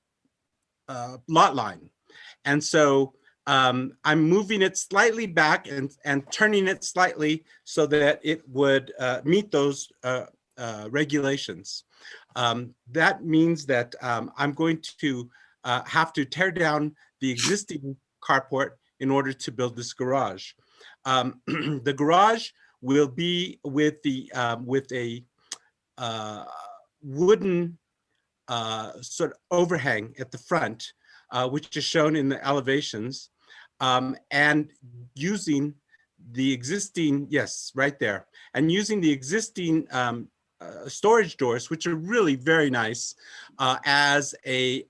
line. And so I'm moving it slightly back and turning it slightly so that it would meet those regulations. That means that I'm going to have to tear down the existing carport in order to build this garage. The garage will be with a wooden sort of overhang at the front, which is shown in the elevations, and using the existing, yes, right there, and using the existing storage doors, which are really very nice, as the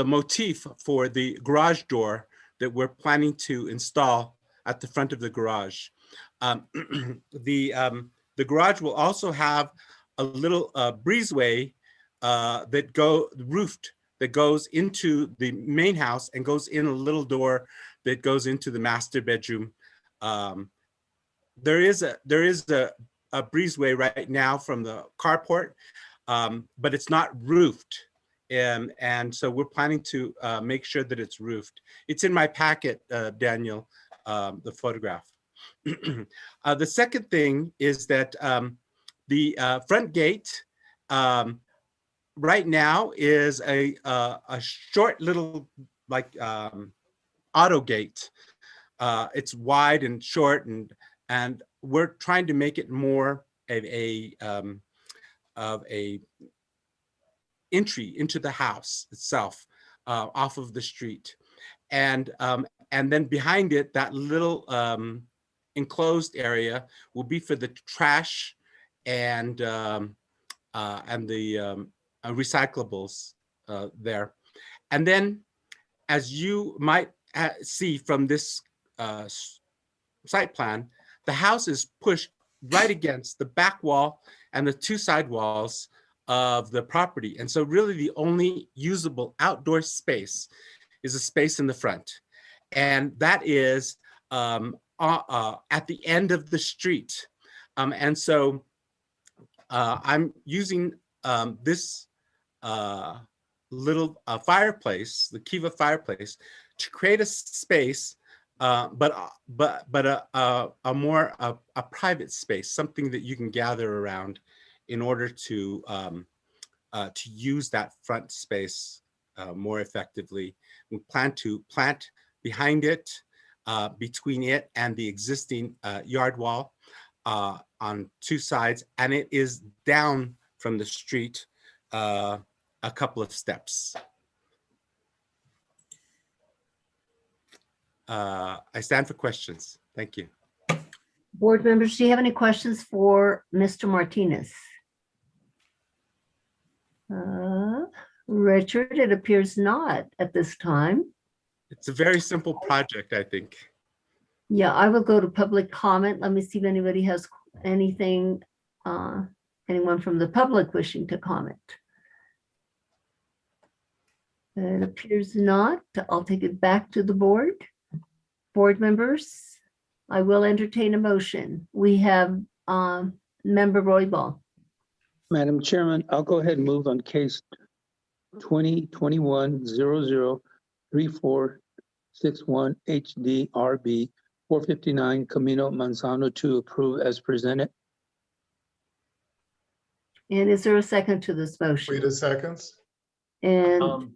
motif for the garage door that we're planning to install at the front of the garage. The garage will also have a little breezeway roofed that goes into the main house and goes in a little door that goes into the master bedroom. There is a breezeway right now from the carport, but it's not roofed. And so we're planning to make sure that it's roofed. It's in my packet, Daniel, the photograph. The second thing is that the front gate right now is a short little like auto gate. It's wide and short, and we're trying to make it more of a entry into the house itself, off of the street, and then behind it, that little enclosed area will be for the trash and the recyclables there. And then, as you might see from this site plan, the house is pushed right against the back wall and the 2 side walls of the property. And so really the only usable outdoor space is a space in the front. And that is at the end of the street. And so I'm using this little fireplace, the Kiva fireplace, to create a space, but a more private space, something that you can gather around in order to use that front space more effectively. We plan to plant behind it, between it and the existing yard wall, on two sides, and it is down from the street a couple of steps. I stand for questions. Thank you. Board members, do you have any questions for Mr. Martinez? Richard, it appears not at this time. It's a very simple project, I think. Yeah, I will go to public comment. Let me see if anybody has anything, anyone from the public wishing to comment. It appears not. I'll take it back to the board. Board members, I will entertain a motion. We have Member Roybal. Madam Chairman, I'll go ahead and move on case 2021-003461 HDRB 459 Camino Manzano to approve as presented. And is there a second to this motion? Wait a second. And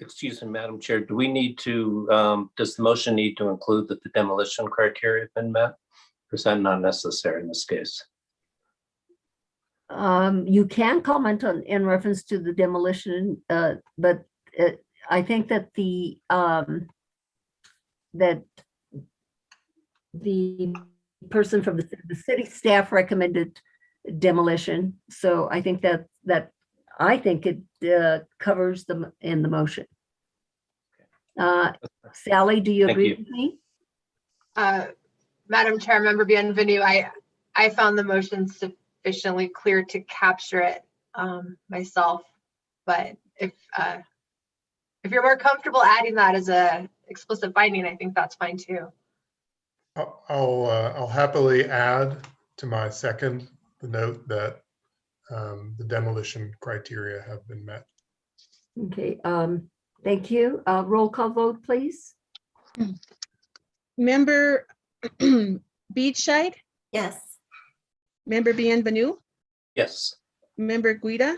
Excuse me, Madam Chair, do we need to, does the motion need to include that the demolition criteria have been met? Or is that not necessary in this case? you can comment on in reference to the demolition, but I think that the person from the city staff recommended demolition. So I think that I think it covers them in the motion. Sally, do you agree with me? Madam Chair, Member Bienvenue, I found the motion sufficiently clear to capture it myself, but if you're more comfortable adding that as a explicit finding, I think that's fine too. I'll happily add to my second the note that the demolition criteria have been met. Okay, thank you. Roll call vote, please. Member Beachside, Yes. Member Bienvenue, Yes. Member Guida,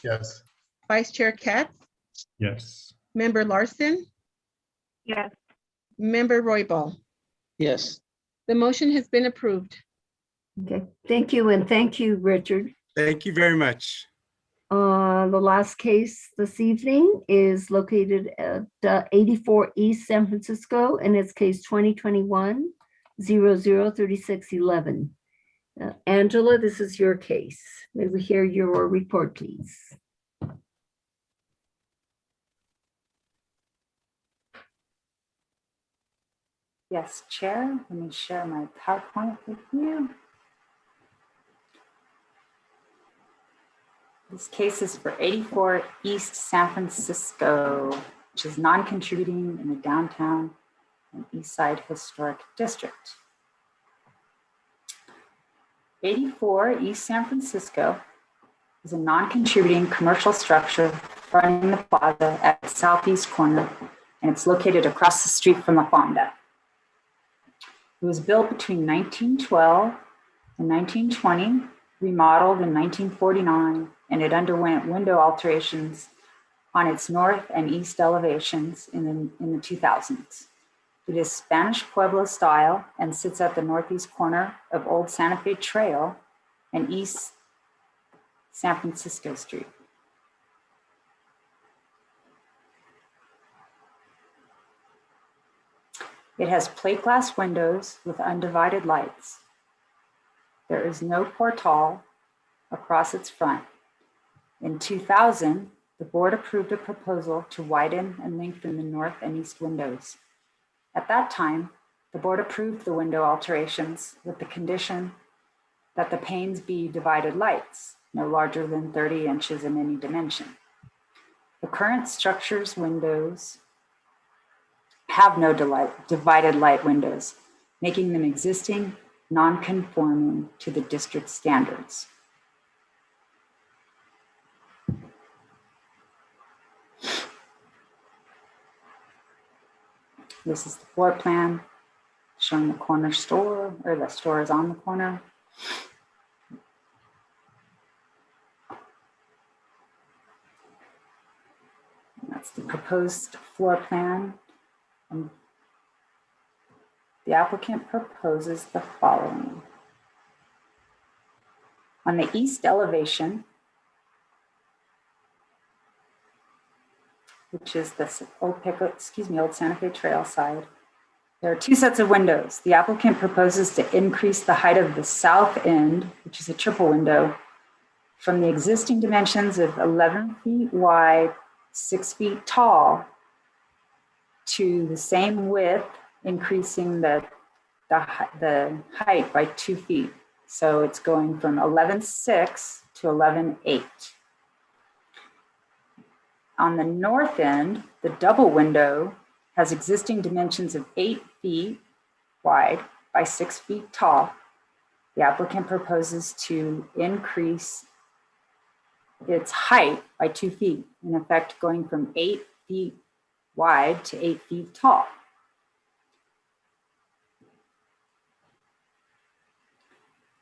Yes. Vice Chair Katz, Yes. Member Larson, Yes. Member Roybal. Yes. The motion has been approved. Okay, thank you, and thank you, Richard. Thank you very much. The last case this evening is located at 84 East San Francisco, and it's case 2021-003611. Angela, this is your case. May we hear your report, please? Yes, Chair. Let me share my PowerPoint with you. This case is for 84 East San Francisco, which is non-contributing in the downtown and East Side Historic District. 84 East San Francisco is a non-contributing commercial structure fronting the plaza at the southeast corner, and it's located across the street from La Fonda. It was built between 1912 and 1920, remodeled in 1949, and it underwent window alterations on its north and east elevations in the 2000s. It is Spanish Pueblo style and sits at the northeast corner of Old Santa Fe Trail and East San Francisco Street. It has plate glass windows with undivided lights. There is no portal across its front. In 2000, the board approved a proposal to widen and lengthen the north and east windows. At that time, the board approved the window alterations with the condition that the panes be divided lights, no larger than 30 inches in any dimension. The current structure's windows have no divided light windows, making them existing, non-conforming to the district standards. This is the floor plan showing the corner store, or the store is on the corner. And that's the proposed floor plan. And the applicant proposes the following. On the east elevation, which is this old Santa Fe Trail side, there are two sets of windows. The applicant proposes to increase the height of the south end, which is a triple window, from the existing dimensions of 11 feet wide, 6 feet tall, to the same width, increasing the height by 2 feet. So it's going from 11.6 to 11.8. On the north end, the double window has existing dimensions of 8 feet wide by 6 feet tall. The applicant proposes to increase its height by 2 feet, in effect going from 8 feet wide to 8 feet tall.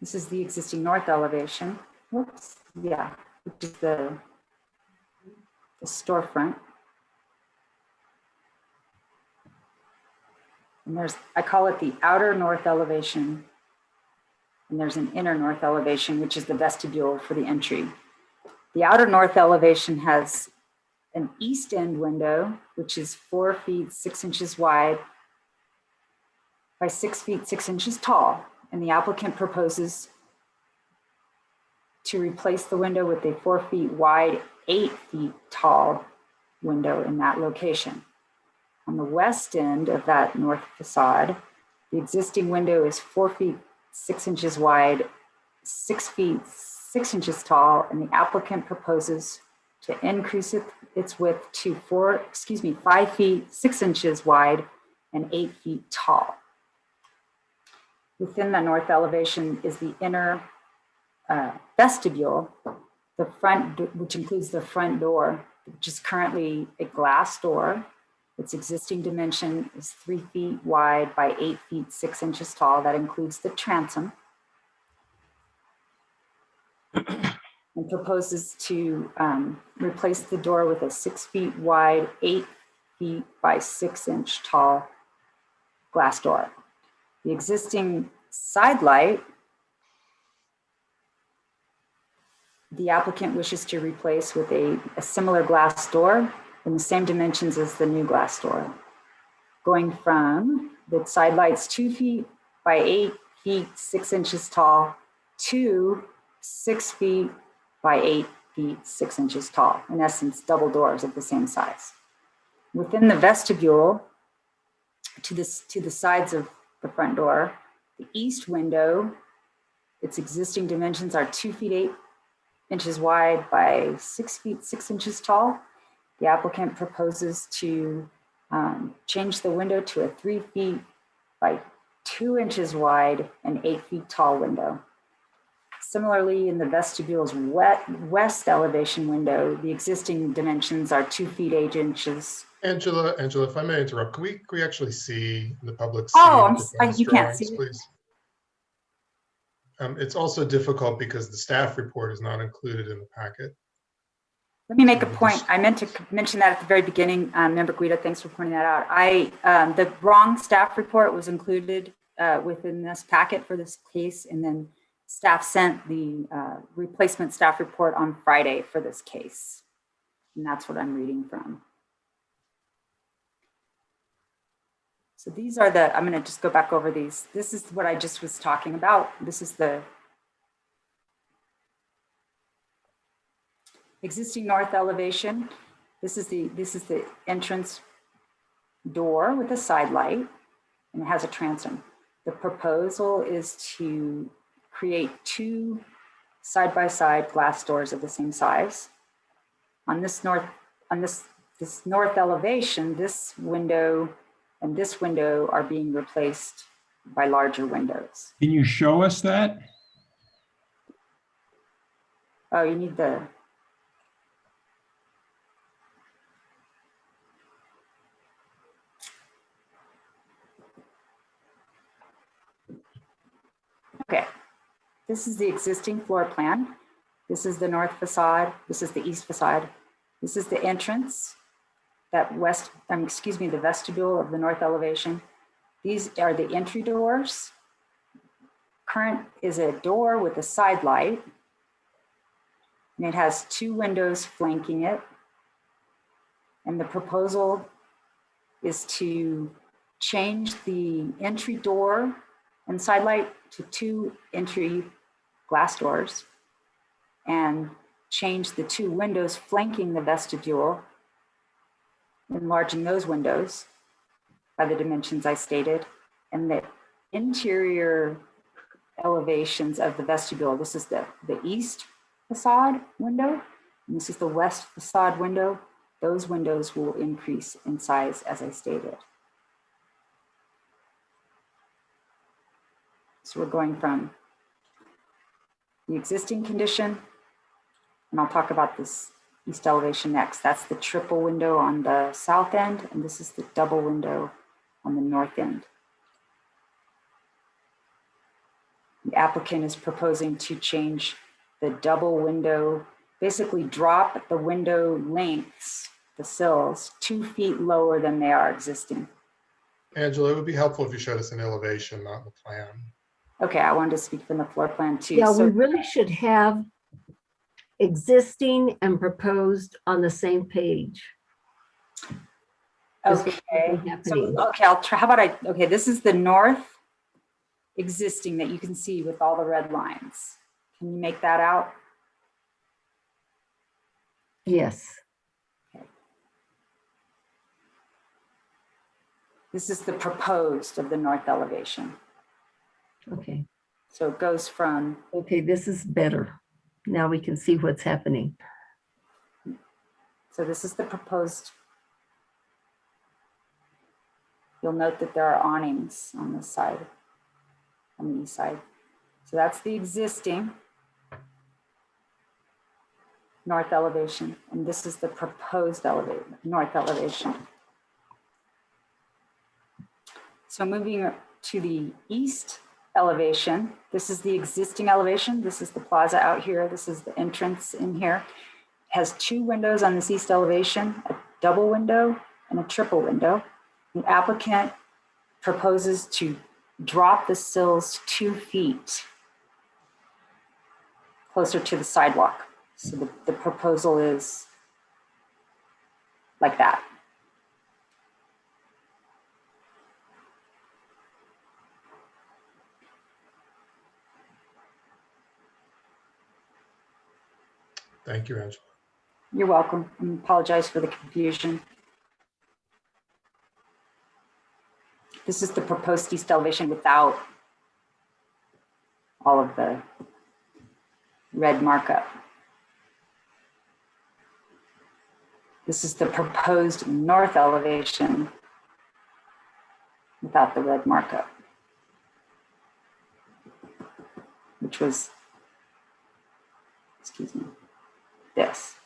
This is the existing north elevation. Whoops, yeah, which is the storefront. And there's, I call it the outer north elevation. And there's an inner north elevation, which is the vestibule for the entry. The outer north elevation has an east end window, which is 4 feet 6 inches wide by 6 feet 6 inches tall. And the applicant proposes to replace the window with a 4 feet wide, 8 feet tall window in that location. On the west end of that north facade, the existing window is 4 feet 6 inches wide, 6 feet 6 inches tall, and the applicant proposes to increase its width to 5 feet 6 inches wide and 8 feet tall. Within the north elevation is the inner vestibule, which includes the front door, which is currently a glass door. Its existing dimension is 3 feet wide by 8 feet 6 inches tall. That includes the transom. And proposes to replace the door with a 6 feet wide, 8 feet by 6 inch tall glass door. The existing side light, the applicant wishes to replace with a similar glass door in the same dimensions as the new glass door. Going from the side lights 2 feet by 8 feet 6 inches tall to 6 feet by 8 feet 6 inches tall. In essence, double doors of the same size. Within the vestibule, to the sides of the front door, the east window, its existing dimensions are 2 feet 8 inches wide by 6 feet 6 inches tall. The applicant proposes to change the window to a 3 feet by 2 inches wide and 8 feet tall window. Similarly, in the vestibule's west elevation window, the existing dimensions are 2 feet 8 inches. Angela, if I may interrupt, can we actually see the public? You can't see. Please. It's also difficult because the staff report is not included in the packet. Let me make a point. I meant to mention that at the very beginning. Member Guida, thanks for pointing that out. The wrong staff report was included within this packet for this case, and then staff sent the replacement staff report on Friday for this case. And that's what I'm reading from. So these are I'm going to just go back over these. This is what I just was talking about. This is the existing north elevation. This is the entrance door with a side light, and it has a transom. The proposal is to create 2 side-by-side glass doors of the same size. On this north elevation, this window and this window are being replaced by larger windows. Can you show us that? Oh, you need the. Okay, this is the existing floor plan. This is the north facade. This is the east facade. This is the entrance, the vestibule of the north elevation. These are the entry doors. Current is a door with a side light. And it has 2 windows flanking it. And the proposal is to change the entry door and side light to 2 entry glass doors and change the 2 windows flanking the vestibule, enlarging those windows by the dimensions I stated, and the interior elevations of the vestibule. This is the east facade window, and this is the west facade window. Those windows will increase in size as I stated. So we're going from the existing condition, and I'll talk about this east elevation next. That's the triple window on the south end, and this is the double window on the north end. The applicant is proposing to change the double window, basically drop the window lengths, the sills, 2 feet lower than they are existing. Angela, it would be helpful if you showed us an elevation, not the plan. Okay, I wanted to speak from the floor plan too. Yeah, So- we really should have existing and proposed on the same page. This was Okay, happening. so, okay, I'll try, how about okay, this is the north existing that you can see with all the red lines. Can you make that out? Yes. This is the proposed of the north elevation. Okay. So it goes from, Okay, this is better. Now we can see what's happening. so this is the proposed. You'll note that there are awnings on this side, on the east side. So that's the existing north elevation, and this is the proposed north elevation. So moving to the east elevation, this is the existing elevation. This is the plaza out here. This is the entrance in here. Has 2 windows on this east elevation, a double window and a triple window. The applicant proposes to drop the sills 2 feet closer to the sidewalk. So the proposal is like that. Thank you, Angela. You're welcome. I apologize for the confusion. This is the proposed east elevation without all of the red markup. This is the proposed north elevation without the red markup, which was, excuse me, this,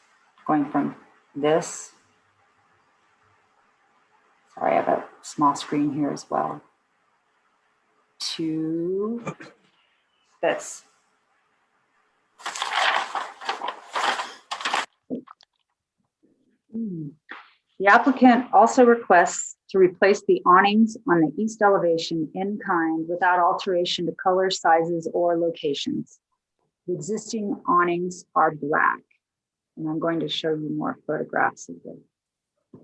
going from this, sorry, I have a small screen here as well, to this. The applicant also requests to replace the awnings on the east elevation in kind without alteration to color, sizes, or locations. The existing awnings are black, and I'm going to show you more photographs of the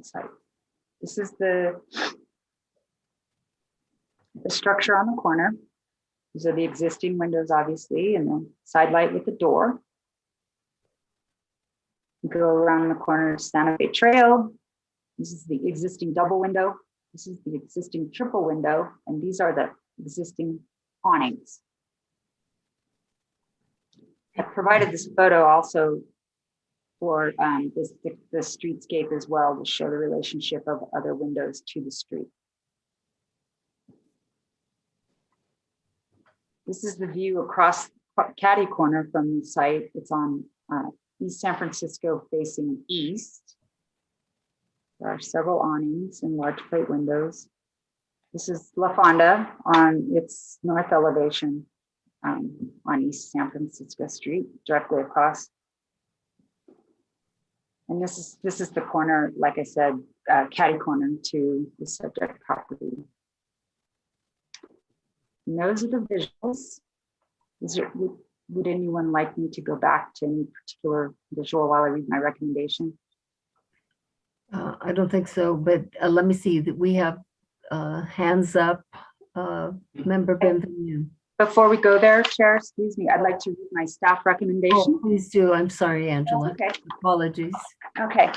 site. This is the structure on the corner. These are the existing windows, obviously, and the side light with the door. You go around the corner to Santa Fe Trail. This is the existing double window. This is the existing triple window, and these are the existing awnings. I provided this photo also for the streetscape as well to show the relationship of other windows to the street. This is the view across Caddy Corner from the site. It's on East San Francisco facing east. There are several awnings and large plate windows. This is La Fonda on its north elevation on East San Francisco Street, directly across. And this is the corner, like I said, Caddy Corner to the subject property. And those are the visuals. would anyone like me to go back to any particular visual while I read my recommendation? I don't think so, but let me see that we have hands up. Member Benvenu. Before we go there, Chair, excuse me, I'd like to read my staff recommendation. Oh, please do. I'm sorry, Angela. Okay. Apologies. Okay.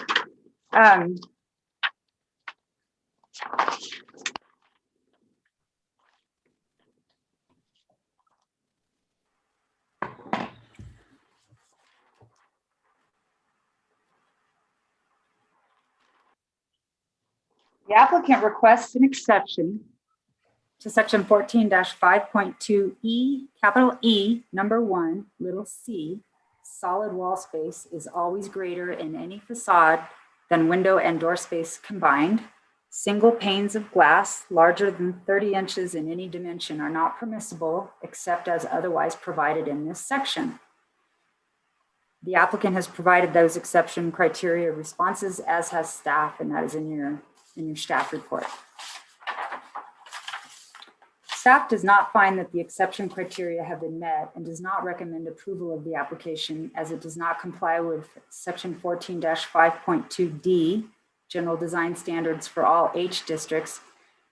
The applicant requests an exception to section 14-5.2E, capital E, number 1, little c, solid wall space is always greater in any facade than window and door space combined. Single panes of glass larger than 30 inches in any dimension are not permissible except as otherwise provided in this section. The applicant has provided those exception criteria responses, as has staff, and that is in your staff report. Staff does not find that the exception criteria have been met and does not recommend approval of the application as it does not comply with section 14-5.2D, general design standards for all H districts,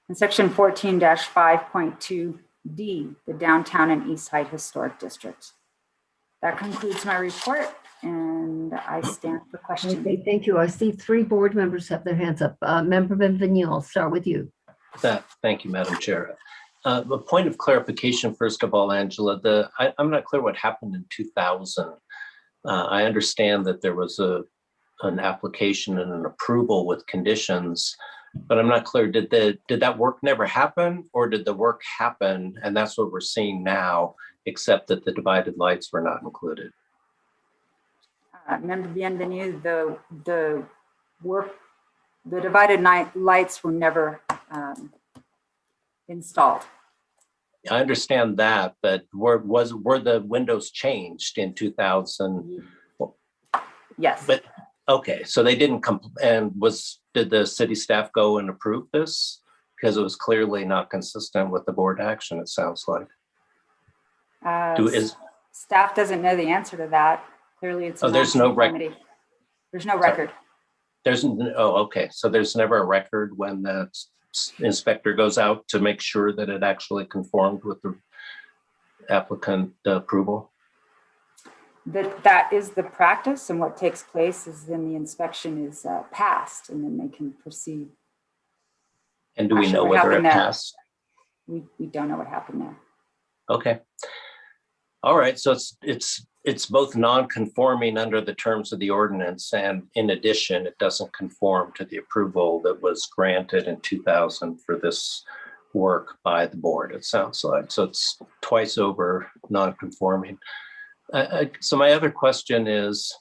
and section 14-5.2D, the downtown and East Side historic districts. That concludes my report, and I stand for questions. Okay, thank you. I see 3 board members have their hands up. Member Benvenu, I'll start with you. Thank you, Madam Chair. A point of clarification, first of all, Angela, I'm not clear what happened in 2000. I understand that there was an application and an approval with conditions, but I'm not clear, did that work never happen, or did the work happen and that's what we're seeing now, except that the divided lights were not included? Member Bienvenu, the divided night lights were never installed. I understand that, but were the windows changed in 2000? Yes. But okay, so they didn't come, and did the city staff go and approve this? Because it was clearly not consistent with the board action, it sounds like. Staff doesn't know the answer to that. Clearly it's there's no record. There's no record. Okay, so there's never a record when the inspector goes out to make sure that it actually conformed with the applicant approval? That is the practice, and what takes place is then the inspection is passed, and then they can proceed. And do we know whether it passed? We don't know what happened there. Okay. All right, so it's both non-conforming under the terms of the ordinance, and in addition, it doesn't conform to the approval that was granted in 2000 for this work by the board, it sounds like. So it's twice over non-conforming. So my other question is,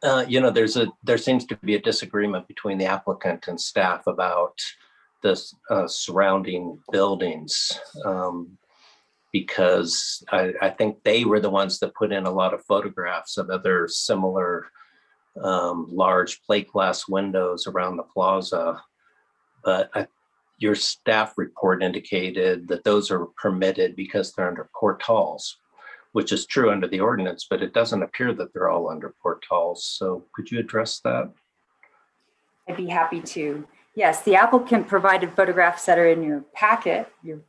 there seems to be a disagreement between the applicant and staff about the surrounding buildings. Because I think they were the ones that put in a lot of photographs of other similar large plate glass windows around the plaza. But your staff report indicated that those are permitted because they're under portals, which is true under the ordinance, but it doesn't appear that they're all under portals. So could you address that? I'd be happy to. Yes, the applicant provided photographs that are in your packet, your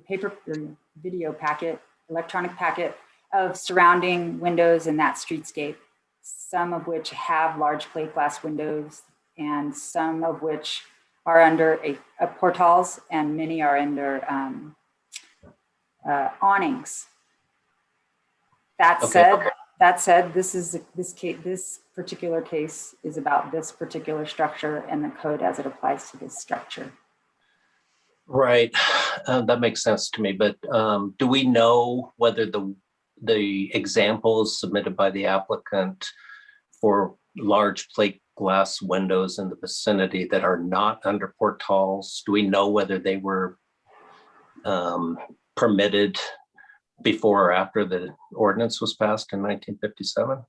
paper, your video packet, electronic packet of surrounding windows in that streetscape, some of which have large plate glass windows and some of which are under portals, and many are under awnings. That said, this particular case is about this particular structure and the code as it applies to this structure. Right, that makes sense to me. But do we know whether the examples submitted by the applicant for large plate glass windows in the vicinity that are not under portals, do we know whether they were permitted before or after the ordinance was passed in 1957?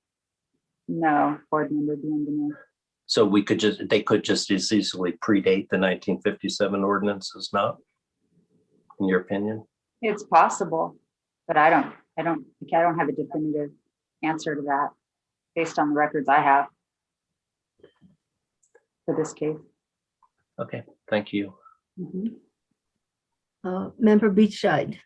No, board member Bienvenu. So they could just as easily predate the 1957 ordinance as not, in your opinion? It's possible, but I I don't have a definitive answer to that based on the records I have for this case. Okay, thank you. Mhm. Member Beachside.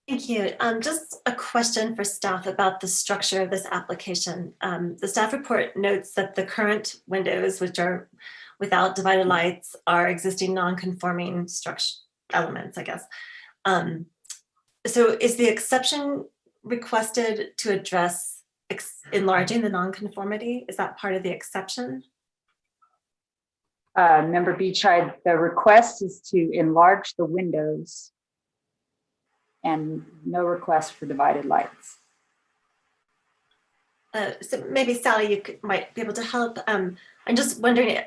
Thank you. Just a question for staff about the structure of this application. The staff report notes that the current windows, which are without divided lights, are existing non-conforming structure elements, I guess. So is the exception requested to address enlarging the non-conformity? Is that part of the exception? Member Beachside, the request is to enlarge the windows and no request for divided lights. So maybe Sally, you might be able to help. I'm just wondering,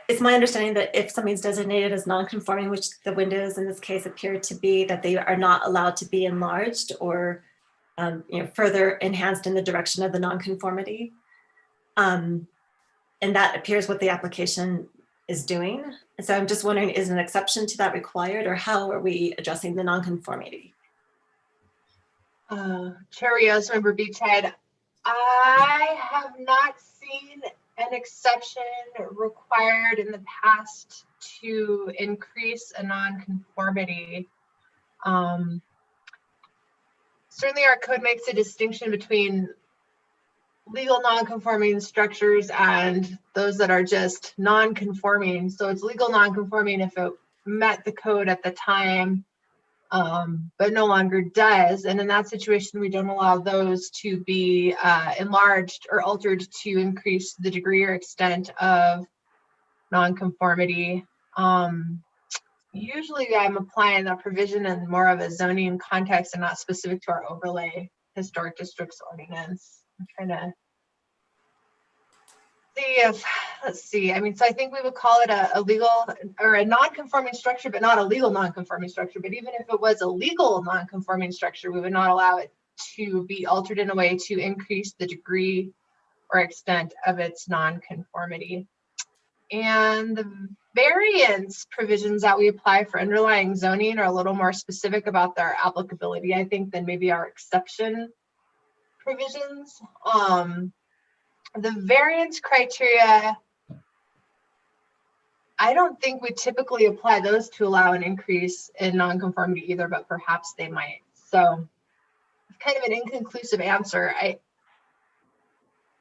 it's my understanding that if something's designated as non-conforming, which the windows in this case appear to be, that they are not allowed to be enlarged or further enhanced in the direction of the non-conformity. And that appears what the application is doing. And so I'm just wondering, is an exception to that required, or how are we addressing the non-conformity? Chair Rios, Member Beachhead, I have not seen an exception required in the past to increase a non-conformity. Certainly our code makes a distinction between legal non-conforming structures and those that are just non-conforming. So it's legal non-conforming if it met the code at the time, but no longer does. And in that situation, we don't allow those to be enlarged or altered to increase the degree or extent of non-conformity. Usually I'm applying that provision in more of a zoning context and not specific to our overlay historic districts ordinance. I'm trying to see if, let's see, I mean, so I think we would call it a legal or a non-conforming structure, but not a legal non-conforming structure. But even if it was a legal non-conforming structure, we would not allow it to be altered in a way to increase the degree or extent of its non-conformity. And the variance provisions that we apply for underlying zoning are a little more specific about their applicability, I think, than maybe our exception provisions. The variance criteria, I don't think we typically apply those to allow an increase in nonconformity either, but perhaps they might. So it's kind of an inconclusive answer.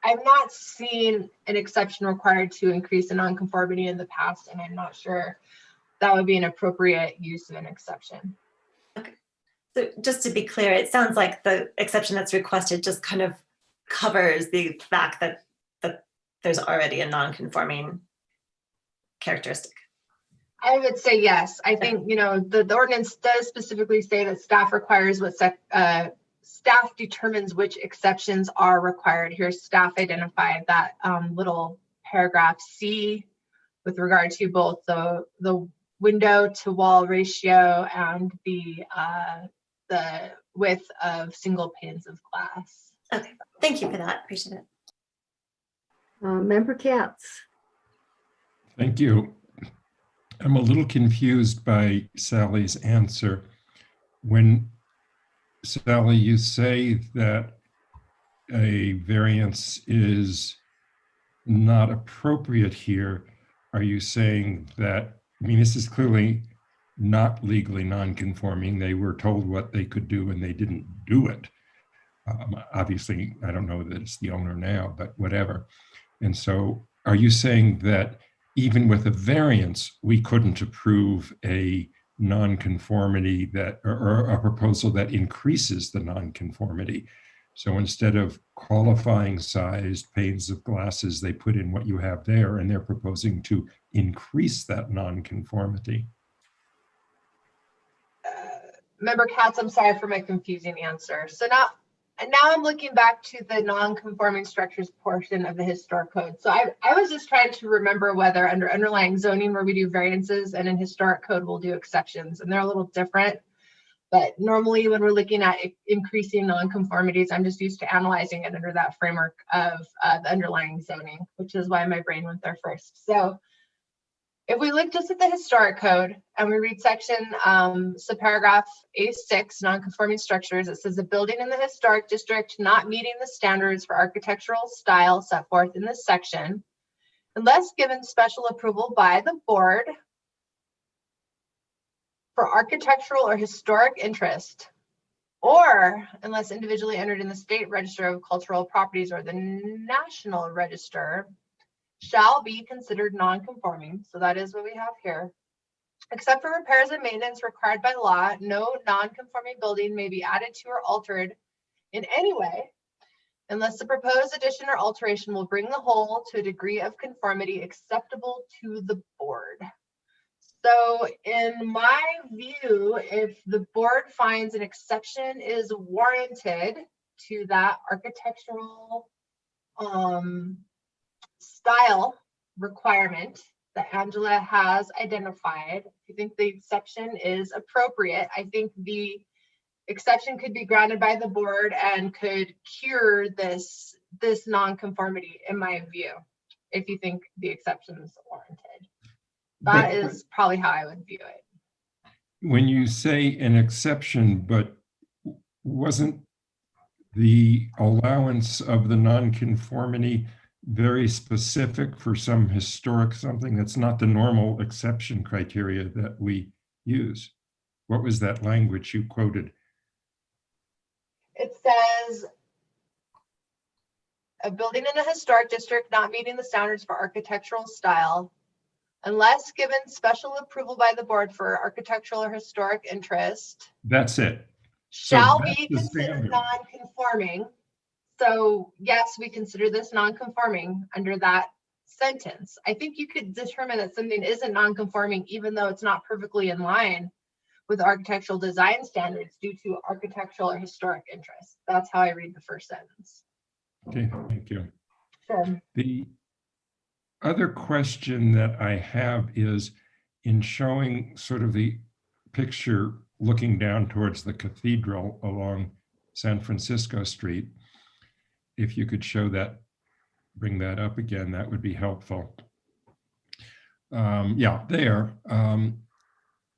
I've not seen an exception required to increase the nonconformity in the past, and I'm not sure that would be an appropriate use of an exception. Okay. So just to be clear, it sounds like the exception that's requested just kind of covers the fact that there's already a non-conforming characteristic. I would say yes. I think, the ordinance does specifically say that staff requires what staff determines which exceptions are required. Here, staff identified that little paragraph C with regard to both the window to wall ratio and the width of single panes of glass. Okay, thank you for that. Appreciate it. Member Katz. Thank you. I'm a little confused by Sally's answer. When, Sally, you say that a variance is not appropriate here, are you saying that, I mean, this is clearly not legally non-conforming. They were told what they could do and they didn't do it. Obviously, I don't know that it's the owner now, but whatever. And so are you saying that even with a variance, we couldn't approve a non-conformity that, or a proposal that increases the non-conformity? So instead of qualifying sized panes of glasses, they put in what you have there, and they're proposing to increase that non-conformity. Member Katz, I'm sorry for my confusing answer. So now I'm looking back to the non-conforming structures portion of the historic code. So I was just trying to remember whether under underlying zoning where we do variances and in historic code we'll do exceptions, and they're a little different. But normally when we're looking at increasing non-conformities, I'm just used to analyzing it under that framework of the underlying zoning, which is why my brain went there first. So If we look just at the historic code and we read section, subparagraph A6, non-conforming structures, it says a building in the historic district not meeting the standards for architectural style set forth in this section, unless given special approval by the board for architectural or historic interest, or unless individually entered in the state register of cultural properties or the national register, shall be considered non-conforming. So that is what we have here. Except for repairs and maintenance required by law, no non-conforming building may be added to or altered in any way unless the proposed addition or alteration will bring the whole to a degree of conformity acceptable to the board. So in my view, if the board finds an exception is warranted to that architectural style requirement that Angela has identified, if you think the exception is appropriate, I think the exception could be granted by the board and could cure this non-conformity, in my view, if you think the exception is warranted. That is probably how I would view it. When you say an exception, but wasn't the allowance of the nonconformity very specific for some historic something? That's not the normal exception criteria that we use. What was that language you quoted? It says a building in a historic district not meeting the standards for architectural style, unless given special approval by the board for architectural or historic interest, That's it. shall So that's be the considered standard. non-conforming. So yes, we consider this non-conforming under that sentence. I think you could determine that something isn't non-conforming even though it's not perfectly in line with architectural design standards due to architectural or historic interest. That's how I read the first sentence. Okay, thank you. Sure. The other question that I have is in showing sort of the picture looking down towards the cathedral along San Francisco Street. If you could show that, bring that up again, that would be helpful. Yeah, there.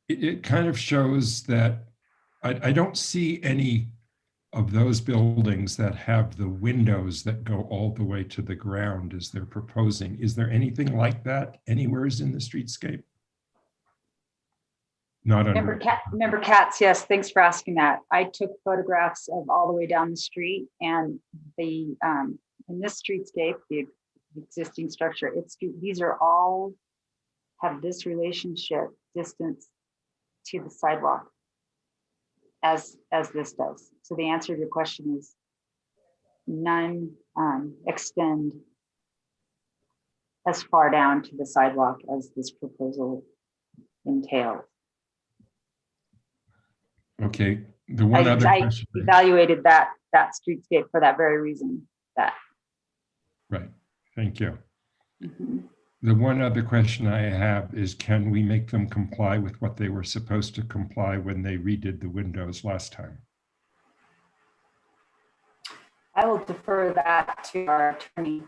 It kind of shows that I don't see any of those buildings that have the windows that go all the way to the ground as they're proposing. Is there anything like that anywhere in the streetscape? Not under. Member Katz, yes, thanks for asking that. I took photographs of all the way down the street, and the in this streetscape, the existing structure, these are all have this relationship distance to the sidewalk as this does. So the answer to your question is none extend as far down to the sidewalk as this proposal entails. Okay, the one other I question. evaluated that streetscape for that very reason. Right, thank you. Mhm. The one other question I have is, can we make them comply with what they were supposed to comply when they redid the windows last time? I will defer that to our attorney.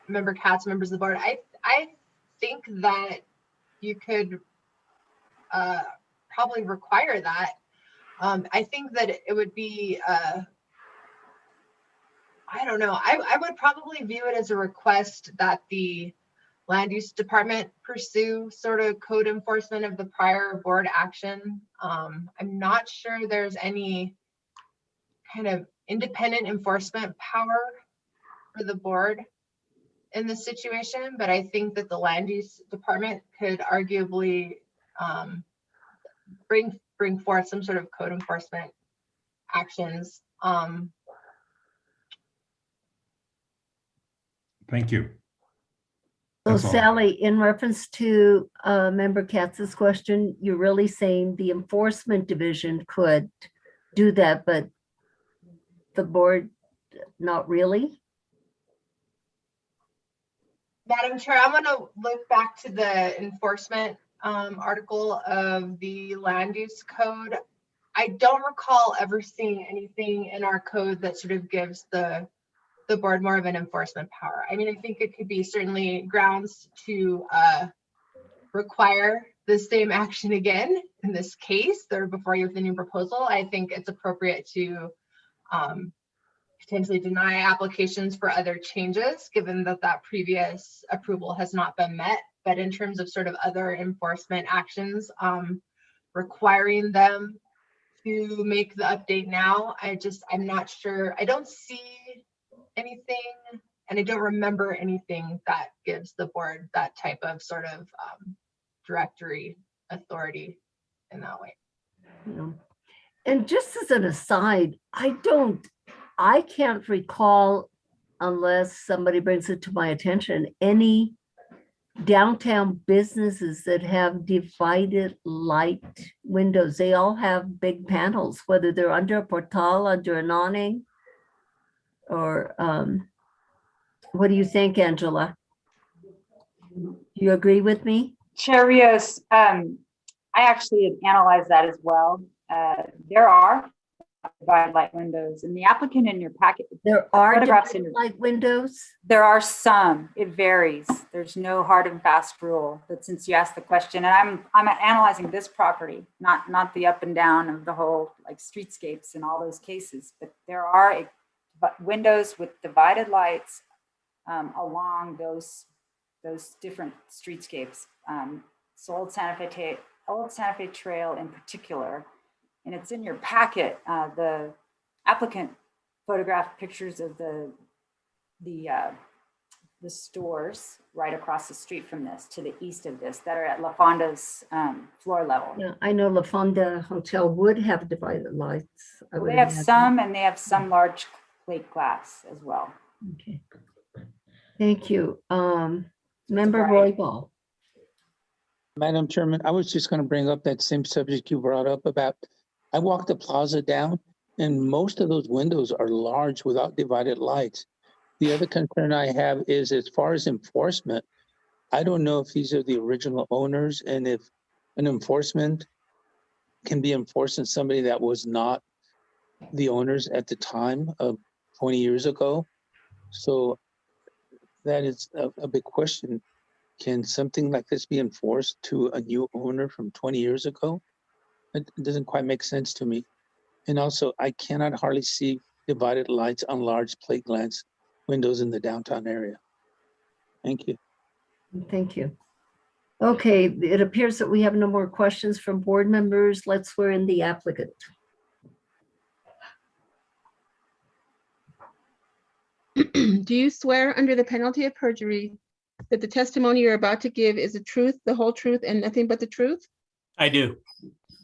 Member Katz, members of the board, I think that you could probably require that. I think that it would be, I don't know, I would probably view it as a request that the land use department pursue sort of code enforcement of the prior board action. I'm not sure there's any kind of independent enforcement power for the board in this situation, but I think that the land use department could arguably bring forth some sort of code enforcement actions. Thank you. So That's all. Sally, in reference to Member Katz's question, you're really saying the enforcement division could do that, but the board, not really? Madam Chair, I'm going to look back to the enforcement article of the land use code. I don't recall ever seeing anything in our code that sort of gives the the board more of an enforcement power. I mean, I think it could be certainly grounds to require the same action again in this case, or before you have the new proposal. I think it's appropriate to potentially deny applications for other changes, given that that previous approval has not been met. But in terms of sort of other enforcement actions, requiring them to make the update now, I'm not sure. I don't see anything, and I don't remember anything that gives the board that type of sort of directory authority in that way. Yeah. And just as an aside, I can't recall, unless somebody brings it to my attention, any downtown businesses that have divided light windows. They all have big panels, whether they're under a portal, under an awning, or what do you think, Angela? Do you agree with me? Chair Rios, I actually had analyzed that as well. There are divided light windows, and the applicant in your packet. There are photographs divided light windows? There are some. It varies. There's no hard and fast rule. But since you asked the question, and I'm analyzing this property, not the up and down of the whole like streetscapes and all those cases, but there are windows with divided lights along those different streetscapes. So Old Santa Fe Trail in particular, and it's in your packet. The applicant photographed pictures of the stores right across the street from this, to the east of this, that are at La Fonda's floor level. Yeah, I know La Fonda Hotel would have divided lights. I would They have imagine. some, and they have some large plate glass as well. Okay. Thank you. Member Right. Roybal. Madam Chairman, I was just going to bring up that same subject you brought up about, I walked the plaza down and most of those windows are large without divided lights. The other concern I have is, as far as enforcement, I don't know if these are the original owners and if an enforcement can be enforced in somebody that was not the owners at the time of 20 years ago. So that is a big question. Can something like this be enforced to a new owner from 20 years ago? It doesn't quite make sense to me. And also, I cannot hardly see divided lights on large plate glass windows in the downtown area. Thank you. Thank you. Okay, it appears that we have no more questions from board members. Let's swear in the applicant. Do you swear under the penalty of perjury that the testimony you're about to give is the truth, the whole truth, and nothing but the truth? I do.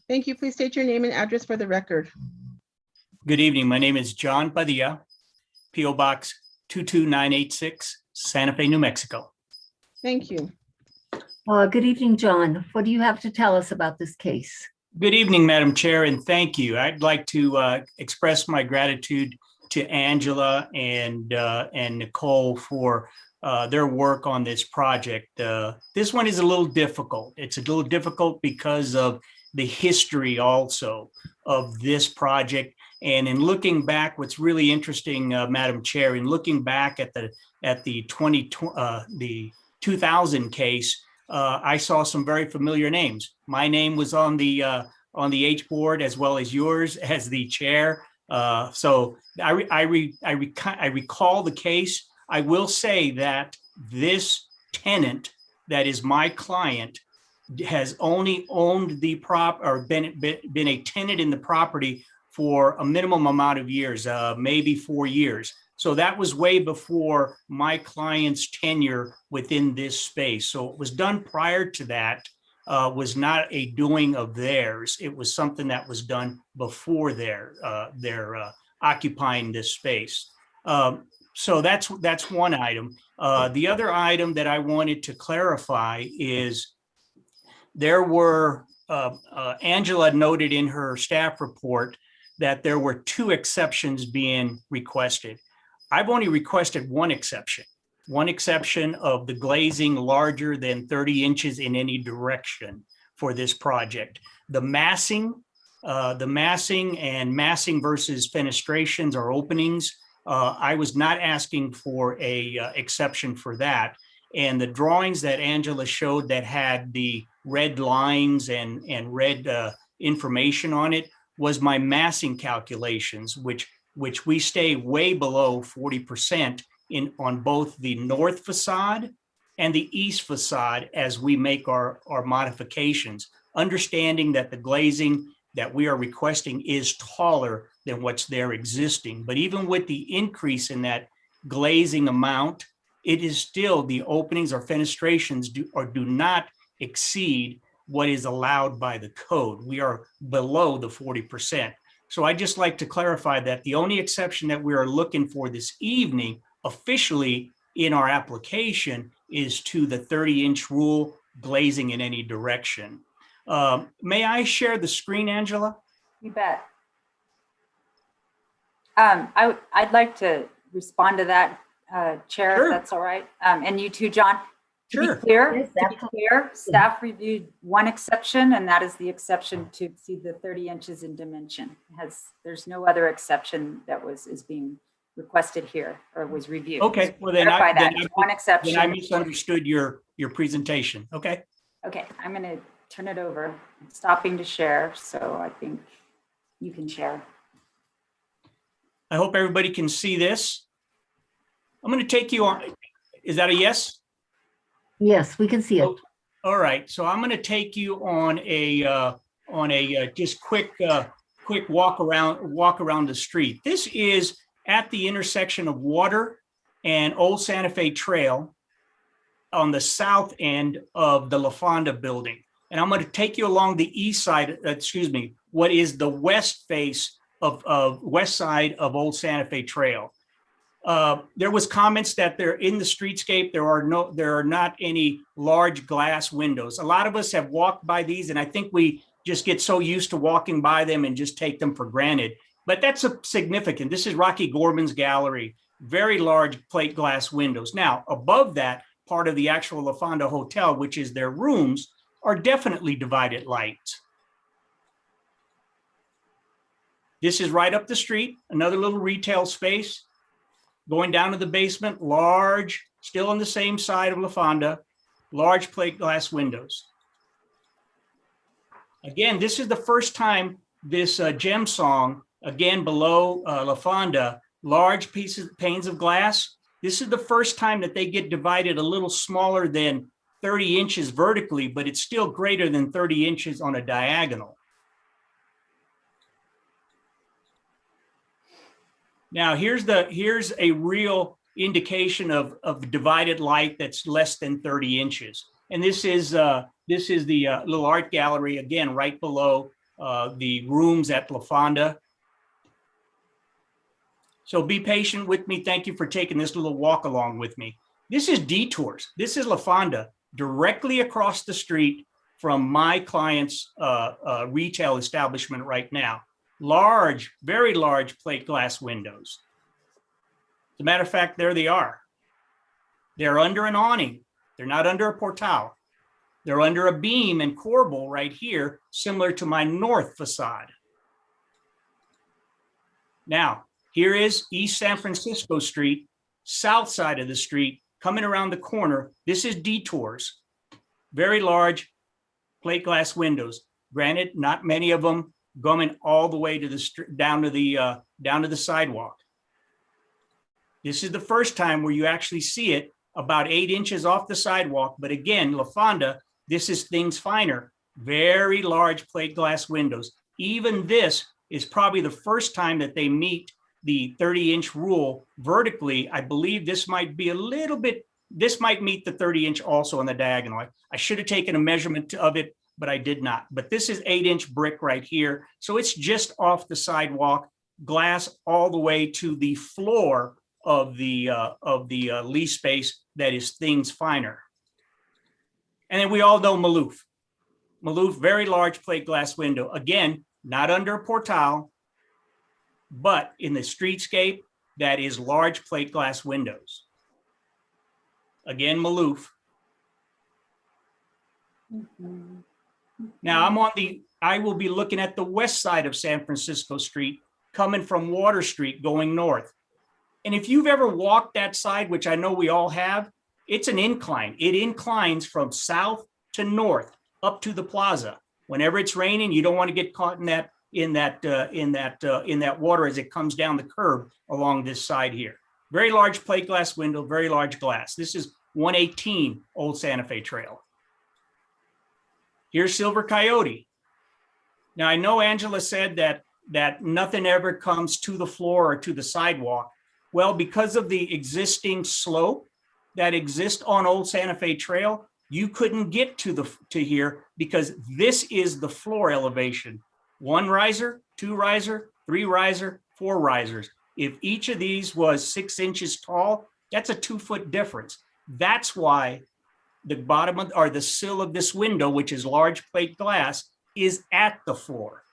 Thank you. Please state your name and address for the record. Good evening. My name is John Padilla, P.O. Box 22986, Santa Fe, New Mexico. Thank you. Good evening, John. What do you have to tell us about this case? Good evening, Madam Chair, and thank you. I'd like to express my gratitude to Angela and Nicole for their work on this project. This one is a little difficult. It's a little difficult because of the history also of this project. And in looking back, what's really interesting, Madam Chair, in looking back at the 2000 case, I saw some very familiar names. My name was on the H board as well as yours as the chair. So I recall the case. I will say that this tenant that is my client has only owned the been a tenant in the property for a minimum amount of years, maybe 4 years. So that was way before my client's tenure within this space. So it was done prior to that, was not a doing of theirs. It was something that was done before their occupying this space. So that's one item. The other item that I wanted to clarify is there were, Angela noted in her staff report that there were 2 exceptions being requested. I've only requested one exception of the glazing larger than 30 inches in any direction for this project. The massing and massing versus fenestrations or openings I was not asking for a exception for that. And the drawings that Angela showed that had the red lines and red information on it was my massing calculations, which we stay way below 40% on both the north facade and the east facade as we make our modifications, understanding that the glazing that we are requesting is taller than what's there existing. But even with the increase in that glazing amount, it is still the openings or fenestrations do not exceed what is allowed by the code. We are below the 40%. So I just like to clarify that the only exception that we are looking for this evening officially in our application is to the 30-inch rule glazing in any direction. May I share the screen, Angela? You bet. I'd like to respond to that, Chair, Sure. if that's all right. And you too, John. Sure. To be clear, staff reviewed one exception, and that is the exception to exceed the 30 inches in dimension. There's no other exception that is being requested here or was reviewed. Okay, well then Clarify that. I One exception. then I misunderstood your presentation. Okay. Okay, I'm going to turn it over. I'm stopping to share, so I think you can share. I hope everybody can see this. I'm going to take you on. Is that a yes? Yes, we can see it. All right. So I'm going to take you on a just quick walk around the street. This is at the intersection of Water and Old Santa Fe Trail on the south end of the La Fonda building. And I'm going to take you along the east side, what is the west face of west side of Old Santa Fe Trail. There was comments that there in the streetscape, there are not any large glass windows. A lot of us have walked by these, and I think we just get so used to walking by them and just take them for granted. But that's significant. This is Rocky Gorman's gallery, very large plate glass windows. Now, above that, part of the actual La Fonda Hotel, which is their rooms, are definitely divided lights. This is right up the street, another little retail space. Going down to the basement, large, still on the same side of La Fonda, large plate glass windows. Again, this is the first time this Gem Song, again below La Fonda, large panes of glass. This is the first time that they get divided a little smaller than 30 inches vertically, but it's still greater than 30 inches on a diagonal. Now, here's a real indication of divided light that's less than 30 inches. And this is the little art gallery, again, right below the rooms at La Fonda. So be patient with me. Thank you for taking this little walk along with me. This is Detours. This is La Fonda, directly across the street from my client's retail establishment right now. Large, very large plate glass windows. As a matter of fact, there they are. They're under an awning. They're not under a portal. They're under a beam and corbel right here, similar to my north facade. Now, here is East San Francisco Street, south side of the street, coming around the corner. This is Detours. Very large plate glass windows. Granted, not many of them going all the way to the down to the sidewalk. This is the first time where you actually see it about 8 inches off the sidewalk. But again, La Fonda, this is things finer. Very large plate glass windows. Even this is probably the first time that they meet the 30-inch rule vertically. I believe this might be a little bit, this might meet the 30-inch also on the diagonal. I should have taken a measurement of it, but I did not. But this is 8-inch brick right here. So it's just off the sidewalk, glass all the way to the floor of the lease space that is things finer. And then we all know Maloof. Maloof, very large plate glass window. Again, not under a portal, but in the streetscape, that is large plate glass windows. Again, Maloof. Now I will be looking at the west side of San Francisco Street, coming from Water Street going north. And if you've ever walked that side, which I know we all have, it's an incline. It inclines from south to north up to the plaza. Whenever it's raining, you don't want to get caught in that water as it comes down the curb along this side here. Very large plate glass window, very large glass. This is 118 Old Santa Fe Trail. Here's Silver Coyote. Now I know Angela said that nothing ever comes to the floor or to the sidewalk. Well, because of the existing slope that exists on Old Santa Fe Trail, you couldn't get to here because this is the floor elevation. 1 riser, 2 riser, 3 riser, 4 risers. If each of these was 6 inches tall, that's a 2-foot difference. That's why the bottom of, or the sill of this window, which is large plate glass, is at the floor.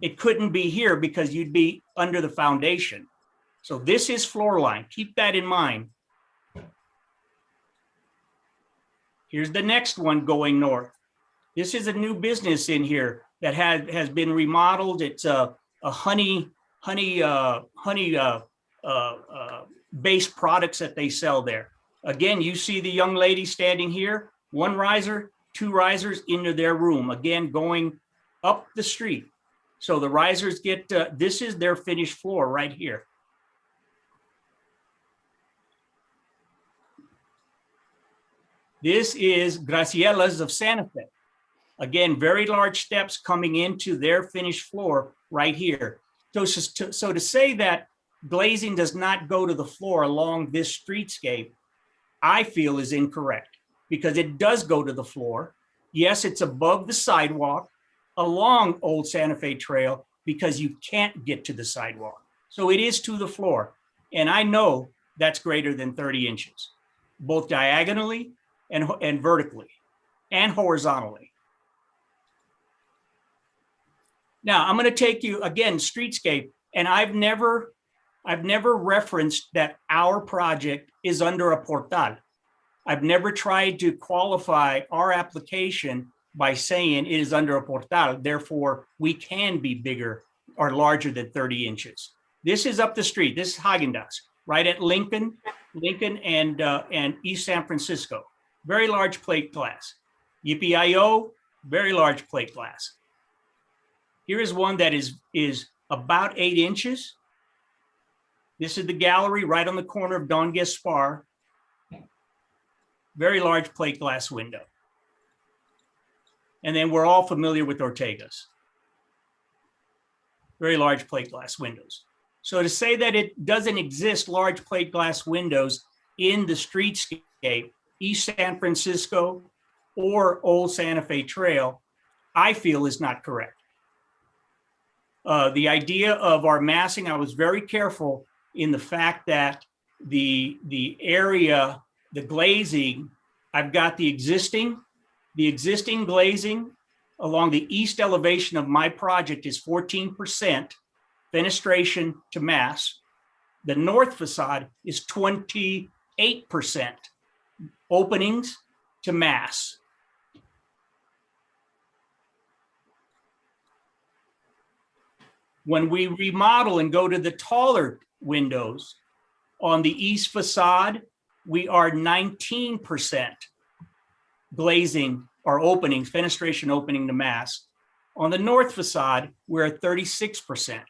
It couldn't be here because you'd be under the foundation. So this is floor line. Keep that in mind. Here's the next one going north. This is a new business in here that has been remodeled. It's a honey based products that they sell there. Again, you see the young lady standing here, 1 riser, 2 risers into their room, again, going up the street. So the risers get, this is their finished floor right here. This is Graciela's of Santa Fe. Again, very large steps coming into their finished floor right here. So to say that glazing does not go to the floor along this streetscape, I feel is incorrect because it does go to the floor. Yes, it's above the sidewalk along Old Santa Fe Trail because you can't get to the sidewalk. So it is to the floor. And I know that's greater than 30 inches, both diagonally and vertically and horizontally. Now I'm going to take you again, streetscape, and I've never referenced that our project is under a portal. I've never tried to qualify our application by saying it is under a portal. Therefore, we can be bigger or larger than 30 inches. This is up the street. This is Haagen-Dazs, right at Lincoln and East San Francisco. Very large plate glass. Yippee-I-O, very large plate glass. Here is one that is about 8 inches. This is the gallery right on the corner of Don Gaspar. Very large plate glass window. And then we're all familiar with Ortega's. Very large plate glass windows. So to say that it doesn't exist large plate glass windows in the streetscape, East San Francisco or Old Santa Fe Trail, I feel is not correct. The idea of our massing, I was very careful in the fact that the area, the glazing, I've got the existing glazing along the east elevation of my project is 14% fenestration to mass. The north facade is 28% openings to mass. When we remodel and go to the taller windows on the east facade, we are 19% glazing or openings, fenestration opening to mass. On the north facade, we're at 36%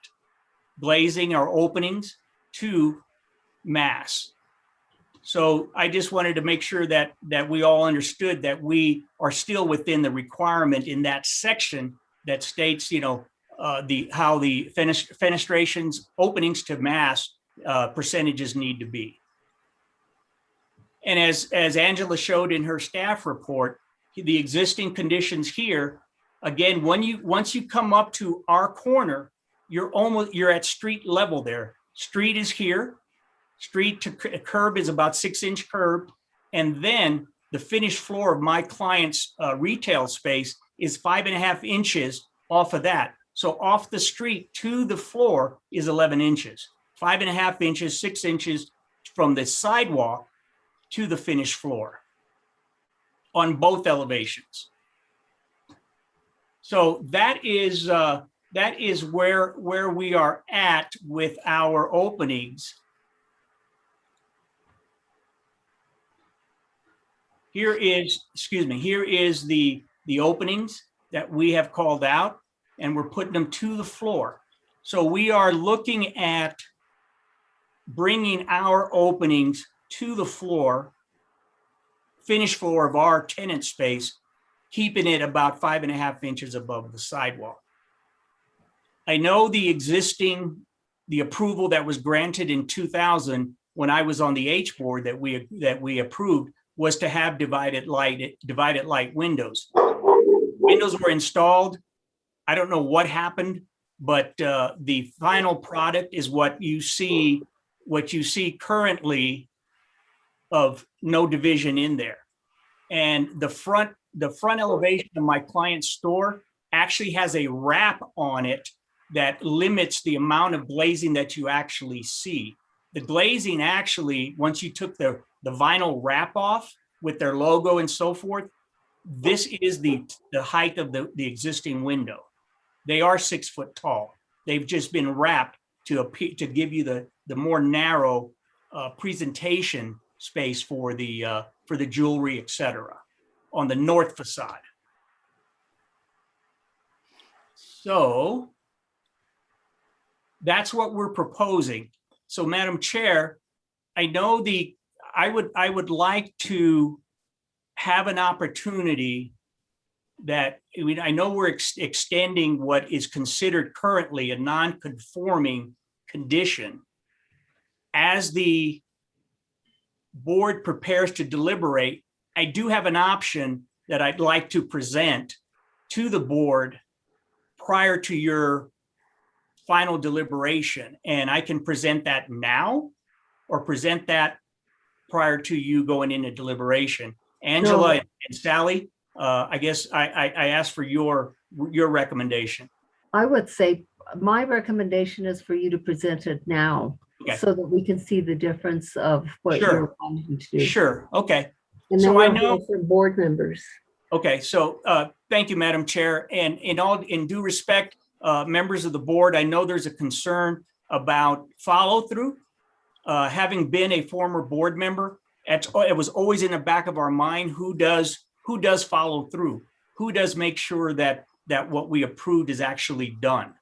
glazing or openings to mass. So I just wanted to make sure that we all understood that we are still within the requirement in that section that states, you know, how the fenestrations openings to mass percentages need to be. And as Angela showed in her staff report, the existing conditions here, again, once you come up to our corner, you're at street level there. Street is here. Street to curb is about 6-inch curb. And then the finished floor of my client's retail space is 5.5 inches off of that. So off the street to the floor is 11 inches, 5.5 inches, 6 inches from the sidewalk to the finished floor on both elevations. So that is where we are at with our openings. here is, excuse me, here is the openings that we have called out, and we're putting them to the floor. So we are looking at bringing our openings to the floor, finished floor of our tenant space, keeping it about 5.5 inches above the sidewalk. I know the approval that was granted in 2000 when I was on the H board that we approved was to have divided light windows. Windows were installed. I don't know what happened, but the final product is what you see currently of no division in there. And the front elevation of my client's store actually has a wrap on it that limits the amount of glazing that you actually see. The glazing actually, once you took the vinyl wrap off with their logo and so forth, this is the height of the existing window. They are 6 foot tall. They've just been wrapped to give you the more narrow presentation space for the jewelry, etc., on the north facade. So that's what we're proposing. So, Madam Chair, I know I would like to have an opportunity that, I know we're extending what is considered currently a non-conforming condition. As the board prepares to deliberate, I do have an option that I'd like to present to the board prior to your final deliberation. And I can present that now or present that prior to you going into deliberation. Angela and Sally, I guess I asked for your recommendation. I would say my recommendation is for you to present it now, Okay. so that we can see the difference of what Sure. you're wanting to do. Sure, okay. And then So I we'll know, hear from board members. okay, so thank you, Madam Chair. And in due respect, members of the board, I know there's a concern about follow through. Having been a former board member, it was always in the back of our mind, who does follow through? Who does make sure that what we approved is actually done?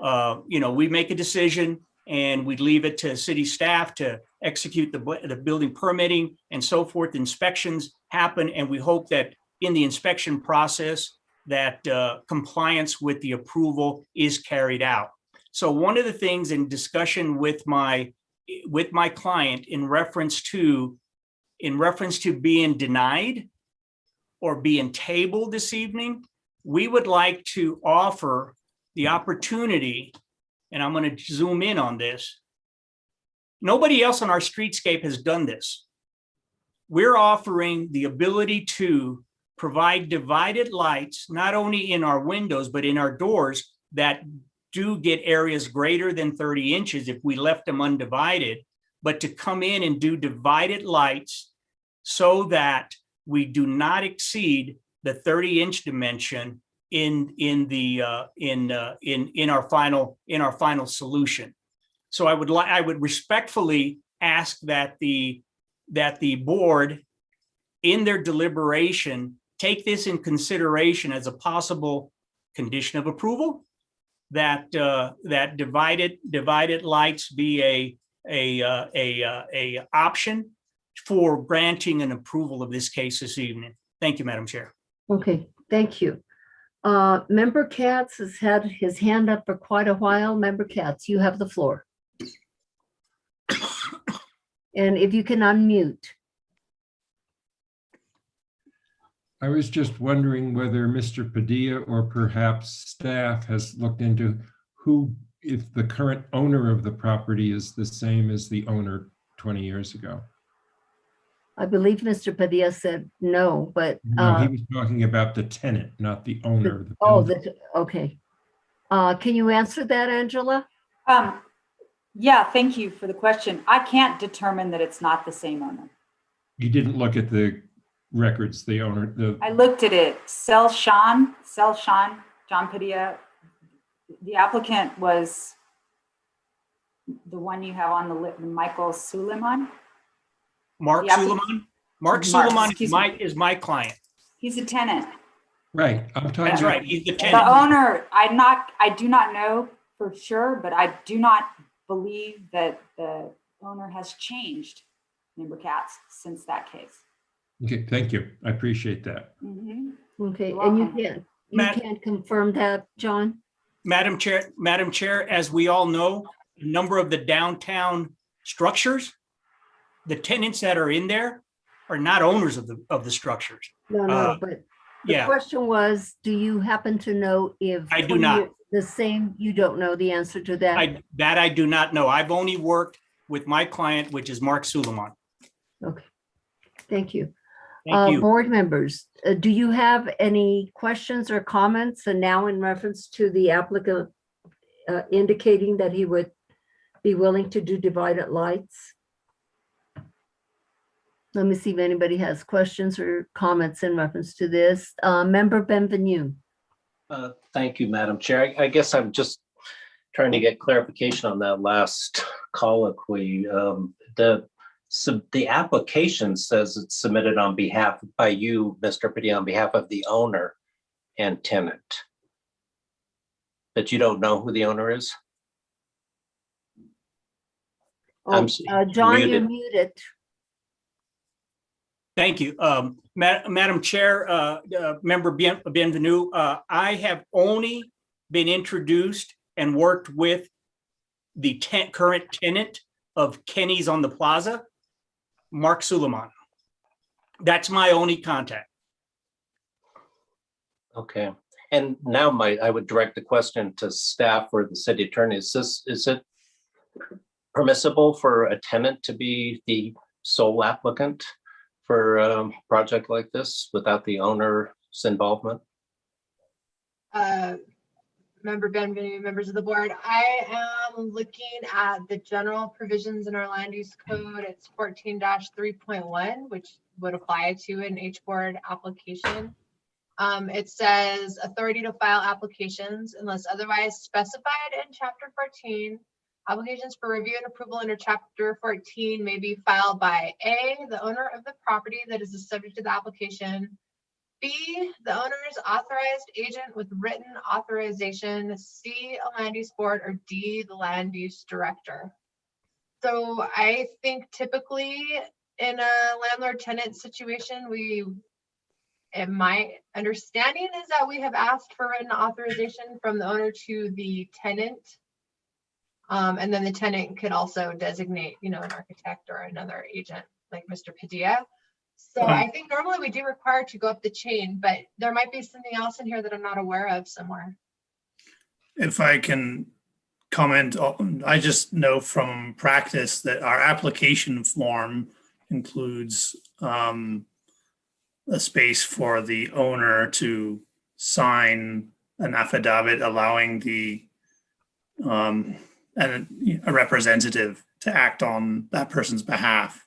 We make a decision and we leave it to city staff to execute the building permitting and so forth. Inspections happen, and we hope that in the inspection process that compliance with the approval is carried out. So one of the things in discussion with my client in reference to being denied or being tabled this evening, we would like to offer the opportunity, and I'm going to zoom in on this. Nobody else on our streetscape has done this. We're offering the ability to provide divided lights, not only in our windows, but in our doors that do get areas greater than 30 inches if we left them undivided, but to come in and do divided lights so that we do not exceed the 30-inch dimension in our final solution. So I would respectfully ask that the board, in their deliberation, take this in consideration as a possible condition of approval, that divided lights be a option for granting an approval of this case this evening. Thank you, Madam Chair. Okay, thank you. Member Katz has had his hand up for quite a while. Member Katz, you have the floor. And if you can unmute. I was just wondering whether Mr. Padilla or perhaps staff has looked into if the current owner of the property is the same as the owner 20 years ago. I believe Mr. Padilla said no, but. No, he was talking about the tenant, not the owner of the building. Okay. Can you answer that, Angela? Yeah, thank you for the question. I can't determine that it's not the same owner. You didn't look at the records, the owner, I looked at it. John Padilla. The applicant was the one you have on the list, Michael Suleiman. Mark Suleiman? Mark Mark, Suleiman excuse me. is my client. He's a tenant. Right, I'm talking That's about. right. He's the The tenant. owner, I do not know for sure, but I do not believe that the owner has changed, Member Katz, since that case. Okay, thank you. I appreciate that. Mhm. Okay, You're and you welcome. can't confirm that, John? Madam Chair, as we all know, a number of the downtown structures, the tenants that are in there are not owners of the structures. No, but the yeah. question was, do you happen to know if? I do 20 not. year- The same, you don't know the answer to that? I do not know. I've only worked with my client, which is Mark Suleiman. Okay, thank you. Thank you. Board members, do you have any questions or comments? And now in reference to the applicant indicating that he would be willing to do divided lights? Let me see if anybody has questions or comments in reference to this. Member Benvenue. Thank you, Madam Chair. I guess I'm just trying to get clarification on that last colloquy. The application says it's submitted on behalf by you, Mr. Padilla, on behalf of the owner and tenant. But you don't know who the owner is? Oh, John, you're muted. muted. Thank you. Madam Chair, Member Bienvenue, I have only been introduced and worked with the current tenant of Kenny's on the Plaza, Mark Suleiman. That's my only contact. Okay. And now I would direct the question to staff or the city attorney. Is it permissible for a tenant to be the sole applicant for a project like this without the owner's involvement? Member Benvenue, members of the board, I am looking at the general provisions in our land use code. It's 14-3.1, which would apply to an H board application. It says authority to file applications unless otherwise specified in chapter 14. Applications for review and approval under chapter 14 may be filed by A, the owner of the property that is the subject of the application, B, the owner's authorized agent with written authorization, C, a land use board, or D, the land use director. So I think typically in a landlord-tenant situation, my understanding is that we have asked for written authorization from the owner to the tenant. And then the tenant could also designate, an architect or another agent like Mr. Padilla. So I think normally we do require to go up the chain, but there might be something else in here that I'm not aware of somewhere. If I can comment, I just know from practice that our application form includes a space for the owner to sign an affidavit allowing a representative to act on that person's behalf.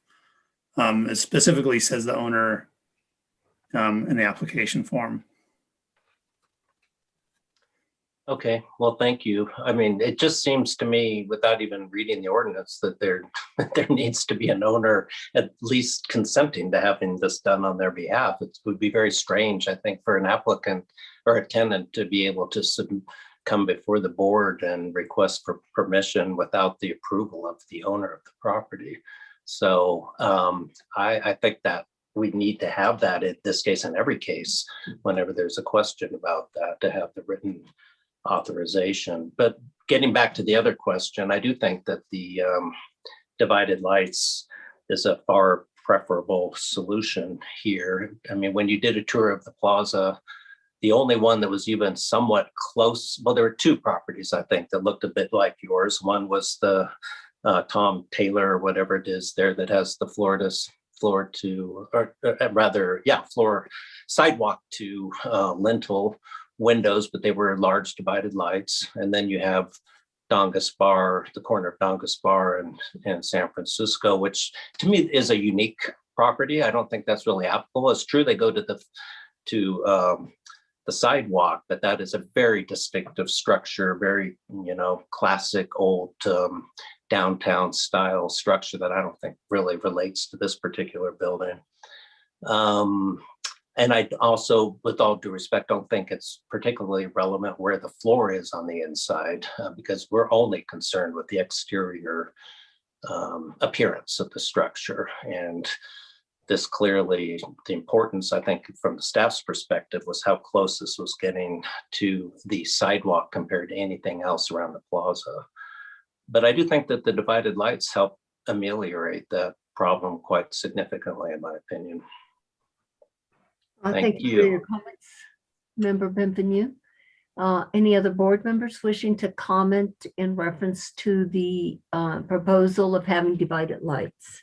It specifically says the owner in the application form. Okay, well, thank you. I mean, it just seems to me, without even reading the ordinance, that there needs to be an owner at least consenting to having this done on their behalf. It would be very strange, I think, for an applicant or a tenant to be able to come before the board and request for permission without the approval of the owner of the property. So I think that we need to have that in this case, in every case, whenever there's a question about that, to have the written authorization. But getting back to the other question, I do think that the divided lights is a far preferable solution here. I mean, when you did a tour of the plaza, the only one that was even somewhat close, well, there were two properties, I think, that looked a bit like yours. One was the Tom Taylor or whatever it is there that has the floor sidewalk to lintel windows, but they were large divided lights. And then you have Don Gaspar, the corner of Don Gaspar and San Francisco, which to me is a unique property. I don't think that's really applicable. It's true they go to the sidewalk, but that is a very distinctive structure, very, classic old downtown style structure that I don't think really relates to this particular building. And I also, with all due respect, don't think it's particularly relevant where the floor is on the inside, because we're only concerned with the exterior appearance of the structure. And this clearly, the importance, I think, from the staff's perspective was how close this was getting to the sidewalk compared to anything else around the plaza. But I do think that the divided lights help ameliorate that problem quite significantly, in my opinion. Thank you for your comments, Member Bienvenue. Any other board members wishing to comment in reference to the proposal of having divided lights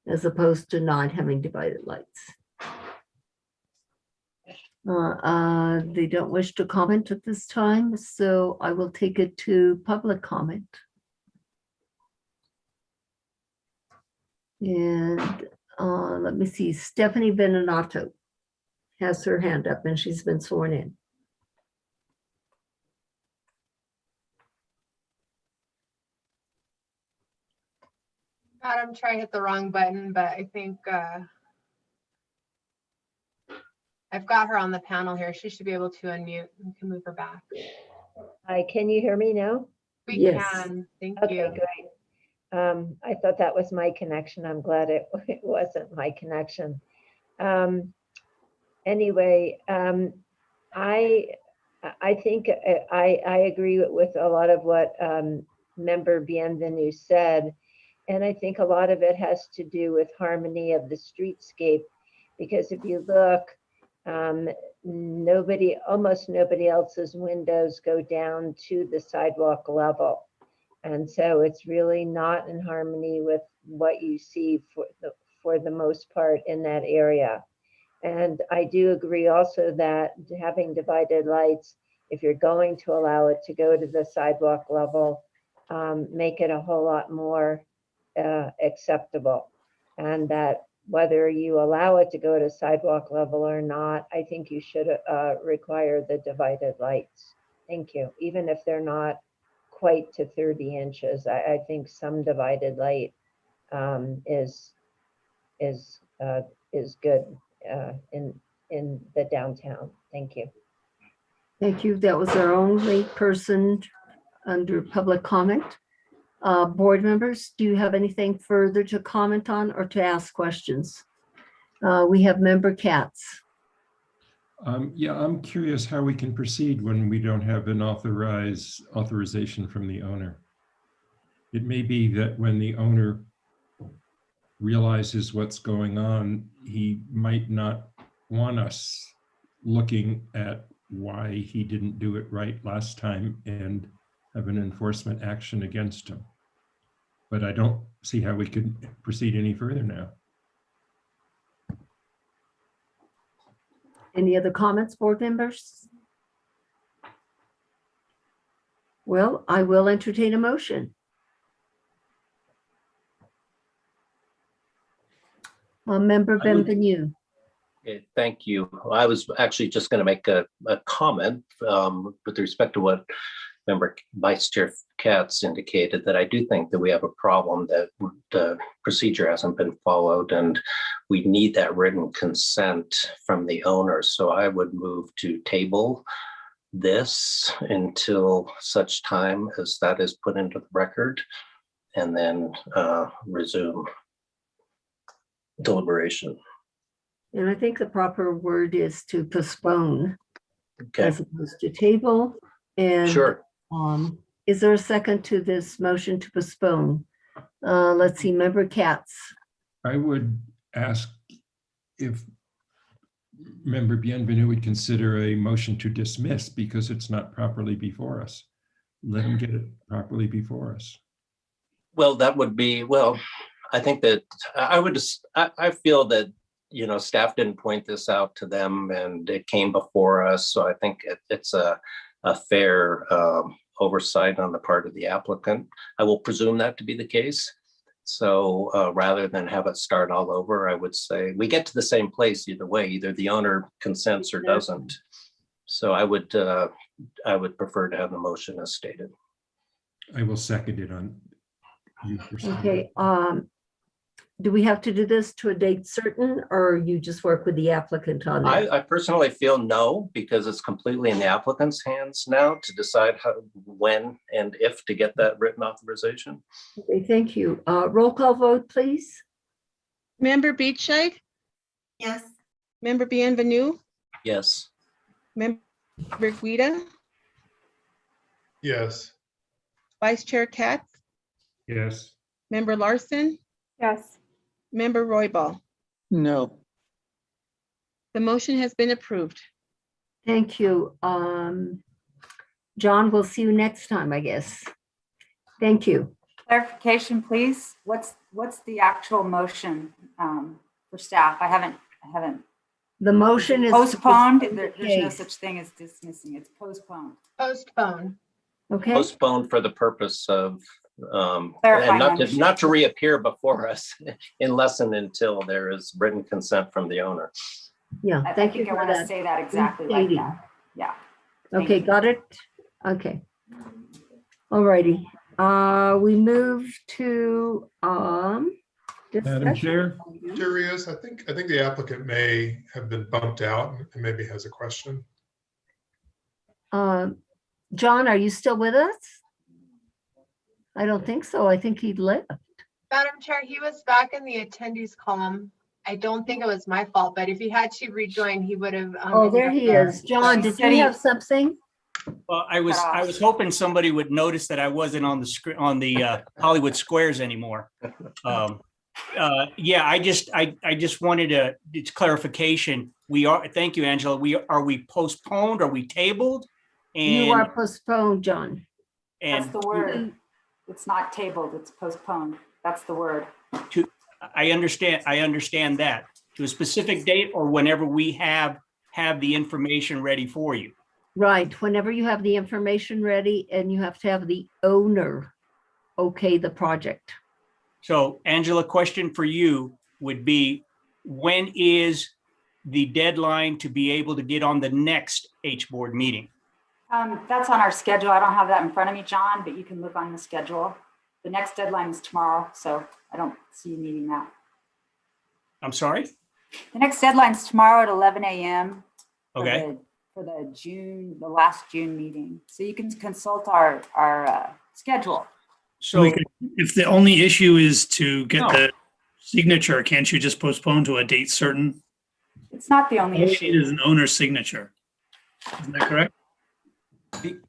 as opposed to not having divided lights? They don't wish to comment at this time, so I will take it to public comment. And let me see, Stephanie Veninato has her hand up and she's been sworn in. God, I'm trying to hit the wrong button, but I think I've got her on the panel here. She should be able to unmute. We can move her back. Hi, can you hear me now? We Yes. can. Thank Okay, you. great. I thought that was my connection. I'm glad it wasn't my connection. Anyway, I think I agree with a lot of what Member Bienvenue said. And I think a lot of it has to do with harmony of the streetscape, because if you look, almost nobody else's windows go down to the sidewalk level. And so it's really not in harmony with what you see for the most part in that area. And I do agree also that having divided lights, if you're going to allow it to go to the sidewalk level, make it a whole lot more acceptable. And that whether you allow it to go to sidewalk level or not, I think you should require the divided lights. Thank you. Even if they're not quite to 30 inches, I think some divided light is good in the downtown. Thank you. Thank you. That was our only person under public comment. Board members, do you have anything further to comment on or to ask questions? We have Member Katz. Yeah, I'm curious how we can proceed when we don't have an authorization from the owner. It may be that when the owner realizes what's going on, he might not want us looking at why he didn't do it right last time and have an enforcement action against him. But I don't see how we could proceed any further now. Any other comments, board members? Well, I will entertain a motion. Member Bienvenue. Okay, thank you. I was actually just going to make a comment with respect to what Member Vice Chair Katz indicated, that I do think that we have a problem that the procedure hasn't been followed and we need that written consent from the owner. So I would move to table this until such time as that is put into the record, and then resume deliberation. And I think the proper word is to postpone Okay. as opposed to table. And Sure. Is there a second to this motion to postpone? Let's see, Member Katz. I would ask if Member Bienvenue would consider a motion to dismiss because it's not properly before us. Let him get it properly before us. Well, that would be, well, I think that I feel that, you know, staff didn't point this out to them and it came before us. So I think it's a fair oversight on the part of the applicant. I will presume that to be the case. So rather than have it start all over, I would say we get to the same place either way, either the owner consents or doesn't. So I would prefer to have the motion as stated. I will second it on you. Okay, do we have to do this to a date certain, or you just work with the applicant on that? I personally feel no, because it's completely in the applicant's hands now to decide how, when, and if to get that written authorization. Okay, thank you. Roll call vote, please. Member Beachside, Yes. Member Bienvenue, Yes. Member Guida, Yes. Vice Chair Katz, Yes. Member Larson, Yes. Member Royball. No. The motion has been approved. Thank you. John, we'll see you next time, I guess. Thank you. Clarification, please. What's the actual motion for staff? I haven't. The motion is Postponed? to postpone the There's no case. such thing as dismissing. It's postponed. Postpone. Okay, Postponed for the purpose of, and Clarifying not to reappear before us unless and until there is written consent from the owner. yeah, I thank you think I for want to that. say that exactly like Restating. that. Yeah. Thank Okay, you. got it? Okay. All righty. We move to Madam discussion. Chair, Chair Rios, I think the applicant may have been bumped out and maybe has a question. John, are you still with us? I don't think so. I think he left. Madam Chair, he was back in the attendees column. I don't think it was my fault, but if he had to rejoin, he would have. Oh, there he is. John, did you have something? Well, I was hoping somebody would notice that I wasn't on the screen, on the Hollywood Squares anymore. Yeah, I just wanted it's clarification. Thank you, Angela. Are we postponed? Are we tabled? You are postponed, John. That's the word. It's not tabled, it's postponed. That's the word. I understand that. To a specific date or whenever we have the information ready for you. Right, whenever you have the information ready, and you have to have the owner okay the project. So Angela, question for you would be, when is the deadline to be able to get on the next H board meeting? That's on our schedule. I don't have that in front of me, John, but you can look on the schedule. The next deadline is tomorrow, so I don't see you needing that. I'm sorry? The next deadline is tomorrow at 11 a.m. Okay. For the last June meeting. So you can consult our schedule. So If the only issue is to get No. the signature, can't you just postpone to a date certain? It's not the only All we issue. need is an owner's signature. Isn't that correct?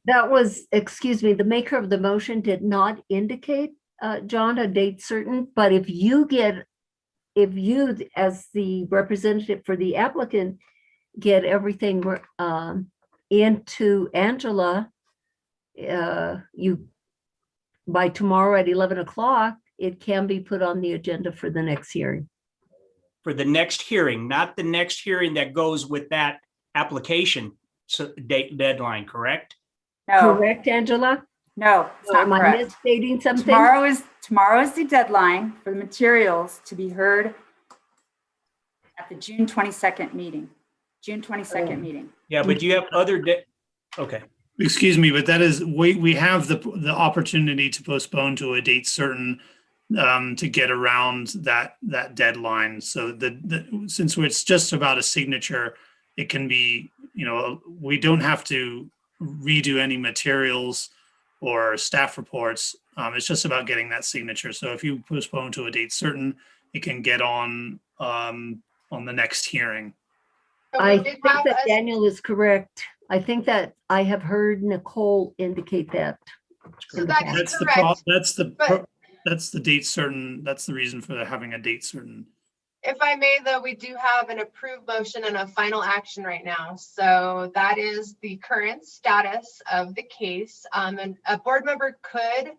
That was, excuse me, the maker of the motion did not indicate, John, a date certain, but if you, as the representative for the applicant, get everything into Angela, by tomorrow at 11 o'clock, it can be put on the agenda for the next hearing. for the next hearing, not the next hearing that goes with that application deadline, correct? No, Correct, Angela? no, it's Or not am I correct. misstating something? Tomorrow is the deadline for the materials to be heard at the June 22nd meeting. June 22nd meeting. Yeah, but you have okay. Excuse me, but that is, we have the opportunity to postpone to a date certain to get around that deadline. So since it's just about a signature, it can be, we don't have to redo any materials or staff reports. It's just about getting that signature. So if you postpone to a date certain, it can get on the next hearing. I think that Daniel is correct. I think that I have heard Nicole indicate that. in the past. That's the date certain. That's the reason for having a date certain. If I may, though, we do have an approved motion and a final action right now. So that is the current status of the case. And a board member could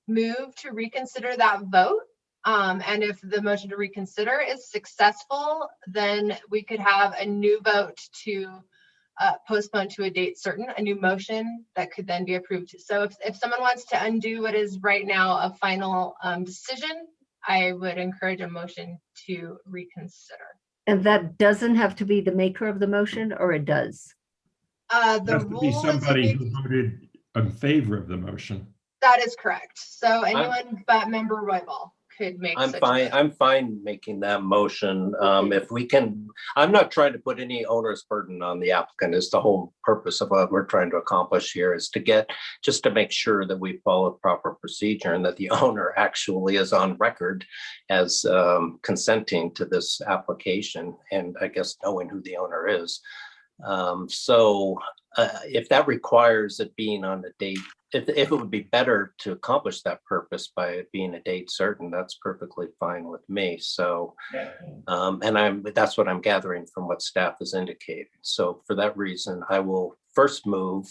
move to reconsider that vote. And if the motion to reconsider is successful, then we could have a new vote to postpone to a date certain, a new motion that could then be approved. So if someone wants to undo what is right now a final decision, I would encourage a motion to reconsider. And that doesn't have to be the maker of the motion, or it does? The Has to be rule is somebody who voted in favor of the motion. that is correct. So anyone but member Roybal could make. I'm such fine. a- I'm fine making that motion. If we can, I'm not trying to put any onerous burden on the applicant. It's the whole purpose of what we're trying to accomplish here is to get, just to make sure that we follow proper procedure and that the owner actually is on record as consenting to this application, and I guess knowing who the owner is. If that requires it being on the date, if it would be better to accomplish that purpose by it being a date certain, that's perfectly fine with me. So, that's what I'm gathering from what staff has indicated. So for that reason, I will first move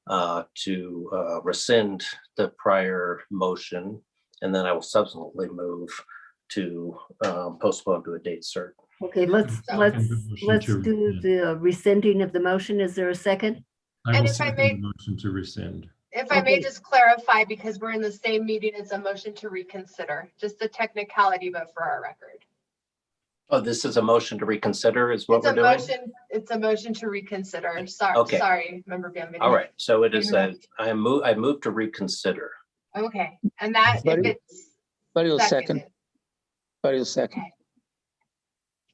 to rescind the prior motion, and then I will subsequently move to postpone to a date certain. Okay, let's do the rescinding of the motion. Is there a second? I And will if I second may- the motion to rescind. If I may just clarify, because we're in the same meeting, it's a motion to reconsider, just a technicality, but for our record. Oh, this is a motion to reconsider is what It's we're a doing? motion, it's a motion to reconsider. Sorry, Okay. sorry, Member Bienvenu. All right, so it is I move to reconsider. Okay, and that, if Buddy- it's, Buddy will second. seconded. Buddy will second.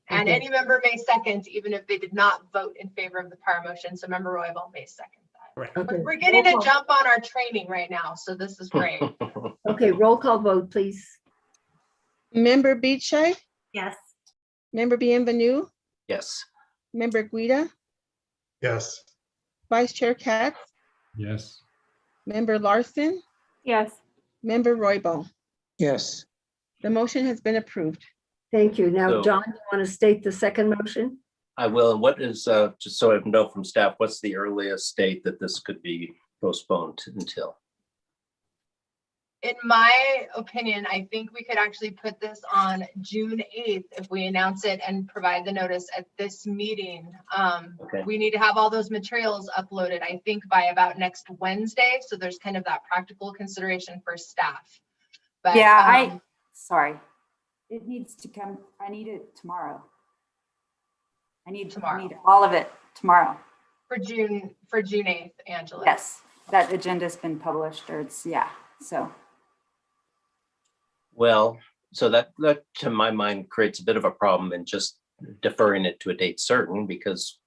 And any member may second, even if they did not vote in favor of the prior motion. So Member Roybal may second that. Okay. We're getting a jump on our training right now, so this is great. Okay, roll call vote, please. Member Beachai, Yes. Member Bienvenu, Yes. Member Guida, Yes. Vice Chair Katz, Yes. Member Larson, Yes. Member Roybal. Yes. The motion has been approved. Thank you. Now, So- John, you want to state the second motion? I will. And what is, just so I know from staff, what's the earliest date that this could be postponed until? In my opinion, I think we could actually put this on June 8th if we announce it and provide the notice at this meeting. Okay. We need to have all those materials uploaded, I think, by about next Wednesday. So there's kind of that practical consideration for staff. But Yeah, sorry. It needs to come, I need it tomorrow. I need all of it tomorrow. for June 8th, Angela. Yes, that agenda's been published, or it's, yeah, so. Well, so that to my mind creates a bit of a problem in just deferring it to a date certain, because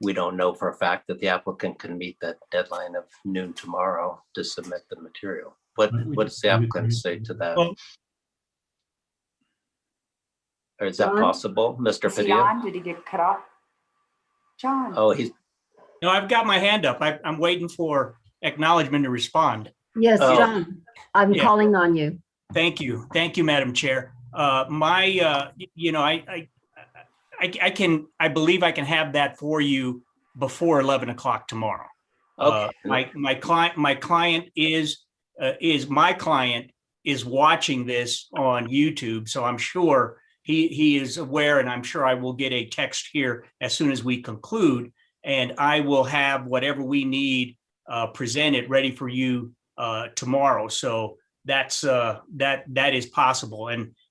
we don't know for a fact that the applicant can meet that deadline of noon tomorrow to submit the material. What does the applicant say to that? Well- Or is that John? possible, Mr. Is he Padilla? on? Did he get cut off? John? Oh, he's, No, I've got my hand up. I'm waiting for acknowledgement to respond. Yes, Oh. John, I'm Yeah. calling on you. Thank you. Thank you, Madam Chair. I believe I can have that for you before 11 o'clock tomorrow. okay. My client is watching this on YouTube, so I'm sure he is aware, and I'm sure I will get a text here as soon as we conclude, and I will have whatever we need presented ready for you tomorrow. So that's that is possible.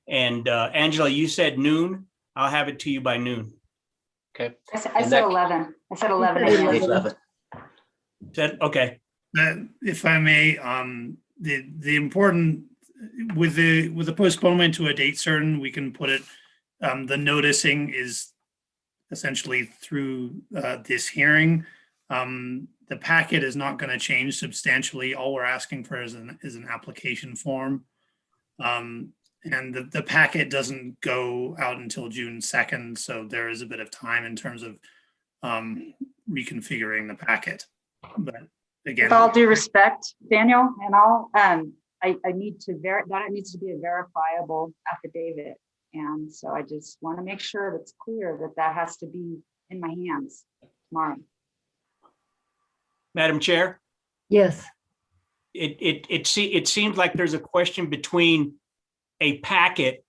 And Angela, you said noon. I'll have it to you by noon. Okay. I said 11. I said 11. Okay. If I may, the important, with the postponement to a date certain, we can put it, the noticing is essentially through this hearing. The packet is not going to change substantially. All we're asking for is an application form. And the packet doesn't go out until June 2nd, so there is a bit of time in terms of reconfiguring the packet. But again, With all due respect, Daniel, and all, I need to that needs to be a verifiable affidavit. And so I just want to make sure that's clear that has to be in my hands tomorrow. Madam Chair, Yes, it seems like there's a question between a packet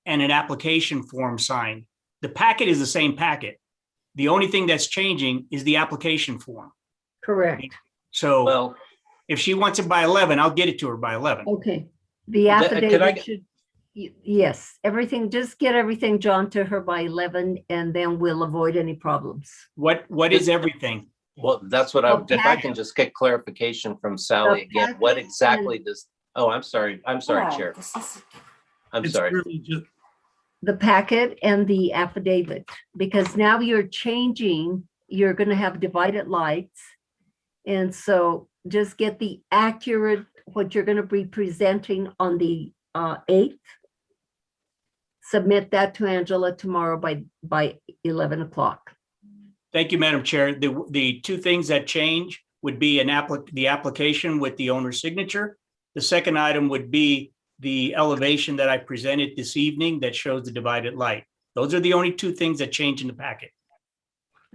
and an application form signed. The packet is the same packet. The only thing that's changing is the application form. correct. So Well, if she wants it by 11, I'll get it to her by 11. Okay. The Can I affidavit get- should, yes, everything, just get everything, John, to her by 11, and then we'll avoid any problems. What is everything? well, that's what The if I can just get clarification from Sally again, what packet exactly does, oh, I'm sorry, Yeah, Chair. this is- I'm It's sorry. really just, The packet and the affidavit, because now you're changing, you're gonna have divided lights. And so just get the accurate, what you're gonna be presenting on the 8th. Submit that to Angela tomorrow by 11 o'clock. Thank you, Madam Chair. The two things that change would be the application with the owner's signature. The second item would be the elevation that I presented this evening that shows the divided light. Those are the only two things that change in the packet.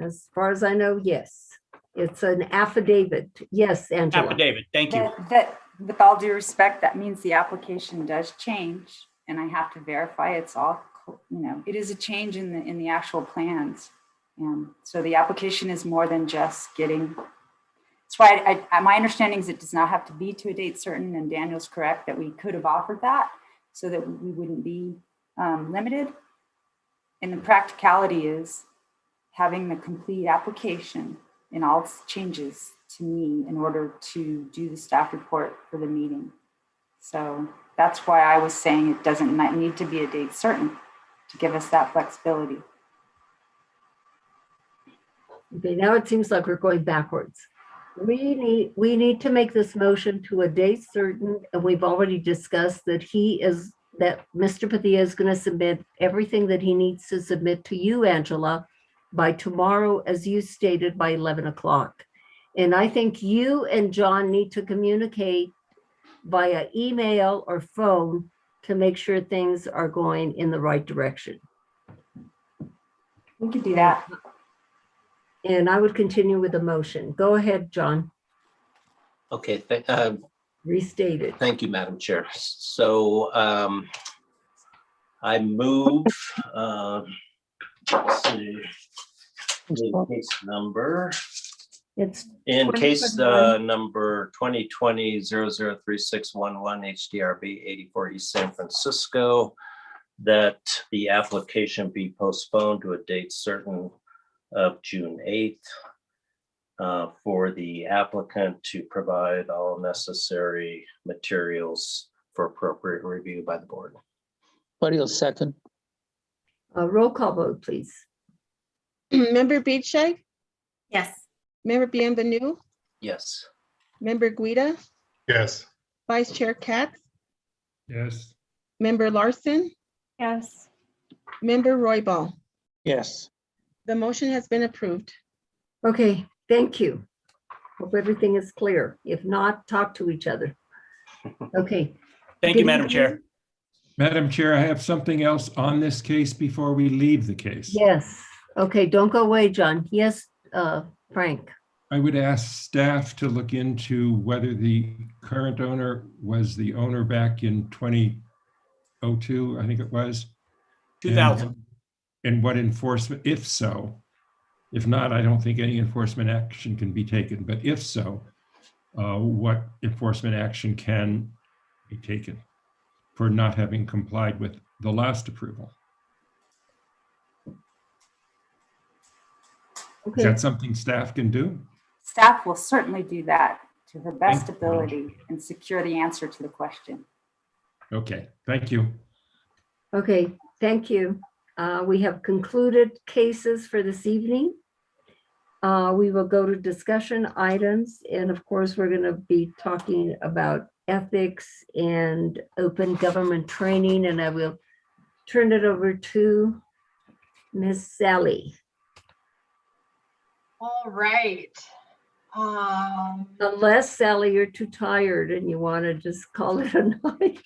As far as I know, yes. It's an affidavit. Yes, Angela. Affidavit, thank you. That, with all due respect, that means the application does change, and I have to verify it's all, it is a change in the actual plans. And so the application is more than just getting, that's why my understanding is it does not have to be to a date certain, and Daniel's correct that we could have offered that so that we wouldn't be limited. And the practicality is having the complete application and all its changes to me in order to do the staff report for the meeting. So that's why I was saying it doesn't need to be a date certain to give us that flexibility. Okay, now it seems like we're going backwards. We need to make this motion to a date certain, and we've already discussed that Mr. Padilla is going to submit everything that he needs to submit to you, Angela, by tomorrow, as you stated, by 11 o'clock. And I think you and John need to communicate via email or phone to make sure things are going in the right direction. We could do that. And I would continue with the motion. Go ahead, John. Okay, Restate it. thank you, Madam Chair. So I move, let's see, the case number. It's In case 2021. number 2020-003611 HDRB 84 East San Francisco, that the application be postponed to a date certain of June 8th for the applicant to provide all necessary materials for appropriate review by the board. Buddy, second. Roll call vote, please. Member Beedshay, Yes. Member Bienvenue, Yes. Member Guida, Yes. Vice Chair Katz, Yes. Member Larson, Yes. Member Royball. Yes. The motion has been approved. Okay, thank you. Hope everything is clear. If not, talk to each other. Okay. Thank you, Madam Chair. Madam Chair, I have something else on this case before we leave the case. Yes. Okay, don't go away, John. Yes, Frank. I would ask staff to look into whether the current owner was the owner back in 2002, I think it was. 2000. And what enforcement, if so, if not, I don't think any enforcement action can be taken, but if so, what enforcement action can be taken for not having complied with the last approval? Okay. Is that something staff can do? Staff will certainly do that to her best Thank you. ability and secure the answer to the question. Okay, thank you. Okay, thank you. We have concluded cases for this evening. We will go to discussion items, and of course, we're going to be talking about ethics and open government training, and I will turn it over to Miss Sally. All right. Unless, Sally, you're too tired and you want to just call it a night.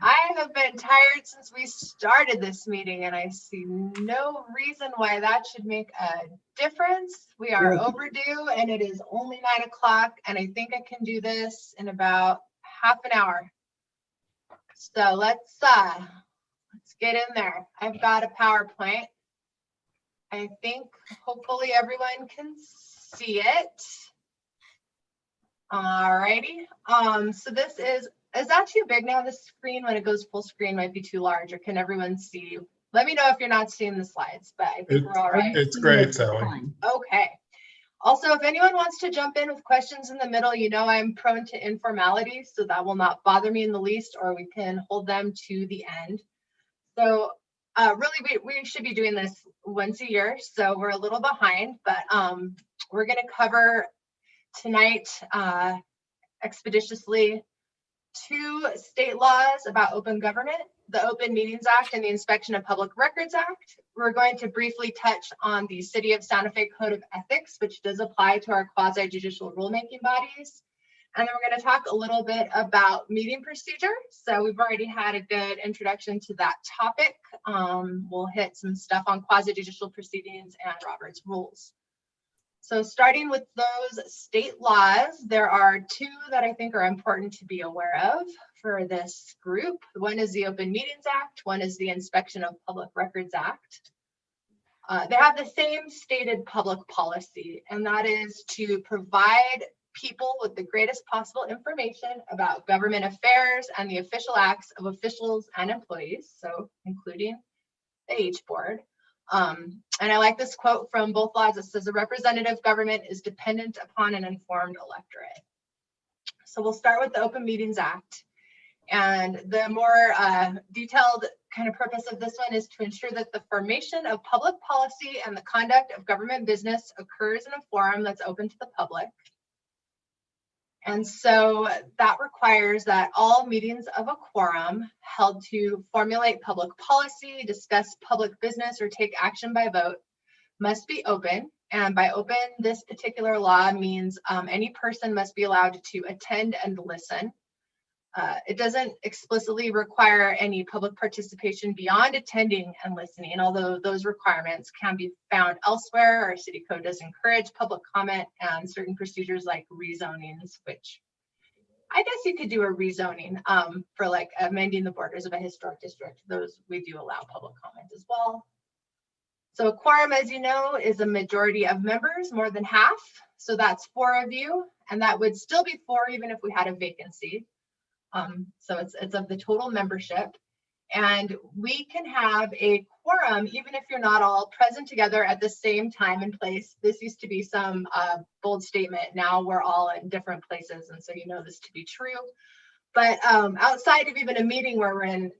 I have been tired since we started this meeting, and I see no reason why that should make a difference. We are overdue, and it is only 9 o'clock, and I think I can do this in about half an hour. So let's get in there. I've got a PowerPoint. I think hopefully everyone can see it. All righty. So this is that too big now? This screen, when it goes full screen, might be too large, or can everyone see? Let me know if you're not seeing the slides, but I think we're all right. It's great, Sally. Okay. Also, if anyone wants to jump in with questions in the middle, you know I'm prone to informality, so that will not bother me in the least, or we can hold them to the end. So really, we should be doing this once a year, so we're a little behind, but we're going to cover tonight expeditiously 2 state laws about open government, the Open Meetings Act and the Inspection of Public Records Act. We're going to briefly touch on the City of Santa Fe Code of Ethics, which does apply to our quasi-judicial rulemaking bodies. And then we're going to talk a little bit about meeting procedure. So we've already had a good introduction to that topic. We'll hit some stuff on quasi-judicial proceedings and Robert's rules. So starting with those state laws, there are 2 that I think are important to be aware of for this group. One is the Open Meetings Act, one is the Inspection of Public Records Act. They have the same stated public policy, and that is to provide people with the greatest possible information about government affairs and the official acts of officials and employees, so including the H board. And I like this quote from both laws. It says, "A representative government is dependent upon an informed electorate." So we'll start with the Open Meetings Act. And the more detailed kind of purpose of this one is to ensure that the formation of public policy and the conduct of government business occurs in a forum that's open to the public. And so that requires that all meetings of a quorum held to formulate public policy, discuss public business, or take action by vote must be open. And by open, this particular law means any person must be allowed to attend and listen. It doesn't explicitly require any public participation beyond attending and listening, although those requirements can be found elsewhere. Our city code does encourage public comment and certain procedures like rezonings, which I guess you could do a rezoning for like amending the borders of a historic district. Those we do allow public comment as well. So a quorum, as you know, is a majority of members, more than half. So that's 4 of you, and that would still be 4 even if we had a vacancy. So it's of the total membership, and we can have a quorum even if you're not all present together at the same time and place. This used to be some bold statement. Now we're all in different places, and so you know this to be true. But outside of even a meeting where we're in,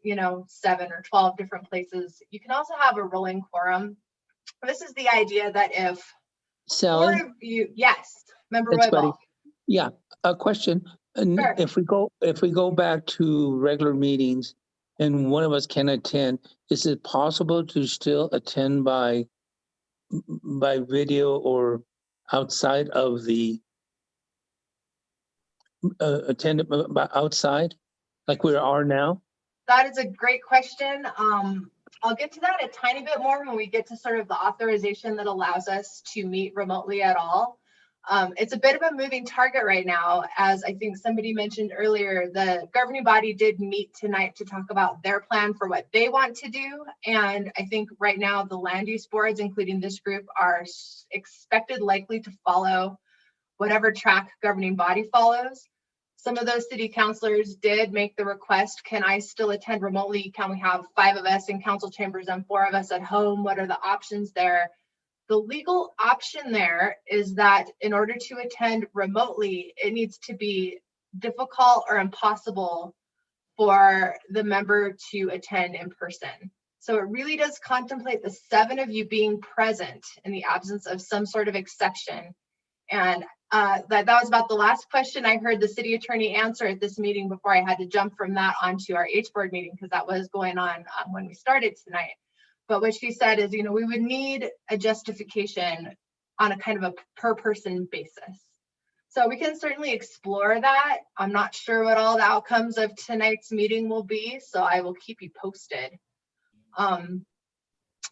7 or 12 different places, you can also have a rolling quorum. This is the idea that if Sally? 4 of you, yes, Member It's Buddy. Roybal. Yeah, a question. And Sure. if we go back to regular meetings and one of us can attend, is it possible to still attend by video or outside of the attend by outside like we are now? That is a great question. I'll get to that a tiny bit more when we get to sort of the authorization that allows us to meet remotely at all. It's a bit of a moving target right now. As I think somebody mentioned earlier, the governing body did meet tonight to talk about their plan for what they want to do. And I think right now the land use boards, including this group, are expected likely to follow whatever track governing body follows. Some of those city councilors did make the request, can I still attend remotely? Can we have 5 of us in council chambers and 4 of us at home? What are the options there? The legal option there is that in order to attend remotely, it needs to be difficult or impossible for the member to attend in person. So it really does contemplate the 7 of you being present in the absence of some sort of exception. And that was about the last question I heard the city attorney answer at this meeting before I had to jump from that onto our H board meeting, because that was going on when we started tonight. But what she said is, we would need a justification on a kind of a per person basis. So we can certainly explore that. I'm not sure what all the outcomes of tonight's meeting will be, so I will keep you posted. And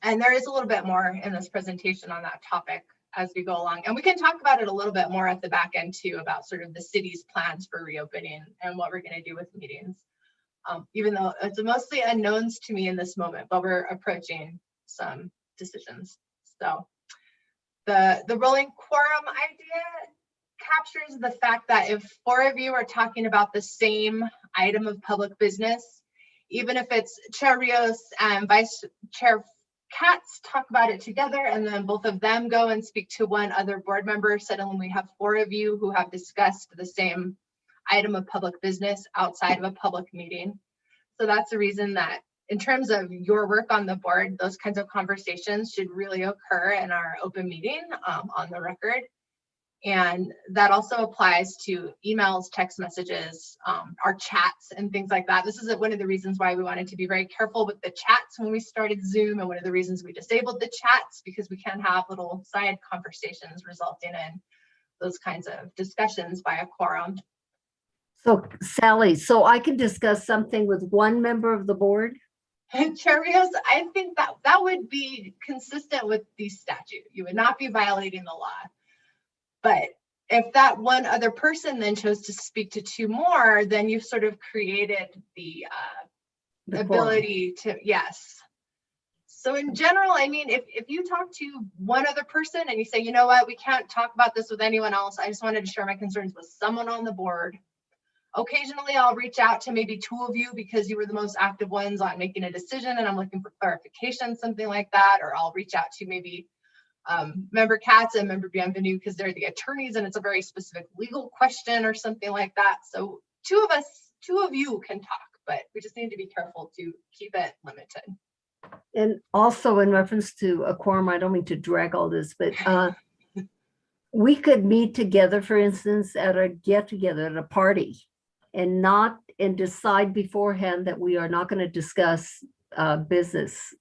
there is a little bit more in this presentation on that topic as we go along. And we can talk about it a little bit more at the back end too, about sort of the city's plans for reopening and what we're going to do with meetings. Even though it's mostly unknowns to me in this moment, but we're approaching some decisions. So the rolling quorum idea captures the fact that if 4 of you are talking about the same item of public business, even if it's Chair Rios and Vice Chair Katz talk about it together, and then both of them go and speak to one other board member. Suddenly we have 4 of you who have discussed the same item of public business outside of a public meeting. So that's the reason that in terms of your work on the board, those kinds of conversations should really occur in our open meeting on the record. And that also applies to emails, text messages, our chats and things like that. This is one of the reasons why we wanted to be very careful with the chats when we started Zoom, and one of the reasons we disabled the chats, because we can have little side conversations resulting in those kinds of discussions by a quorum. So Sally, so I can discuss something with one member of the board? Chair Rios, I think that that would be consistent with the statute. You would not be violating the law. But if that one other person then chose to speak to 2 more, then you've sort of created the ability to, yes. So in general, I mean, if you talk to one other person and you say, you know what, we can't talk about this with anyone else, I just wanted to share my concerns with someone on the board. Occasionally I'll reach out to maybe 2 of you because you were the most active ones on making a decision and I'm looking for clarification, something like that. Or I'll reach out to maybe member Katz and member Bienvenue because they're the attorneys and it's a very specific legal question or something like that. So 2 of you can talk, but we just need to be careful to keep it limited. And also in reference to a quorum, I don't mean to drag all this, but we could meet together, for instance, at a get together at a party and decide beforehand that we are not going to discuss business,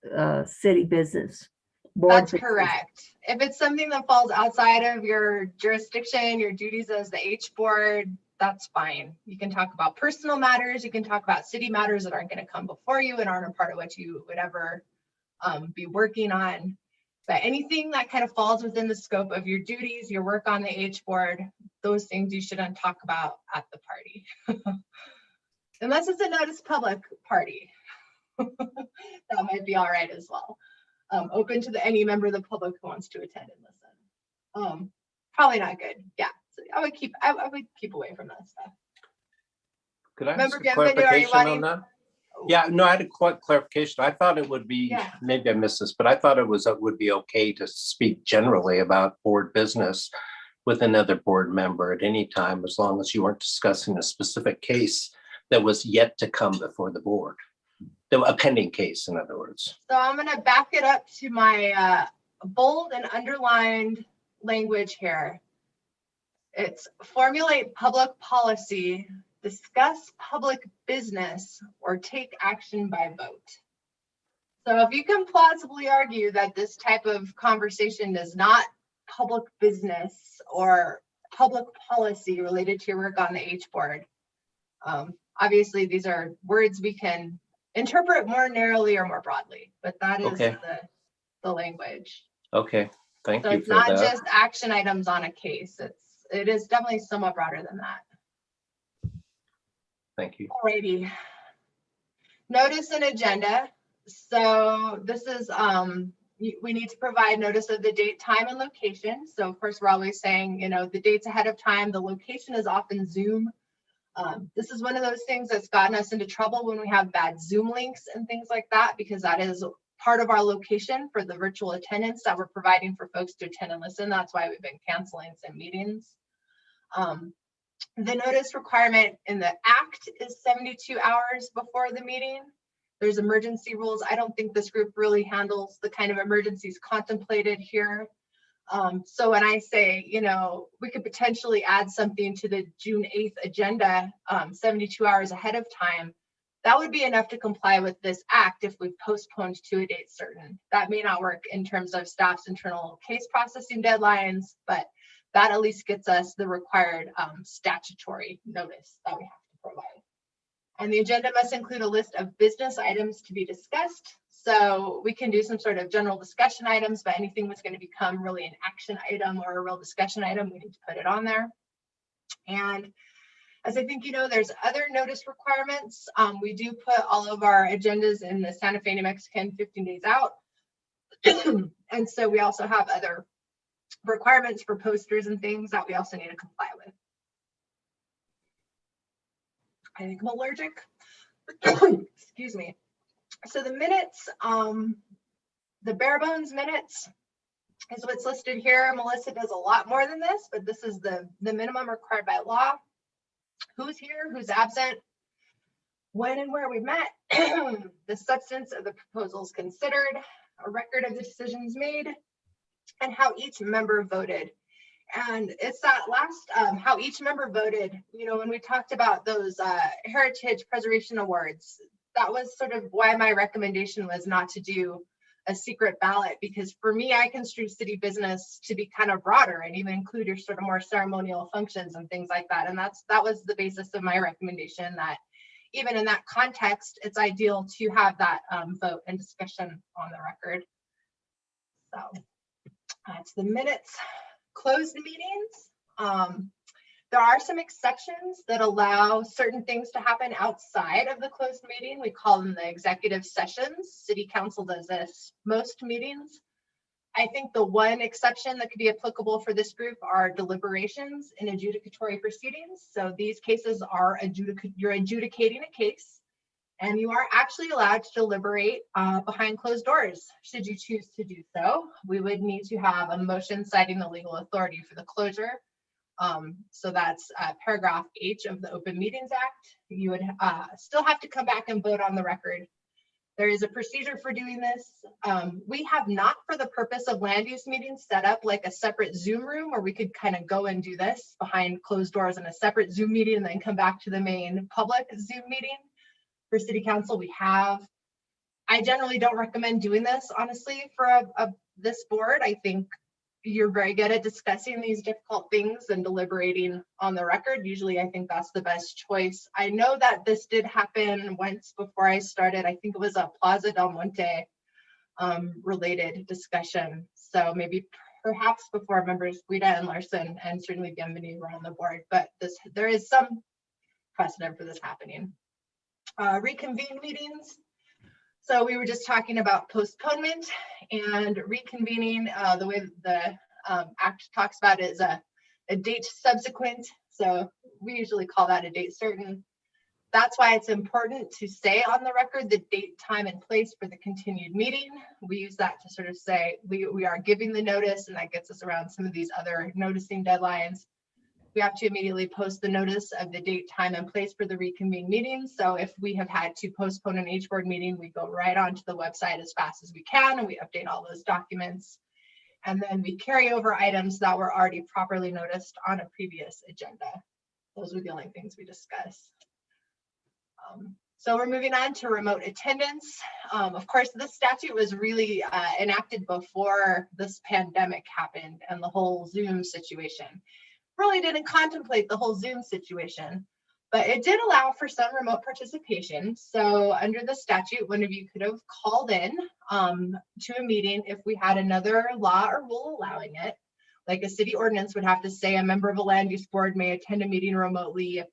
city business. That's correct. If it's something that falls outside of your jurisdiction, your duties as the H board, that's fine. You can talk about personal matters. You can talk about city matters that aren't going to come before you and aren't a part of what you would ever be working on. But anything that kind of falls within the scope of your duties, your work on the H board, those things you shouldn't talk about at the party. Unless it's a notice public party. That might be all right as well. Open to any member of the public who wants to attend and listen. Probably not good. Yeah, so I would keep away from that stuff. Could I Member ask a Bienvenue, are you clarification wanting- on that? Yeah, no, I had a quick clarification. I thought it would be, Yeah. maybe I missed this, but I thought it would be okay to speak generally about board business with another board member at any time, as long as you weren't discussing a specific case that was yet to come before the board. A pending case, in other words. So I'm going to back it up to my bold and underlined language here. It's formulate public policy, discuss public business, or take action by vote. So if you can plausibly argue that this type of conversation is not public business or public policy related to your work on the H board, obviously these are words we can interpret more narrowly or more broadly, but that is Okay. the language. Okay, thank So you it's for not that. just action items on a case. It is definitely somewhat broader than that. Thank you. Alrighty. Notice and agenda. So this is, we need to provide notice of the date, time, and location. So of course, we're always saying, the date's ahead of time. The location is often Zoom. This is one of those things that's gotten us into trouble when we have bad Zoom links and things like that, because that is part of our location for the virtual attendance that we're providing for folks to attend and listen. That's why we've been canceling some meetings. The notice requirement in the act is 72 hours before the meeting. There's emergency rules. I don't think this group really handles the kind of emergencies contemplated here. So when I say, we could potentially add something to the June 8th agenda 72 hours ahead of time, that would be enough to comply with this act if we postponed to a date certain. That may not work in terms of staff's internal case processing deadlines, but that at least gets us the required statutory notice that we have to provide. And the agenda must include a list of business items to be discussed. So we can do some sort of general discussion items, but anything that's going to become really an action item or a real discussion item, we need to put it on there. And as I think there's other notice requirements. We do put all of our agendas in the Santa Fe New Mexican 15 days out. And so we also have other requirements for posters and things that we also need to comply with. I think I'm allergic. Excuse me. So the minutes, The bare bones minutes is what's listed here. Melissa does a lot more than this, but this is the minimum required by law. Who's here, who's absent, when and where we met, the substance of the proposals considered, a record of the decisions made, and how each member voted. And it's that last, how each member voted, you know, when we talked about those Heritage Preservation Awards, that was sort of why my recommendation was not to do a secret ballot, because for me, I construe city business to be kind of broader and even include your sort of more ceremonial functions and things like that. And that was the basis of my recommendation, that even in that context, it's ideal to have that vote and discussion on the record. So that's the minutes. Closed meetings. There are some exceptions that allow certain things to happen outside of the closed meeting. We call them the executive sessions. City Council does this most meetings. I think the one exception that could be applicable for this group are deliberations in adjudicatory proceedings. So these cases are you're adjudicating a case, and you are actually allowed to deliberate behind closed doors. Should you choose to do so, we would need to have a motion citing the legal authority for the closure. So that's paragraph H of the Open Meetings Act. You would still have to come back and vote on the record. There is a procedure for doing this. We have not, for the purpose of land use meetings, set up like a separate Zoom room where we could kind of go and do this behind closed doors in a separate Zoom meeting and then come back to the main public Zoom meeting. For City Council, we have. I generally don't recommend doing this, honestly, for this board. I think you're very good at discussing these difficult things and deliberating on the record. Usually, I think that's the best choice. I know that this did happen once before I started. I think it was a Plaza Del Monte related discussion. So maybe perhaps before members Guida and Larson and certainly Bienvenu were on the board, but there is some precedent for this happening. Reconvene meetings. So we were just talking about postponement and reconvening. The way the act talks about it is a date subsequent. So we usually call that a date certain. That's why it's important to say on the record the date, time, and place for the continued meeting. We use that to sort of say we are giving the notice, and that gets us around some of these other noticing deadlines. We have to immediately post the notice of the date, time, and place for the reconvene meeting. So if we have had to postpone an H board meeting, we go right onto the website as fast as we can, and we update all those documents. And then we carry over items that were already properly noticed on a previous agenda. Those were the only things we discussed. So we're moving on to remote attendance. Of course, this statute was really enacted before this pandemic happened and the whole Zoom situation. Really didn't contemplate the whole Zoom situation, but it did allow for some remote participation. So under the statute, one of you could have called in to a meeting if we had another law or rule allowing it. Like a city ordinance would have to say a member of a land use board may attend a meeting remotely if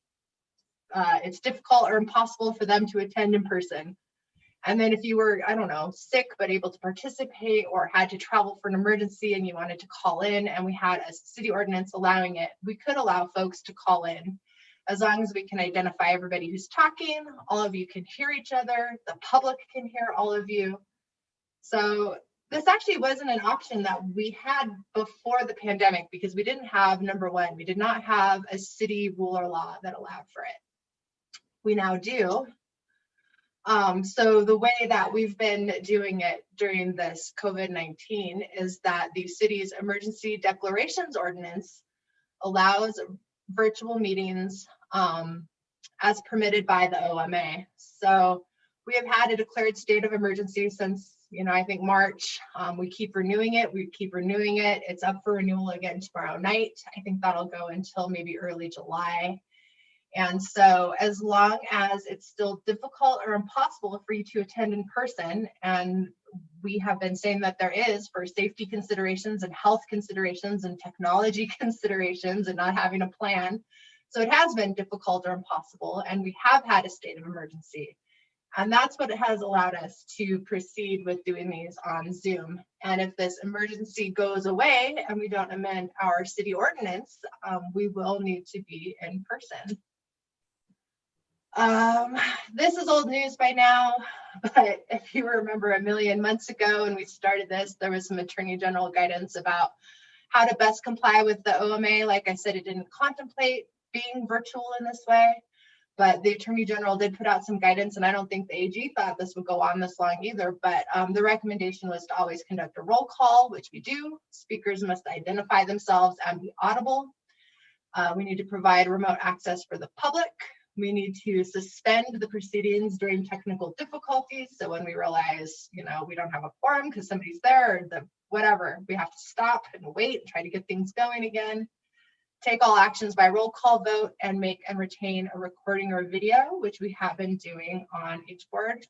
it's difficult or impossible for them to attend in person. And then if you were, I don't know, sick but able to participate or had to travel for an emergency and you wanted to call in and we had a city ordinance allowing it, we could allow folks to call in as long as we can identify everybody who's talking, all of you can hear each other, the public can hear all of you. So this actually wasn't an option that we had before the pandemic because we didn't have, number one, we did not have a city rule or law that allowed for it. We now do. So the way that we've been doing it during this COVID-19 is that the city's emergency declarations ordinance allows virtual meetings as permitted by the OMA. So we have had a declared state of emergency since, I think March. We keep renewing it. It's up for renewal again tomorrow night. I think that'll go until maybe early July. And so as long as it's still difficult or impossible for you to attend in person, and we have been saying that there is for safety considerations and health considerations and technology considerations and not having a plan. So it has been difficult or impossible, and we have had a state of emergency. And that's what it has allowed us to proceed with doing these on Zoom. And if this emergency goes away and we don't amend our city ordinance, we will need to be in person. This is old news by now, but if you remember a million months ago when we started this, there was some Attorney General guidance about how to best comply with the OMA. Like I said, it didn't contemplate being virtual in this way, but the Attorney General did put out some guidance, and I don't think the AG thought this would go on this long either, but the recommendation was to always conduct a roll call, which we do. Speakers must identify themselves and be audible. We need to provide remote access for the public. We need to suspend the proceedings during technical difficulties. So when we realize, you know, we don't have a quorum because somebody's there, or the whatever, we have to stop and wait and try to get things going again. Take all actions by roll call vote and make and retain a recording or video, which we have been doing on HBoard.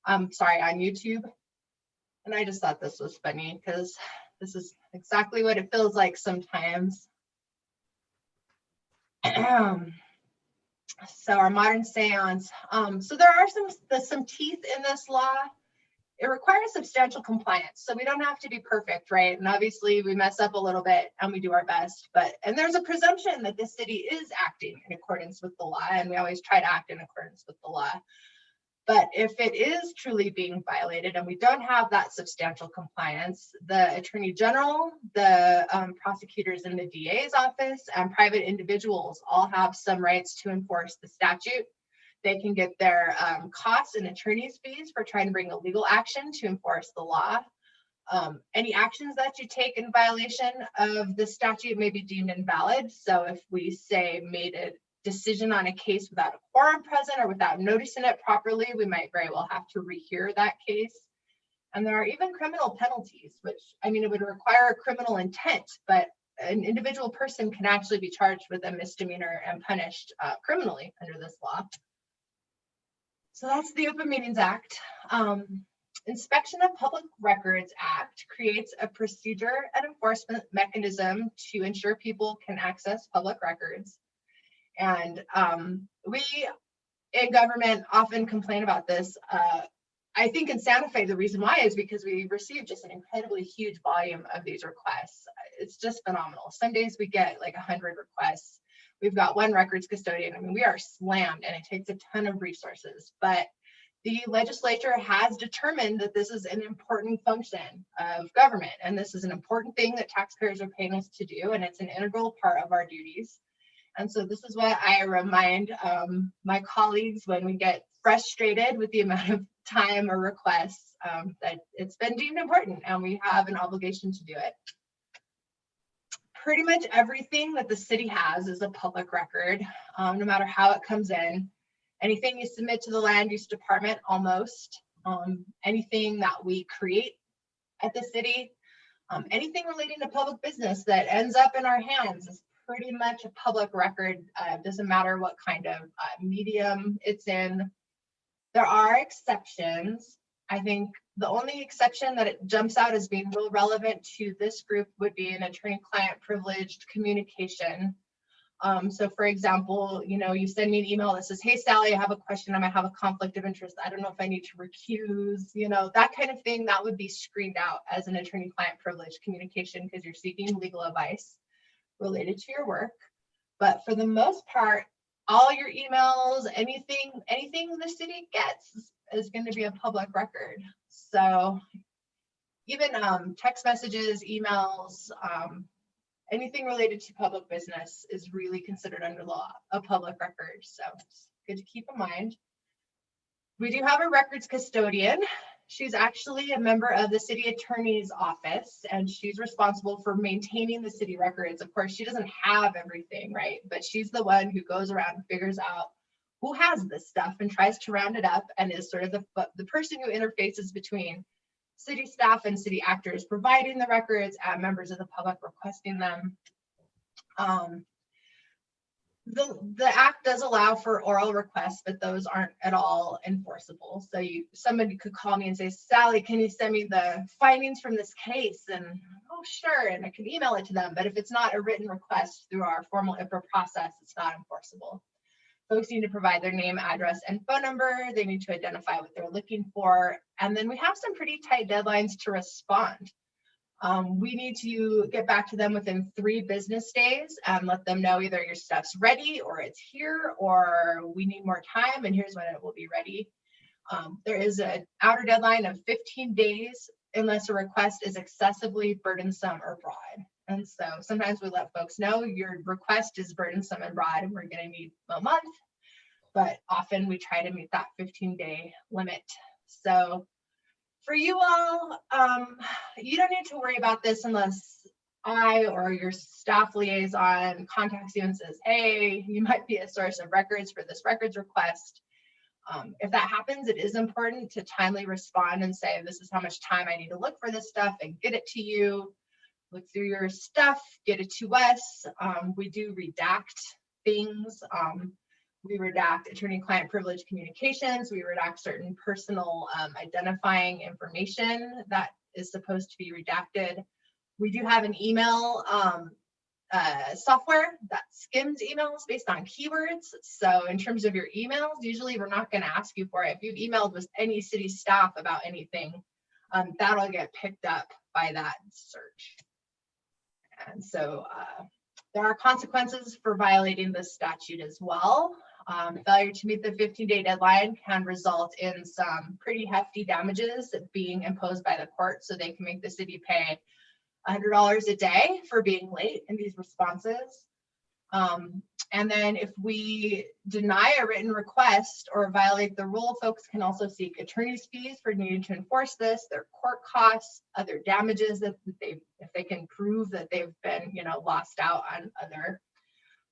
On YouTube. And I just thought this was funny because this is exactly what it feels like sometimes. So our modern seance. So there are some teeth in this law. It requires substantial compliance, so we don't have to be perfect, right? And obviously we mess up a little bit and we do our best, and there's a presumption that the city is acting in accordance with the law, and we always try to act in accordance with the law. But if it is truly being violated and we don't have that substantial compliance, the Attorney General, the prosecutors in the DA's office, and private individuals all have some rights to enforce the statute. They can get their costs and attorney's fees for trying to bring a legal action to enforce the law. Any actions that you take in violation of the statute may be deemed invalid. So if we say made a decision on a case without a quorum present or without noticing it properly, we might very well have to rehear that case. And there are even criminal penalties, which, I mean, it would require a criminal intent, but an individual person can actually be charged with a misdemeanor and punished criminally under this law. So that's the Open Meetings Act. Inspection of Public Records Act creates a procedure and enforcement mechanism to ensure people can access public records. And we in government often complain about this. I think in Santa Fe, the reason why is because we receive just an incredibly huge volume of these requests. It's just phenomenal. Some days we get like 100 requests. We've got one records custodian. I mean, we are slammed and it takes a ton of resources, but the legislature has determined that this is an important function of government. And this is an important thing that taxpayers are paying us to do. And it's an integral part of our duties. And so this is what I remind my colleagues when we get frustrated with the amount of time or requests, that it's been deemed important and we have an obligation to do it. Pretty much everything that the city has is a public record, no matter how it comes in. Anything you submit to the land use department, almost, anything that we create at the city, anything relating to public business that ends up in our hands is pretty much a public record. Doesn't matter what kind of medium it's in. There are exceptions. I think the only exception that it jumps out as being real relevant to this group would be an attorney-client privileged communication. So for example, you know, you send me an email that says, hey, Sally, I have a question. I might have a conflict of interest. I don't know if I need to recuse, you know, that kind of thing, that would be screened out as an attorney-client privileged communication because you're seeking legal advice related to your work. But for the most part, all your emails, anything the city gets is going to be a public record. So even text messages, emails, anything related to public business is really considered under law a public record. So it's good to keep in mind. We do have a records custodian. She's actually a member of the city attorney's office, and she's responsible for maintaining the city records. Of course, she doesn't have everything, right? But she's the one who goes around and figures out who has this stuff and tries to round it up, and is sort of the person who interfaces between city staff and city actors providing the records and members of the public requesting them. The act does allow for oral requests, but those aren't at all enforceable. So somebody could call me and say, Sally, can you send me the findings from this case? And oh, sure, and I can email it to them. But if it's not a written request through our formal IPRA process, it's not enforceable. Folks need to provide their name, address, and phone number. They need to identify what they're looking for. And then we have some pretty tight deadlines to respond. We need to get back to them within 3 business days and let them know either your stuff's ready or it's here, or we need more time and here's when it will be ready. There is an outer deadline of 15 days unless a request is excessively burdensome or broad. And so sometimes we let folks know your request is burdensome and broad and we're going to need a month, but often we try to meet that 15-day limit. So for you all, you don't need to worry about this unless I or your staff liaison contacts you and says, hey, you might be a source of records for this records request. If that happens, it is important to timely respond and say, this is how much time I need to look for this stuff and get it to you. Look through your stuff, get it to us. We do redact things. We redact attorney-client privilege communications. We redact certain personal identifying information that is supposed to be redacted. We do have an email software that skims emails based on keywords. So in terms of your emails, usually we're not going to ask you for it. If you've emailed with any city staff about anything, that'll get picked up by that search. And so there are consequences for violating this statute as well. Failure to meet the 15-day deadline can result in some pretty hefty damages being imposed by the court, so they can make the city pay $100 a day for being late in these responses. And then if we deny a written request or violate the rule, folks can also seek attorney's fees for needing to enforce this, their court costs, other damages that if they can prove that they've been, lost out on other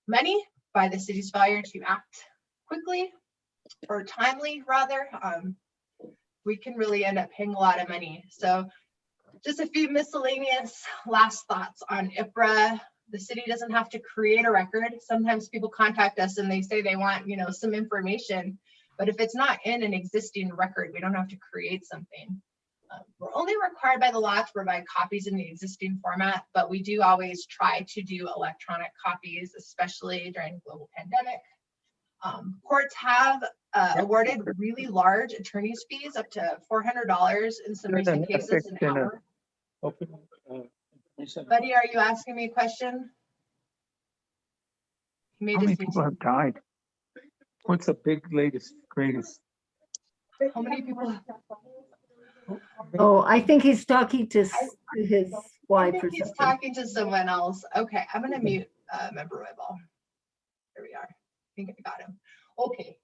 money by the city's failure to act quickly or timely, rather. We can really end up paying a lot of money. So just a few miscellaneous last thoughts on IPRA. The city doesn't have to create a record. Sometimes people contact us and they say they want, some information, but if it's not in an existing record, we don't have to create something. We're only required by the law to provide copies in the existing format, but we do always try to do electronic copies, especially during the global pandemic. Courts have awarded really large attorney's fees, up to $400 in some recent cases an hour. Buddy, are you asking me a question? How many people have died? What's the greatest? How many people? Oh, I think he's talking to his wife I or think he's something. talking to someone else. Okay, I'm gonna mute Member Roybal. There we are. I think I got him. Okay.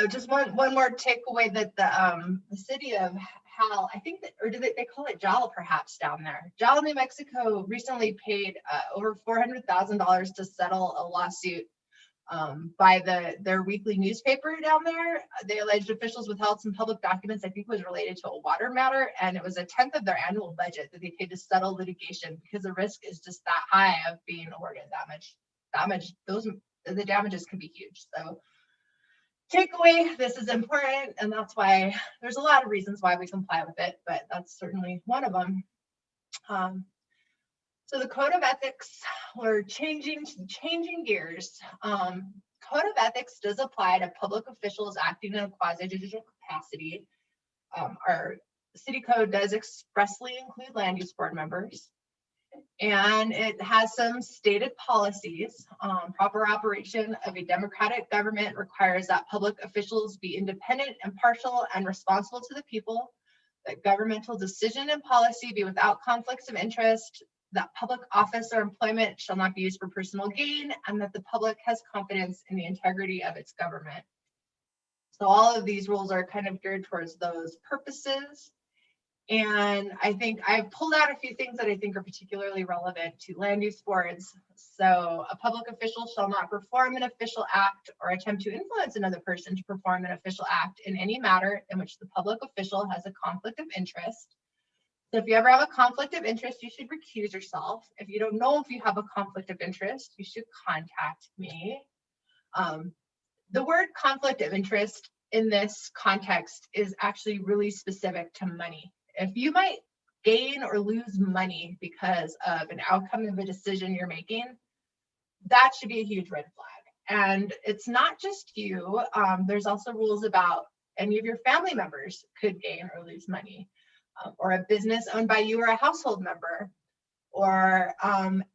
Just one more takeaway that the city of Hal, I think that, or do they call it Jal perhaps down there? Jal, New Mexico recently paid over $400,000 to settle a lawsuit by their weekly newspaper down there. They alleged officials withheld some public documents, I think was related to a water matter, and it was a 10th of their annual budget that they paid to settle litigation because the risk is just that high of being awarded that much. The damages can be huge. So takeaway, this is important, and that's why there's a lot of reasons why we comply with it, but that's certainly one of them. So the code of ethics, we're changing gears. Code of ethics does apply to public officials acting in a quasi-judicial capacity. Our city code does expressly include land use board members, and it has some stated policies. Proper operation of a democratic government requires that public officials be independent, impartial, and responsible to the people, that governmental decision and policy be without conflicts of interest, that public office or employment shall not be used for personal gain, and that the public has confidence in the integrity of its government. So all of these rules are kind of geared towards those purposes. And I think I've pulled out a few things that I think are particularly relevant to land use boards. So a public official shall not perform an official act or attempt to influence another person to perform an official act in any matter in which the public official has a conflict of interest. So if you ever have a conflict of interest, you should recuse yourself. If you don't know if you have a conflict of interest, you should contact me. The word conflict of interest in this context is actually really specific to money. If you might gain or lose money because of an outcome of a decision you're making, that should be a huge red flag. And it's not just you. There's also rules about any of your family members could gain or lose money. or a business owned by you or a household member, or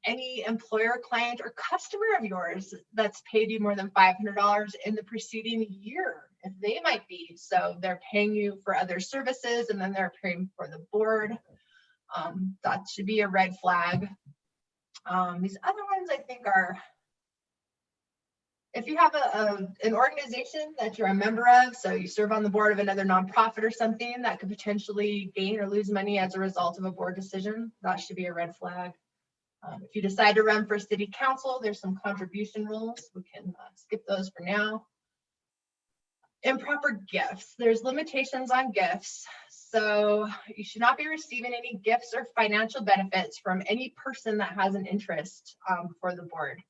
any employer, client, or customer of yours that's paid you more than $500 in the preceding year, if they might be. So they're paying you for other services and then they're paying for the board. That should be a red flag. These other ones I think are, if you have an organization that you're a member of, so you serve on the board of another nonprofit or something that could potentially gain or lose money as a result of a board decision, that should be a red flag. If you decide to run for city council, there's some contribution rules. We can skip those for now. Improper gifts. There's limitations on gifts. So you should not be receiving any gifts or financial benefits from any person that has an interest for the board.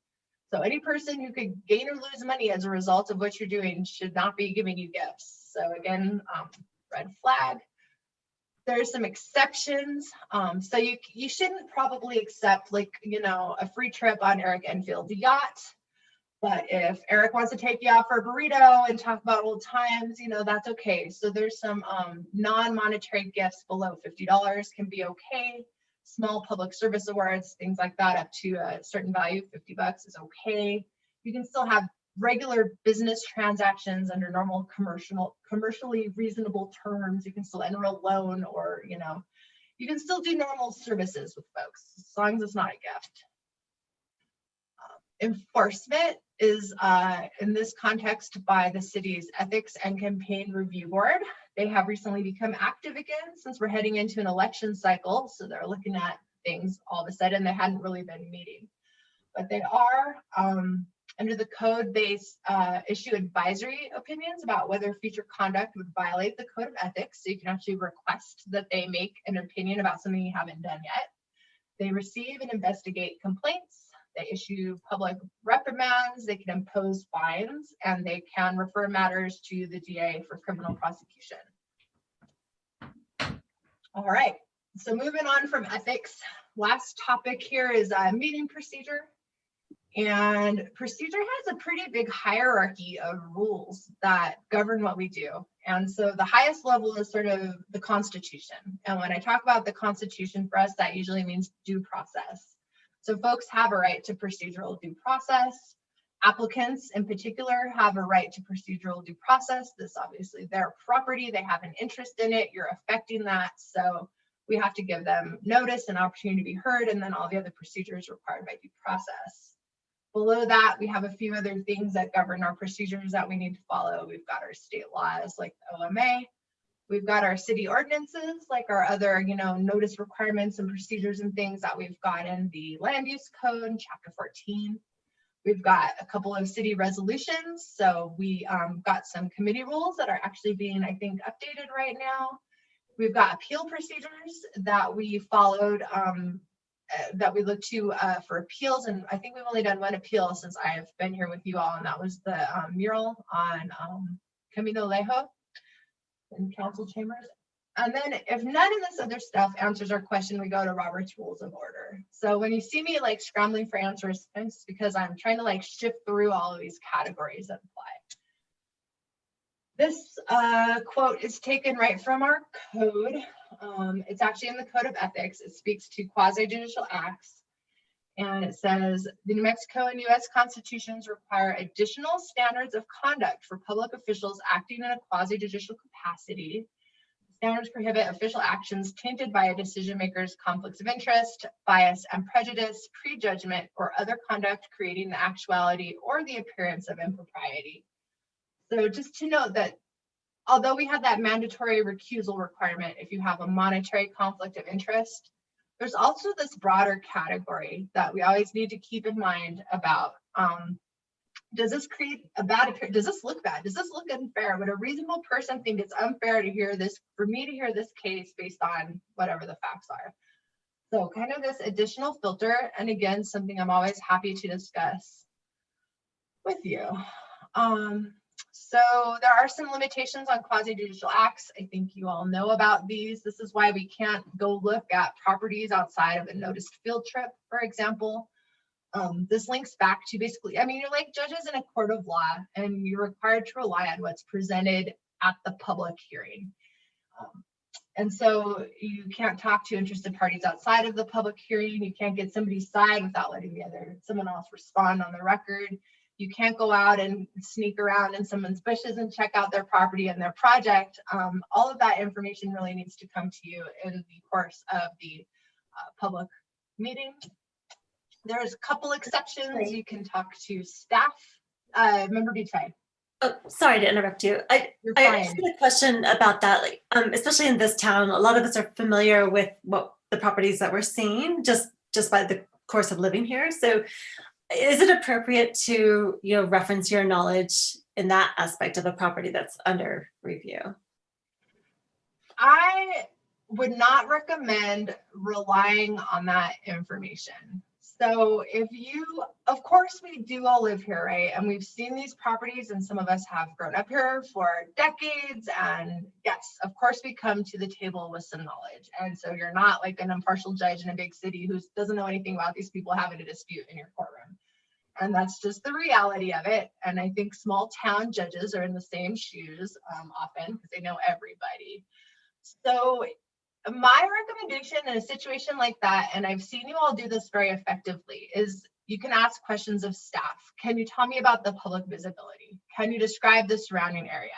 So any person who could gain or lose money as a result of what you're doing should not be giving you gifts. So again, red flag. There's some exceptions. So you shouldn't probably accept, like, you know, a free trip on Eric Enfield's yacht. But if Eric wants to take you out for a burrito and talk about old times, you know, that's okay. So there's some non-monetary gifts below $50 can be okay. Small public service awards, things like that, up to a certain value, $50 is okay. You can still have regular business transactions under normal commercially reasonable terms. You can still enter a loan, or, you know, you can still do normal services with folks as long as it's not a gift. Enforcement is in this context by the city's Ethics and Campaign Review Board. They have recently become active again since we're heading into an election cycle. So they're looking at things all of a sudden. They hadn't really been meeting, but they are. Under the code, they issue advisory opinions about whether future conduct would violate the code of ethics. So you can actually request that they make an opinion about something you haven't done yet. They receive and investigate complaints. They issue public reprimands, they can impose fines, and they can refer matters to the DA for criminal prosecution. All right, so moving on from ethics, last topic here is meeting procedure. And procedure has a pretty big hierarchy of rules that govern what we do. And so the highest level is sort of the Constitution. And when I talk about the Constitution, for us, that usually means due process. So folks have a right to procedural due process. Applicants in particular have a right to procedural due process. This obviously their property, they have an interest in it, you're affecting that. So we have to give them notice and opportunity to be heard, and then all the other procedures required by due process. Below that, we have a few other things that govern our procedures that we need to follow. We've got our state laws like the OMA. We've got our city ordinances, like our other, you know, notice requirements and procedures and things that we've got in the land use code, chapter 14. We've got a couple of city resolutions. So we got some committee rules that are actually being, I think, updated right now. We've got appeal procedures that we followed, that we looked to for appeals. And I think we've only done one appeal since I've been here with you all, and that was the mural on Camino Lejo in council chambers. And then if none of this other stuff answers our question, we go to Robert's Rules of Order. So when you see me like scrambling for answers, it's because I'm trying to like shift through all of these categories that apply. This quote is taken right from our code. It's actually in the Code of Ethics. It speaks to quasi-judicial acts. And it says, the New Mexico and US constitutions require additional standards of conduct for public officials acting in a quasi-judicial capacity. Standards prohibit official actions tainted by a decision maker's conflicts of interest, bias and prejudice, prejudgment, or other conduct creating the actuality or the appearance of impropriety. So just to note that although we have that mandatory recusal requirement if you have a monetary conflict of interest, there's also this broader category that we always need to keep in mind about, does this create a bad appearance? Does this look bad? Does this look unfair? Would a reasonable person think it's unfair to hear this, for me to hear this case based on whatever the facts are? So kind of this additional filter, and again, something I'm always happy to discuss with you. So there are some limitations on quasi-judicial acts. I think you all know about these. This is why we can't go look at properties outside of a noticed field trip, for example. This links back to basically, I mean, you're like judges in a court of law, and you're required to rely on what's presented at the public hearing. And so you can't talk to interested parties outside of the public hearing. You can't get somebody's side without letting someone else respond on the record. You can't go out and sneak around in someone's bushes and check out their property and their project. All of that information really needs to come to you in the course of the public meeting. There's a couple exceptions. You can talk to staff. Member Butte. Oh, sorry to interrupt you. I fine. had a question about that. Like, especially in this town, a lot of us are familiar with what the properties that we're seeing just by the course of living here. So, is it appropriate to reference your knowledge in that aspect of a property that's under review? I would not recommend relying on that information. So if you, of course, we do all live here, right? And we've seen these properties, and some of us have grown up here for decades. And yes, of course, we come to the table with some knowledge. And so you're not like an impartial judge in a big city who doesn't know anything about these people having a dispute in your courtroom. And that's just the reality of it. And I think small town judges are in the same shoes often because they know everybody. So my recommendation in a situation like that, and I've seen you all do this very effectively, is you can ask questions of staff. Can you tell me about the public visibility? Can you describe the surrounding area?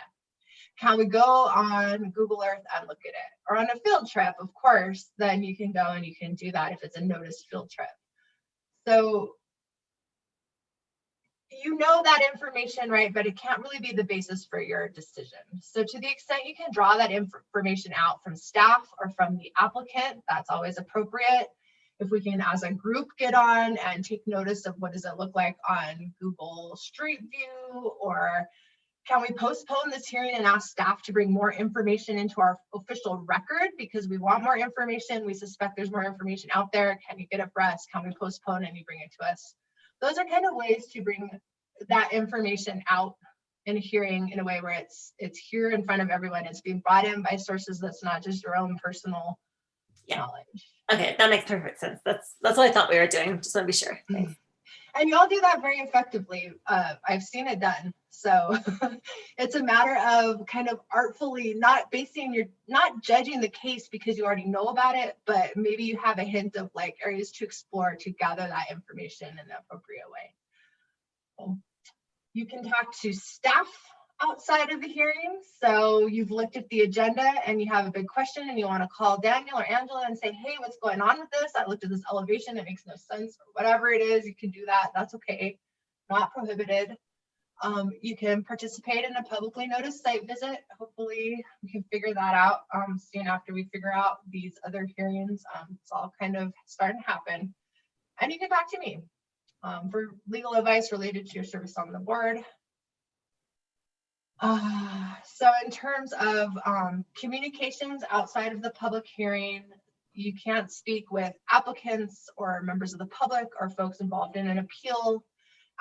Can we go on Google Earth and look at it? Or on a field trip, of course, then you can go and you can do that if it's a noticed field trip. So you know that information, right? But it can't really be the basis for your decision. So to the extent you can draw that information out from staff or from the applicant, that's always appropriate. If we can, as a group, get on and take notice of what does it look like on Google Street View, or can we postpone this hearing and ask staff to bring more information into our official record because we want more information. We suspect there's more information out there. Can you get it for us? Can we postpone and you bring it to us? Those are kind of ways to bring that information out in a hearing in a way where it's here in front of everyone. It's being brought in by sources that's not just your own personal knowledge. Okay, that makes perfect sense. That's what I thought we were doing. Just want to be sure. Thanks. And y'all do that very effectively. I've seen it done. So it's a matter of kind of artfully not judging the case because you already know about it, but maybe you have a hint of like areas to explore to gather that information in the appropriate way. So you can talk to staff outside of the hearing. So you've looked at the agenda and you have a big question and you want to call Daniel or Angela and say, hey, what's going on with this? I looked at this elevation, it makes no sense, or whatever it is, you can do that. That's okay, not prohibited. You can participate in a publicly noticed site visit. Hopefully we can figure that out soon after we figure out these other hearings. It's all kind of starting to happen. And you can talk to me for legal advice related to your service on the board. So in terms of communications outside of the public hearing, you can't speak with applicants or members of the public or folks involved in an appeal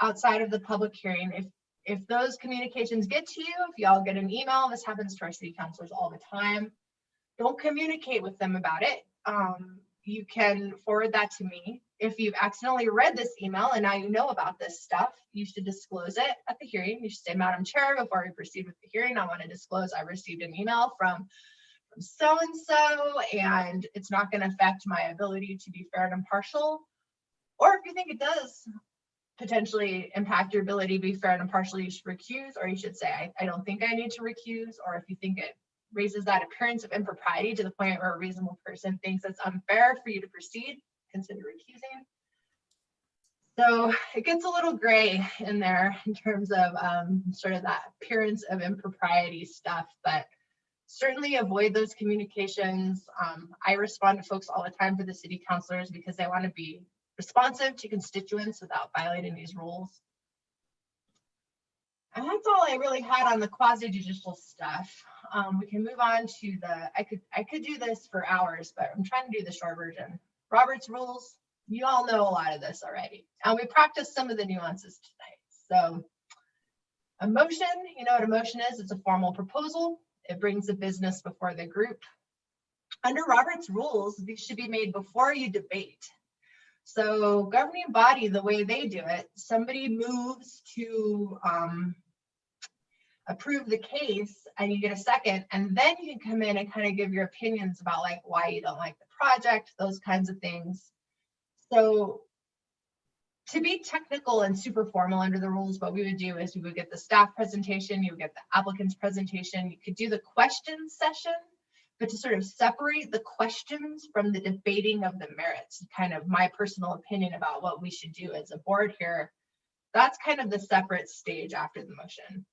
outside of the public hearing. If those communications get to you, if y'all get an email, this happens to our city councilors all the time, don't communicate with them about it. You can forward that to me. If you've accidentally read this email and now you know about this stuff, you should disclose it at the hearing. You should say, Madam Chair, before we proceed with the hearing, I want to disclose I received an email from so-and-so, and it's not going to affect my ability to be fair and impartial. Or if you think it does potentially impact your ability to be fair and impartial, you should recuse, or you should say, I don't think I need to recuse. Or if you think it raises that appearance of impropriety to the point where a reasonable person thinks it's unfair for you to proceed, consider recusing. So it gets a little gray in there in terms of sort of that appearance of impropriety stuff, but certainly avoid those communications. I respond to folks all the time for the city councilors because they want to be responsive to constituents without violating these rules. And that's all I really had on the quasi-judicial stuff. We can move on to I could do this for hours, but I'm trying to do the short version. Robert's rules, you all know a lot of this already. And we practiced some of the nuances tonight. So a motion, you know what a motion is? It's a formal proposal. It brings the business before the group. Under Robert's rules, these should be made before you debate. So governing body, the way they do it, somebody moves to approve the case and you get a second, and then you can come in and kind of give your opinions about like why you don't like the project, those kinds of things. So to be technical and super formal under the rules, what we would do is we would get the staff presentation, you would get the applicant's presentation, you could do the question session, but to sort of separate the questions from the debating of the merits, kind of my personal opinion about what we should do as a board here, that's kind of the separate stage after the motion.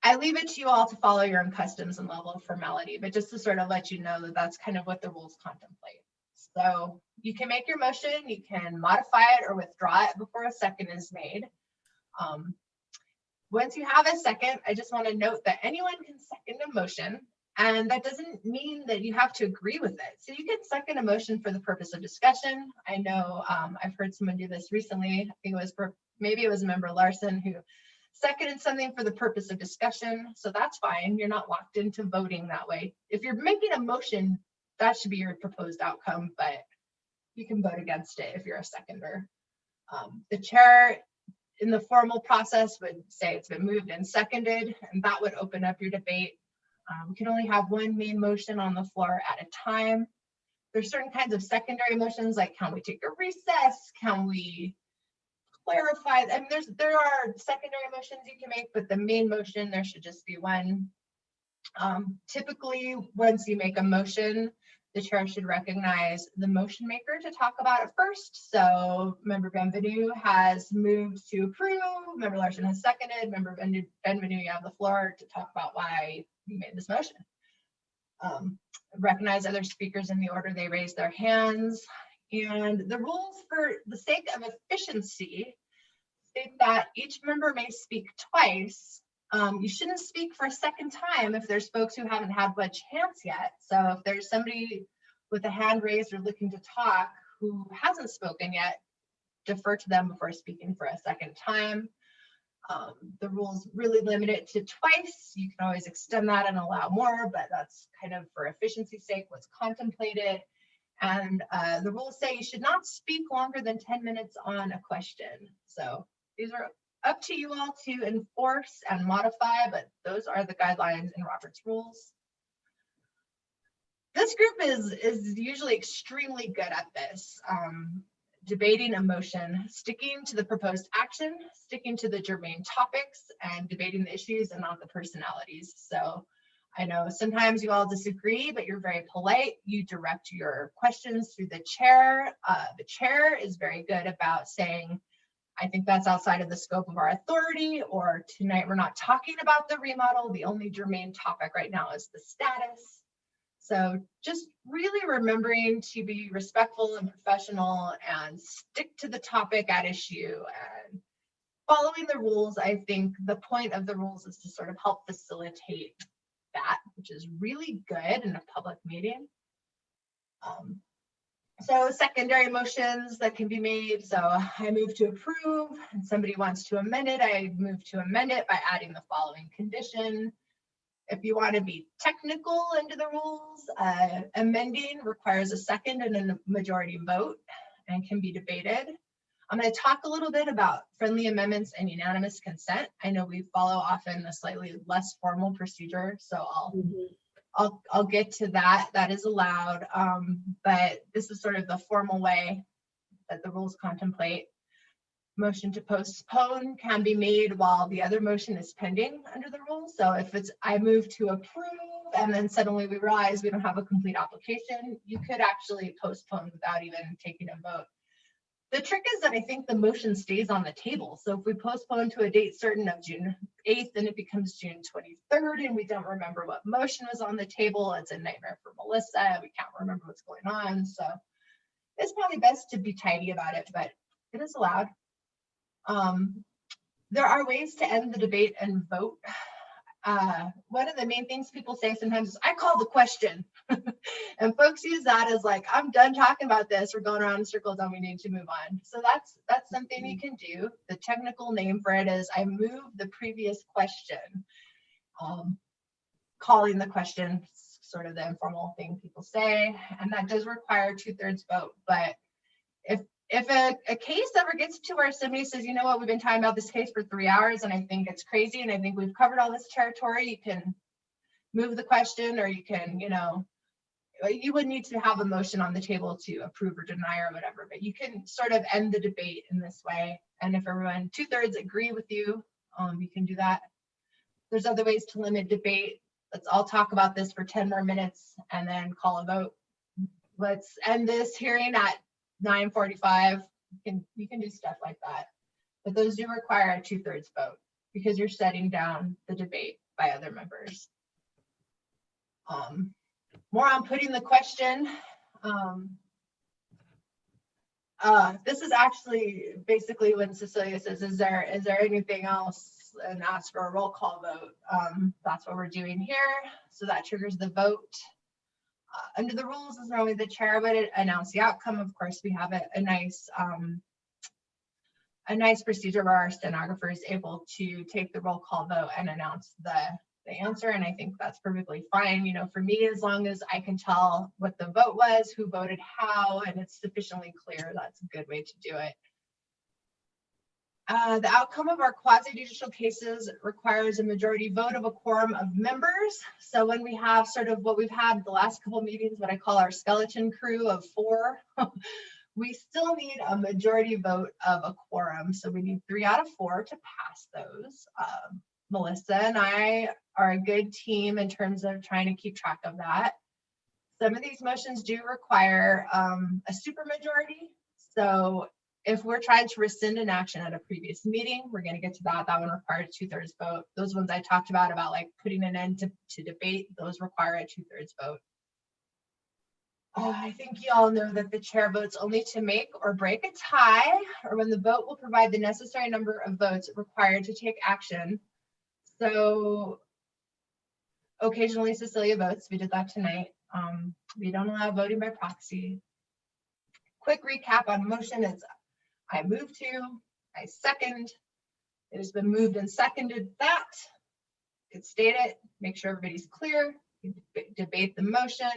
I leave it to you all to follow your own customs and level of formality, but just to sort of let you know that that's kind of what the rules contemplate. So you can make your motion, you can modify it or withdraw it before a second is made. Once you have a second, I just want to note that anyone can second a motion, and that doesn't mean that you have to agree with it. So you can second a motion for the purpose of discussion. I know I've heard someone do this recently. I think it was for, maybe it was Member Larson who seconded something for the purpose of discussion. So that's fine. You're not locked into voting that way. If you're making a motion, that should be your proposed outcome, but you can vote against it if you're a seconder. The chair in the formal process would say it's been moved and seconded, and that would open up your debate. We can only have one main motion on the floor at a time. There's certain kinds of secondary motions, like can we take a recess? Can we clarify? I mean, there are secondary motions you can make, but the main motion, there should just be one. Typically, once you make a motion, the chair should recognize the motion maker to talk about it first. So Member Benvenue has moved to approve, Member Larson has seconded, Member Benvenue, you have the floor to talk about why you made this motion. Recognize other speakers in the order they raise their hands. And the rules, for the sake of efficiency, state that each member may speak twice. You shouldn't speak for a second time if there's folks who haven't had much chance yet. So if there's somebody with a hand raised or looking to talk who hasn't spoken yet, defer to them before speaking for a second time. The rules really limit it to twice. You can always extend that and allow more, but that's kind of for efficiency's sake what's contemplated. And the rules say you should not speak longer than 10 minutes on a question. So these are up to you all to enforce and modify, but those are the guidelines in Robert's rules. This group is usually extremely good at this. Debating a motion, sticking to the proposed action, sticking to the germane topics, and debating the issues and not the personalities. So I know sometimes you all disagree, but you're very polite. You direct your questions through the chair. The chair is very good about saying, I think that's outside of the scope of our authority, or tonight we're not talking about the remodel. The only germane topic right now is the status. So just really remembering to be respectful and professional and stick to the topic at issue and following the rules. I think the point of the rules is to sort of help facilitate that, which is really good in a public meeting. So secondary motions that can be made. So I move to approve and somebody wants to amend it. I move to amend it by adding the following condition. If you want to be technical into the rules, amending requires a second and a majority vote and can be debated. I'm going to talk a little bit about friendly amendments and unanimous consent. I know we follow often a slightly less formal procedure, so I'll get to that. That is allowed, but this is sort of the formal way that the rules contemplate. Motion to postpone can be made while the other motion is pending under the rules. So if it's I move to approve and then suddenly we realize we don't have a complete application, you could actually postpone without even taking a vote. The trick is that I think the motion stays on the table. So if we postpone to a date certain of June 8th, then it becomes June 23rd and we don't remember what motion was on the table. It's a nightmare for Melissa. We can't remember what's going on. So it's probably best to be tidy about it, but it is allowed. There are ways to end the debate and vote. One of the main things people say sometimes is, I call the question. And folks use that as like, I'm done talking about this. We're going around in circles and we need to move on. So that's something you can do. The technical name for it is I move the previous question. Calling the question, sort of the informal thing people say, and that does require 2/3 vote. But if a case ever gets to where somebody says, you know what, we've been talking about this case for 3 hours and I think it's crazy and I think we've covered all this territory, you can move the question, or you can, you would need to have a motion on the table to approve or deny or whatever, but you can sort of end the debate in this way. And if everyone 2/3 agree with you, you can do that. There's other ways to limit debate. Let's all talk about this for 10 more minutes and then call a vote. Let's end this hearing at 9:45. You can do stuff like that, but those do require a 2/3 vote because you're shutting down the debate by other members. More on putting the question. This is actually basically when Cecilia says, is there anything else, and asks for a roll call vote. That's what we're doing here. So that triggers the vote. Under the rules is normally the chair would announce the outcome. Of course, we have a nice procedure where our stenographer is able to take the roll call vote and announce the answer. And I think that's perfectly fine. For me, as long as I can tell what the vote was, who voted how, and it's sufficiently clear, that's a good way to do it. The outcome of our quasi-judicial cases requires a majority vote of a quorum of members. So when we have sort of what we've had the last couple of meetings, what I call our skeleton crew of 4, we still need a majority vote of a quorum. So we need 3 out of 4 to pass those. Melissa and I are a good team in terms of trying to keep track of that. Some of these motions do require a supermajority. So if we're trying to rescind an action at a previous meeting, we're going to get to that. That one requires a 2/3 vote. Those ones I talked about like putting an end to debate, those require a 2/3 vote. I think you all know that the chair votes only to make or break a tie, or when the vote will provide the necessary number of votes required to take action. So occasionally Cecilia votes. We did that tonight. We don't allow voting by proxy. Quick recap on motion is I move to, I second. It has been moved and seconded that. It's stated, make sure everybody's clear. You debate the motion.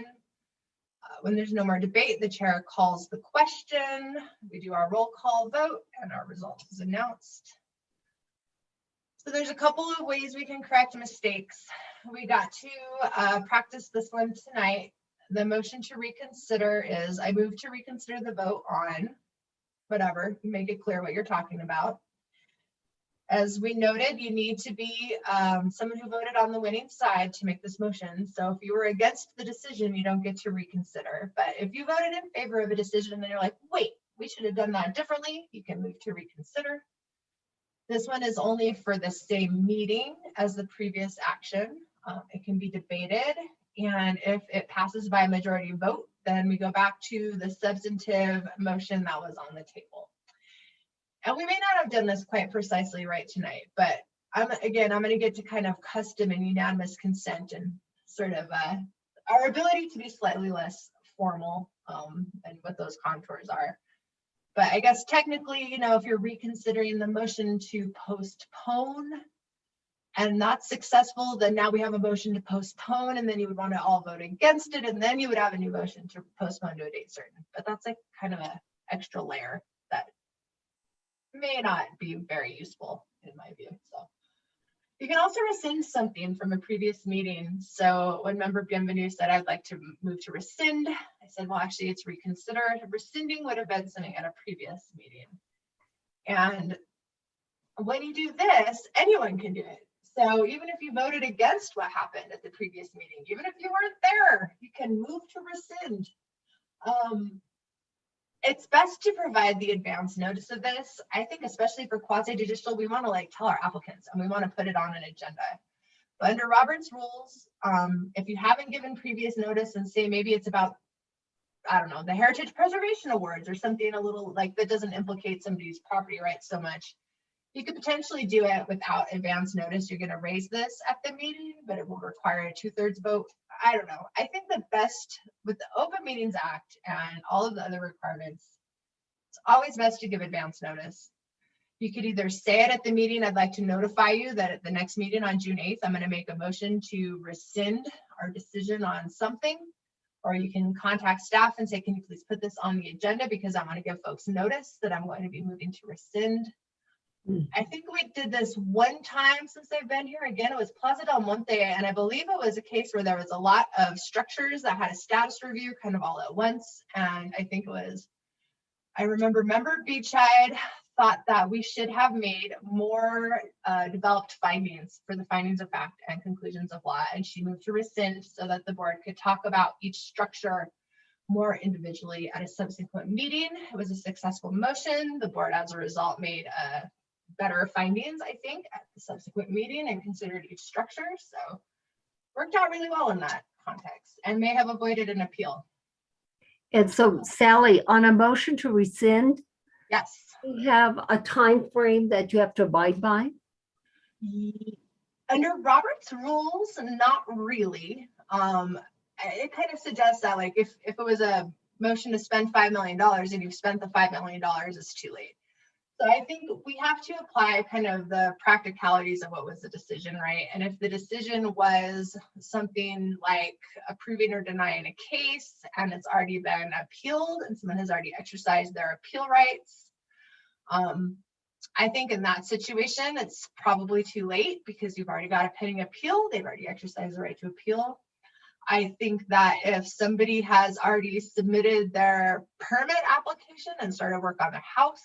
When there's no more debate, the chair calls the question. We do our roll call vote and our result is announced. So there's a couple of ways we can correct mistakes. We got to practice this one tonight. The motion to reconsider is I move to reconsider the vote on whatever, make it clear what you're talking about. As we noted, you need to be someone who voted on the winning side to make this motion. So if you were against the decision, you don't get to reconsider. But if you voted in favor of a decision and you're like, wait, we should have done that differently, you can move to reconsider. This one is only for the same meeting as the previous action. It can be debated, and if it passes by a majority vote, then we go back to the substantive motion that was on the table. And we may not have done this quite precisely right tonight, but I'm going to get to kind of custom and unanimous consent and sort of our ability to be slightly less formal and what those contours are. But I guess technically, if you're reconsidering the motion to postpone and that's successful, then now we have a motion to postpone, and then you would want to all vote against it, and then you would have a new motion to postpone to a date certain. But that's like kind of an extra layer that may not be very useful in my view. So you can also rescind something from a previous meeting. So when member Bienvenue said, I'd like to move to rescind, I said, well, actually it's reconsider. Rescinding would have been something at a previous meeting. And when you do this, anyone can do it. So even if you voted against what happened at the previous meeting, even if you weren't there, you can move to rescind. It's best to provide the advance notice of this. I think especially for quasi-judicial, we want to tell our applicants and we want to put it on an agenda. But under Robert's rules, if you haven't given previous notice and say maybe it's about, I don't know, the Heritage Preservation Awards or something a little that doesn't implicate somebody's property rights so much, you could potentially do it without advance notice. You're going to raise this at the meeting, but it will require a 2/3 vote. I don't know. I think the best with the Open Meetings Act and all of the other requirements, it's always best to give advance notice. You could either say it at the meeting, I'd like to notify you that at the next meeting on June 8th, I'm going to make a motion to rescind our decision on something. or you can contact staff and say, can you please put this on the agenda because I want to give folks notice that I'm going to be moving to rescind. I think we did this one time since I've been here. Again, it was Plaza Del Monte, and I believe it was a case where there was a lot of structures that had a status review kind of all at once. And I think it was, I remember member Beachhead thought that we should have made more developed findings for the findings of fact and conclusions of law. And she moved to rescind so that the board could talk about each structure more individually at a subsequent meeting. It was a successful motion. The board, as a result, made better findings, I think, at the subsequent meeting and considered each structure. So worked out really well in that context and may have avoided an appeal. And so Sally, on a motion to rescind, yes, you have a time frame that you have to abide by? Under Robert's rules, not really. It kind of suggests that like if it was a motion to spend $5 million and you've spent the $5 million, it's too late. So I think we have to apply kind of the practicalities of what was the decision, right? And if the decision was something like approving or denying a case and it's already been appealed and someone has already exercised their appeal rights, I think in that situation, it's probably too late because you've already got a pending appeal. They've already exercised the right to appeal. I think that if somebody has already submitted their permit application and started work on their house,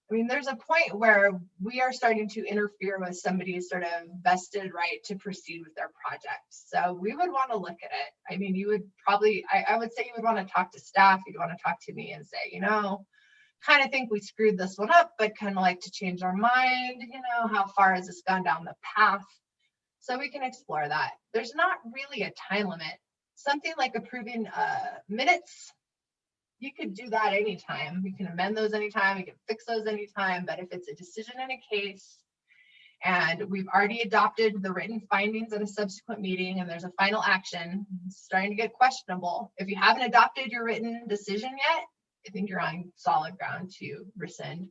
I mean, there's a point where we are starting to interfere with somebody's sort of vested right to proceed with their project. So we would want to look at it. I mean, you would probably, I would say you would want to talk to staff. You'd want to talk to me and say, you know, kind of think we screwed this one up, but kind of like to change our mind, you know, how far has this gone down the path? So we can explore that. There's not really a time limit. Something like approving minutes, you could do that anytime. You can amend those anytime, you can fix those anytime, but if it's a decision in a case and we've already adopted the written findings at a subsequent meeting and there's a final action, it's starting to get questionable. If you haven't adopted your written decision yet, I think you're on solid ground to rescind.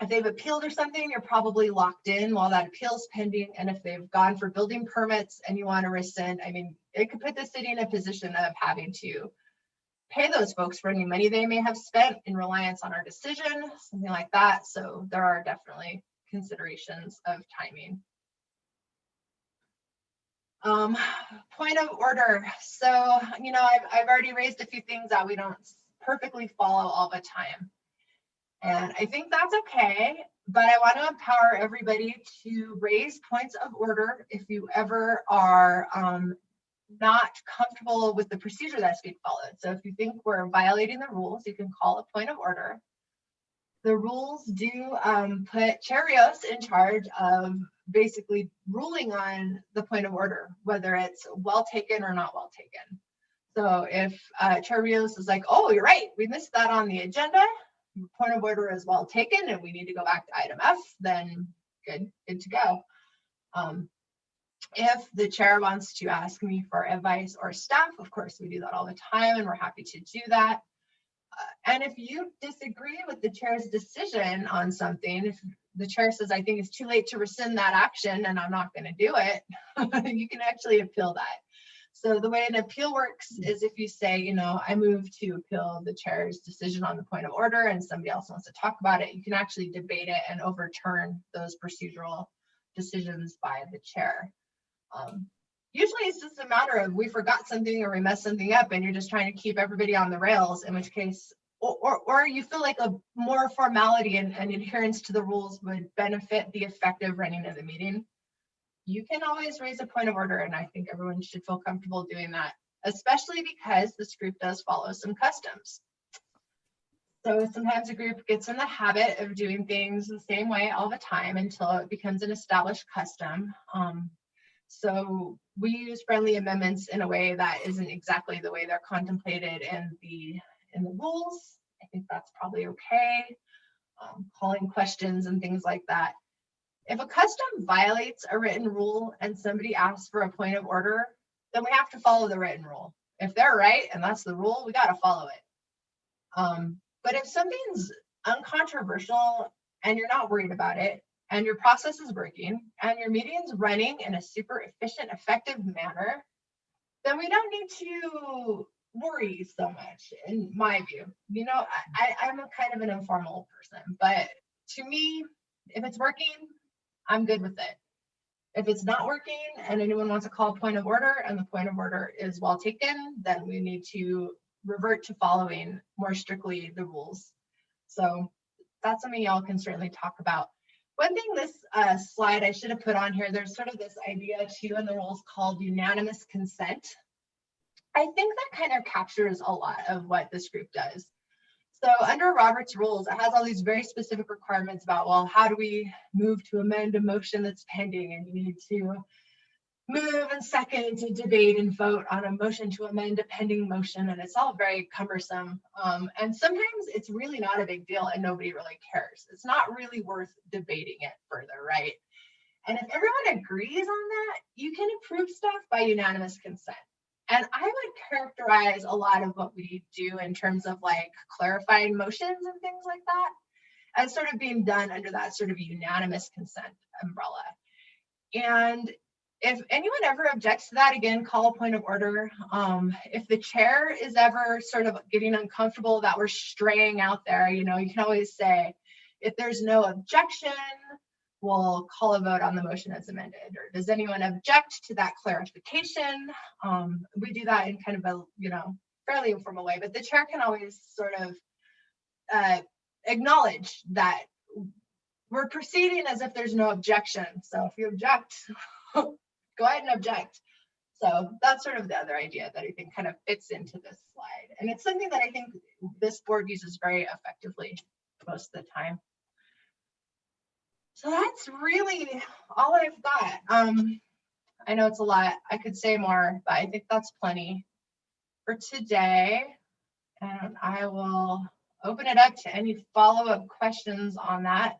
If they've appealed or something, you're probably locked in while that appeal is pending. And if they've gone for building permits and you want to rescind, I mean, it could put the city in a position of having to pay those folks for any money they may have spent in reliance on our decision, something like that. So there are definitely considerations of timing. Point of order. So, you know, I've already raised a few things that we don't perfectly follow all the time. And I think that's okay, but I want to empower everybody to raise points of order if you ever are not comfortable with the procedure that's being followed. So if you think we're violating the rules, you can call a point of order. The rules do put Chair Rios in charge of basically ruling on the point of order, whether it's well taken or not well taken. So if Chair Rios is like, oh, you're right, we missed that on the agenda, point of order is well taken and we need to go back to item F, then good to go. If the chair wants to ask me for advice or staff, of course, we do that all the time and we're happy to do that. And if you disagree with the chair's decision on something, if the chair says, I think it's too late to rescind that action and I'm not going to do it, you can actually appeal that. So the way an appeal works is if you say, you know, I move to appeal the chair's decision on the point of order and somebody else wants to talk about it, you can actually debate it and overturn those procedural decisions by the chair. Usually it's just a matter of we forgot something or we messed something up and you're just trying to keep everybody on the rails, in which case, or you feel like a more formality and adherence to the rules would benefit the effective running of the meeting. You can always raise a point of order, and I think everyone should feel comfortable doing that, especially because this group does follow some customs. So sometimes a group gets in the habit of doing things the same way all the time until it becomes an established custom. So we use friendly amendments in a way that isn't exactly the way they're contemplated in the rules. I think that's probably okay. Calling questions and things like that. If a custom violates a written rule and somebody asks for a point of order, then we have to follow the written rule. If they're right and that's the rule, we got to follow it. But if something's uncontroversial and you're not worried about it, and your process is working, and your meeting's running in a super efficient, effective manner, then we don't need to worry so much, in my view. You know, I'm a kind of an informal person, but to me, if it's working, I'm good with it. If it's not working and anyone wants to call a point of order and the point of order is well taken, then we need to revert to following more strictly the rules. So that's something y'all can certainly talk about. One thing this slide I should have put on here, there's sort of this idea too in the rules called unanimous consent. I think that kind of captures a lot of what this group does. So under Robert's rules, it has all these very specific requirements about, well, how do we move to amend a motion that's pending? And you need to move and second to debate and vote on a motion to amend a pending motion. And it's all very cumbersome. And sometimes it's really not a big deal and nobody really cares. It's not really worth debating it further, right? And if everyone agrees on that, you can approve stuff by unanimous consent. And I would characterize a lot of what we do in terms of like clarifying motions and things like that as sort of being done under that sort of unanimous consent umbrella. And if anyone ever objects to that, again, call a point of order. If the chair is ever sort of getting uncomfortable that we're straying out there, you know, you can always say, if there's no objection, we'll call a vote on the motion as amended. Or does anyone object to that clarification? We do that in kind of a, you know, fairly informal way, but the chair can always sort of acknowledge that we're proceeding as if there's no objection. So if you object, go ahead and object. So that's sort of the other idea that I think kind of fits into this slide. And it's something that I think this board uses very effectively most of the time. So that's really all I've got. I know it's a lot. I could say more, but I think that's plenty for today. And I will open it up to any follow-up questions on that.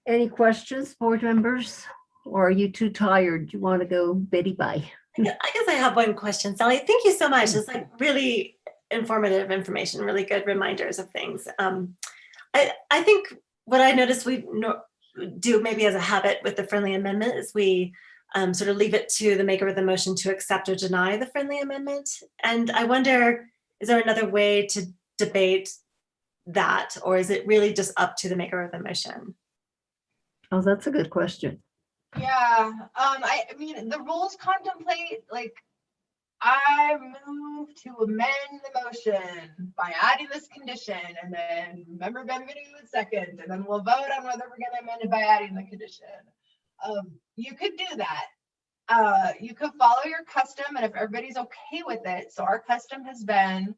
Any questions, board members? Or are you too tired? Do you want to go Betty bye? I guess I have one question, Sally. Thank you so much. It's like really informative information, really good reminders of things. I think what I noticed we do maybe as a habit with the friendly amendment is we sort of leave it to the maker of the motion to accept or deny the friendly amendment. And I wonder, is there another way to debate that, or is it really just up to the maker of the motion? Oh, that's a good question. Yeah, I mean, the rules contemplate, like, I move to amend the motion by adding this condition, and then member Benvenuto would second, and then we'll vote on whether we're going to amend it by adding the condition. You could do that. You could follow your custom, and if everybody's okay with it, so our custom has been,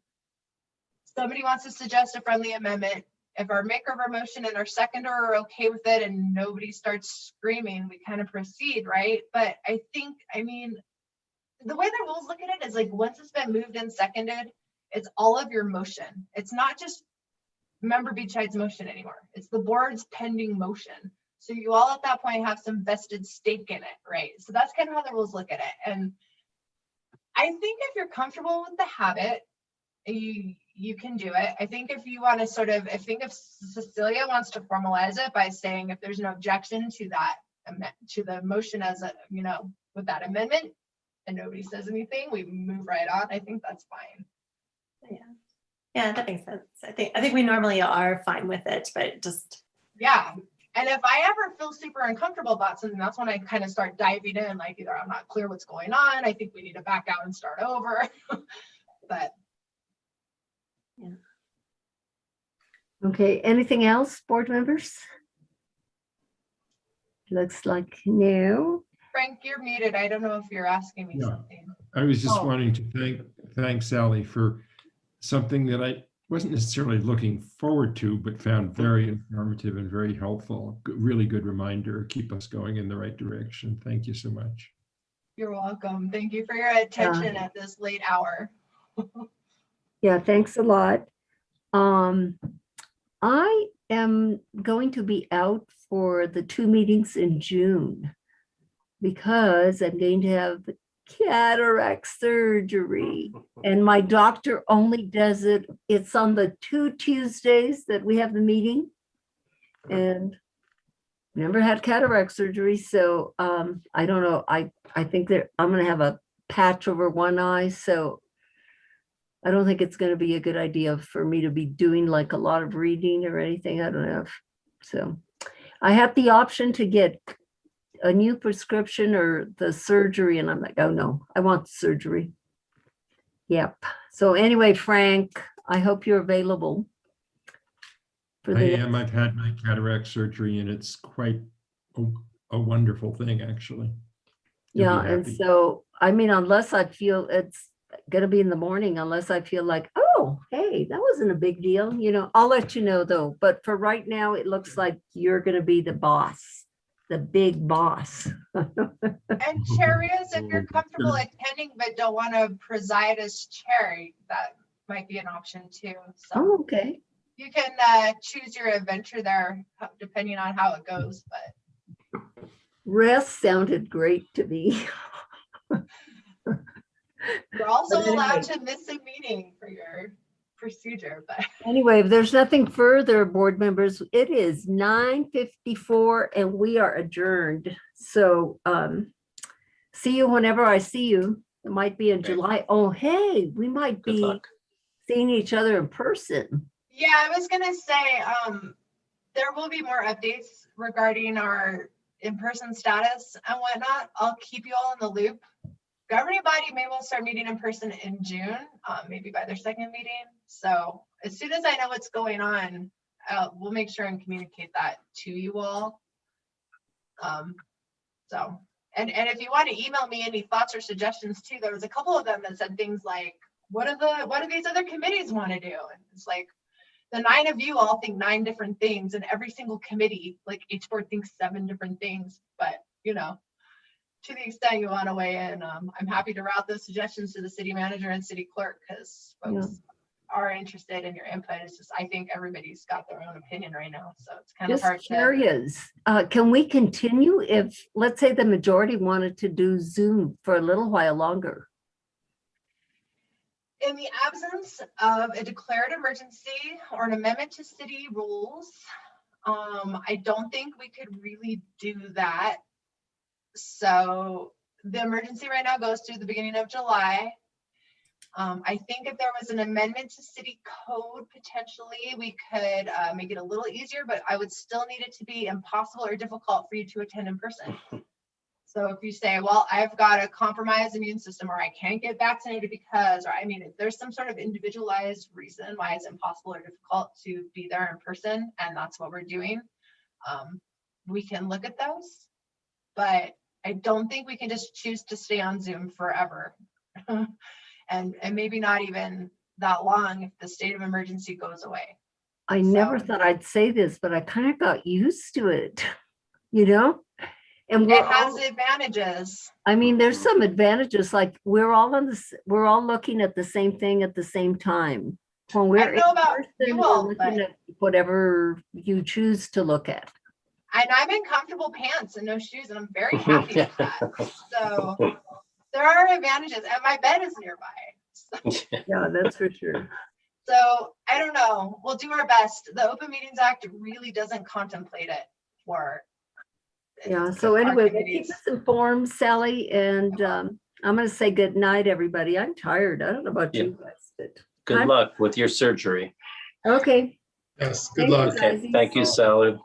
somebody wants to suggest a friendly amendment. If our maker of our motion and our seconder are okay with it and nobody starts screaming, we kind of proceed, right? But I think, I mean, the way the rules look at it is like, once it's been moved and seconded, it's all of your motion. It's not just member Beachide's motion anymore. It's the board's pending motion. So you all at that point have some vested stake in it, right? So that's kind of how the rules look at it. And I think if you're comfortable with the habit, you can do it. I think if you want to sort of, I think if Cecilia wants to formalize it by saying if there's no objection to that, to the motion as a, you know, with that amendment, and nobody says anything, we move right on. I think that's fine. Yeah, that makes sense. I think we normally are fine with it, but just. Yeah. And if I ever feel super uncomfortable about something, that's when I kind of start diving in, like either I'm not clear what's going on, I think we need to back out and start over. But yeah. Okay, anything else, board members? Looks like no. Frank, you're muted. I don't know if you're asking me something. I was just wanting to thank Sally for something that I wasn't necessarily looking forward to, but found very informative and very helpful. Really good reminder. Keep us going in the right direction. Thank you so much. You're welcome. Thank you for your attention at this late hour. Yeah, thanks a lot. I am going to be out for the 2 meetings in June because I'm going to have cataract surgery, and my doctor only does it. It's on the 2 Tuesdays that we have the meeting, and never had cataract surgery, so I don't know. I think that I'm gonna have a patch over one eye, so I don't think it's gonna be a good idea for me to be doing like a lot of reading or anything. I don't know. So I had the option to get a new prescription or the surgery, and I'm like, oh no, I want the surgery. Yep. So anyway, Frank, I hope you're available. For I the am. I've had my cataract surgery and it's quite a wonderful thing, actually. You'll be Yeah, and happy. so, I mean, unless I feel it's gonna be in the morning, unless I feel like, oh, hey, that wasn't a big deal, I'll let you know though. But for right now, it looks like you're gonna be the boss, the big boss. And Chair Rios, if you're comfortable attending but don't want to preside as chair, that might be an option too. So Oh, okay. you can choose your adventure there, depending on how it goes. But Rest sounded great to me. you're also But anyway. allowed to miss a meeting for your procedure. But Anyway, if there's nothing further, board members, it is 9:54 and we are adjourned. So see you whenever I see you. It might be in July. Oh, hey, we might Good be luck. seeing each other in person. yeah, I was gonna say there will be more updates regarding our in-person status and whatnot. I'll keep you all in the loop. Governing body may well start meeting in person in June, maybe by their second meeting. So as soon as I know what's going on, we'll make sure and communicate that to you all. And if you want to email me any thoughts or suggestions too, there was a couple of them that said things like, what do these other committees want to do? And it's like, the 9 of you all think 9 different things, and every single committee, like each board thinks 7 different things. But to the extent you want to weigh in, I'm happy to route those suggestions to the city manager and city clerk, because folks are interested in your input. It's just, I think everybody's got their own opinion right now, so it's kind of hard Just to. curious, can we continue if, let's say the majority wanted to do Zoom for a little while longer? In the absence of a declared emergency or an amendment to city rules, I don't think we could really do that. So the emergency right now goes through the beginning of July. I think if there was an amendment to city code, potentially we could make it a little easier, but I would still need it to be impossible or difficult for you to attend in person. So if you say, well, I've got a compromised immune system, or I can't get vaccinated because, or I mean, if there's some sort of individualized reason why it's impossible or difficult to be there in person, and that's what we're doing, we can look at those. But I don't think we can just choose to stay on Zoom forever. and maybe not even that long if the state of emergency goes away. I never thought I'd say this, but I kind of got used to it, And it has advantages. I mean, there's some advantages, like we're all looking at the same thing at the same time. When we're I don't know about in person, you we're all, looking but at whatever you choose to look at. and I'm in comfortable pants and no shoes, and I'm very happy with that. So there are advantages, and my bed is nearby. Yeah, that's for sure. So I don't know. We'll do our best. The Open Meetings Act really doesn't contemplate it for. Yeah, so anyway, we'll keep us informed, Sally, and I'm going to say good night, everybody. I'm tired. I don't know about you guys, but Good luck with your surgery. okay. Yes, good Thank you, luck. Okay, guys. thank you, Sally.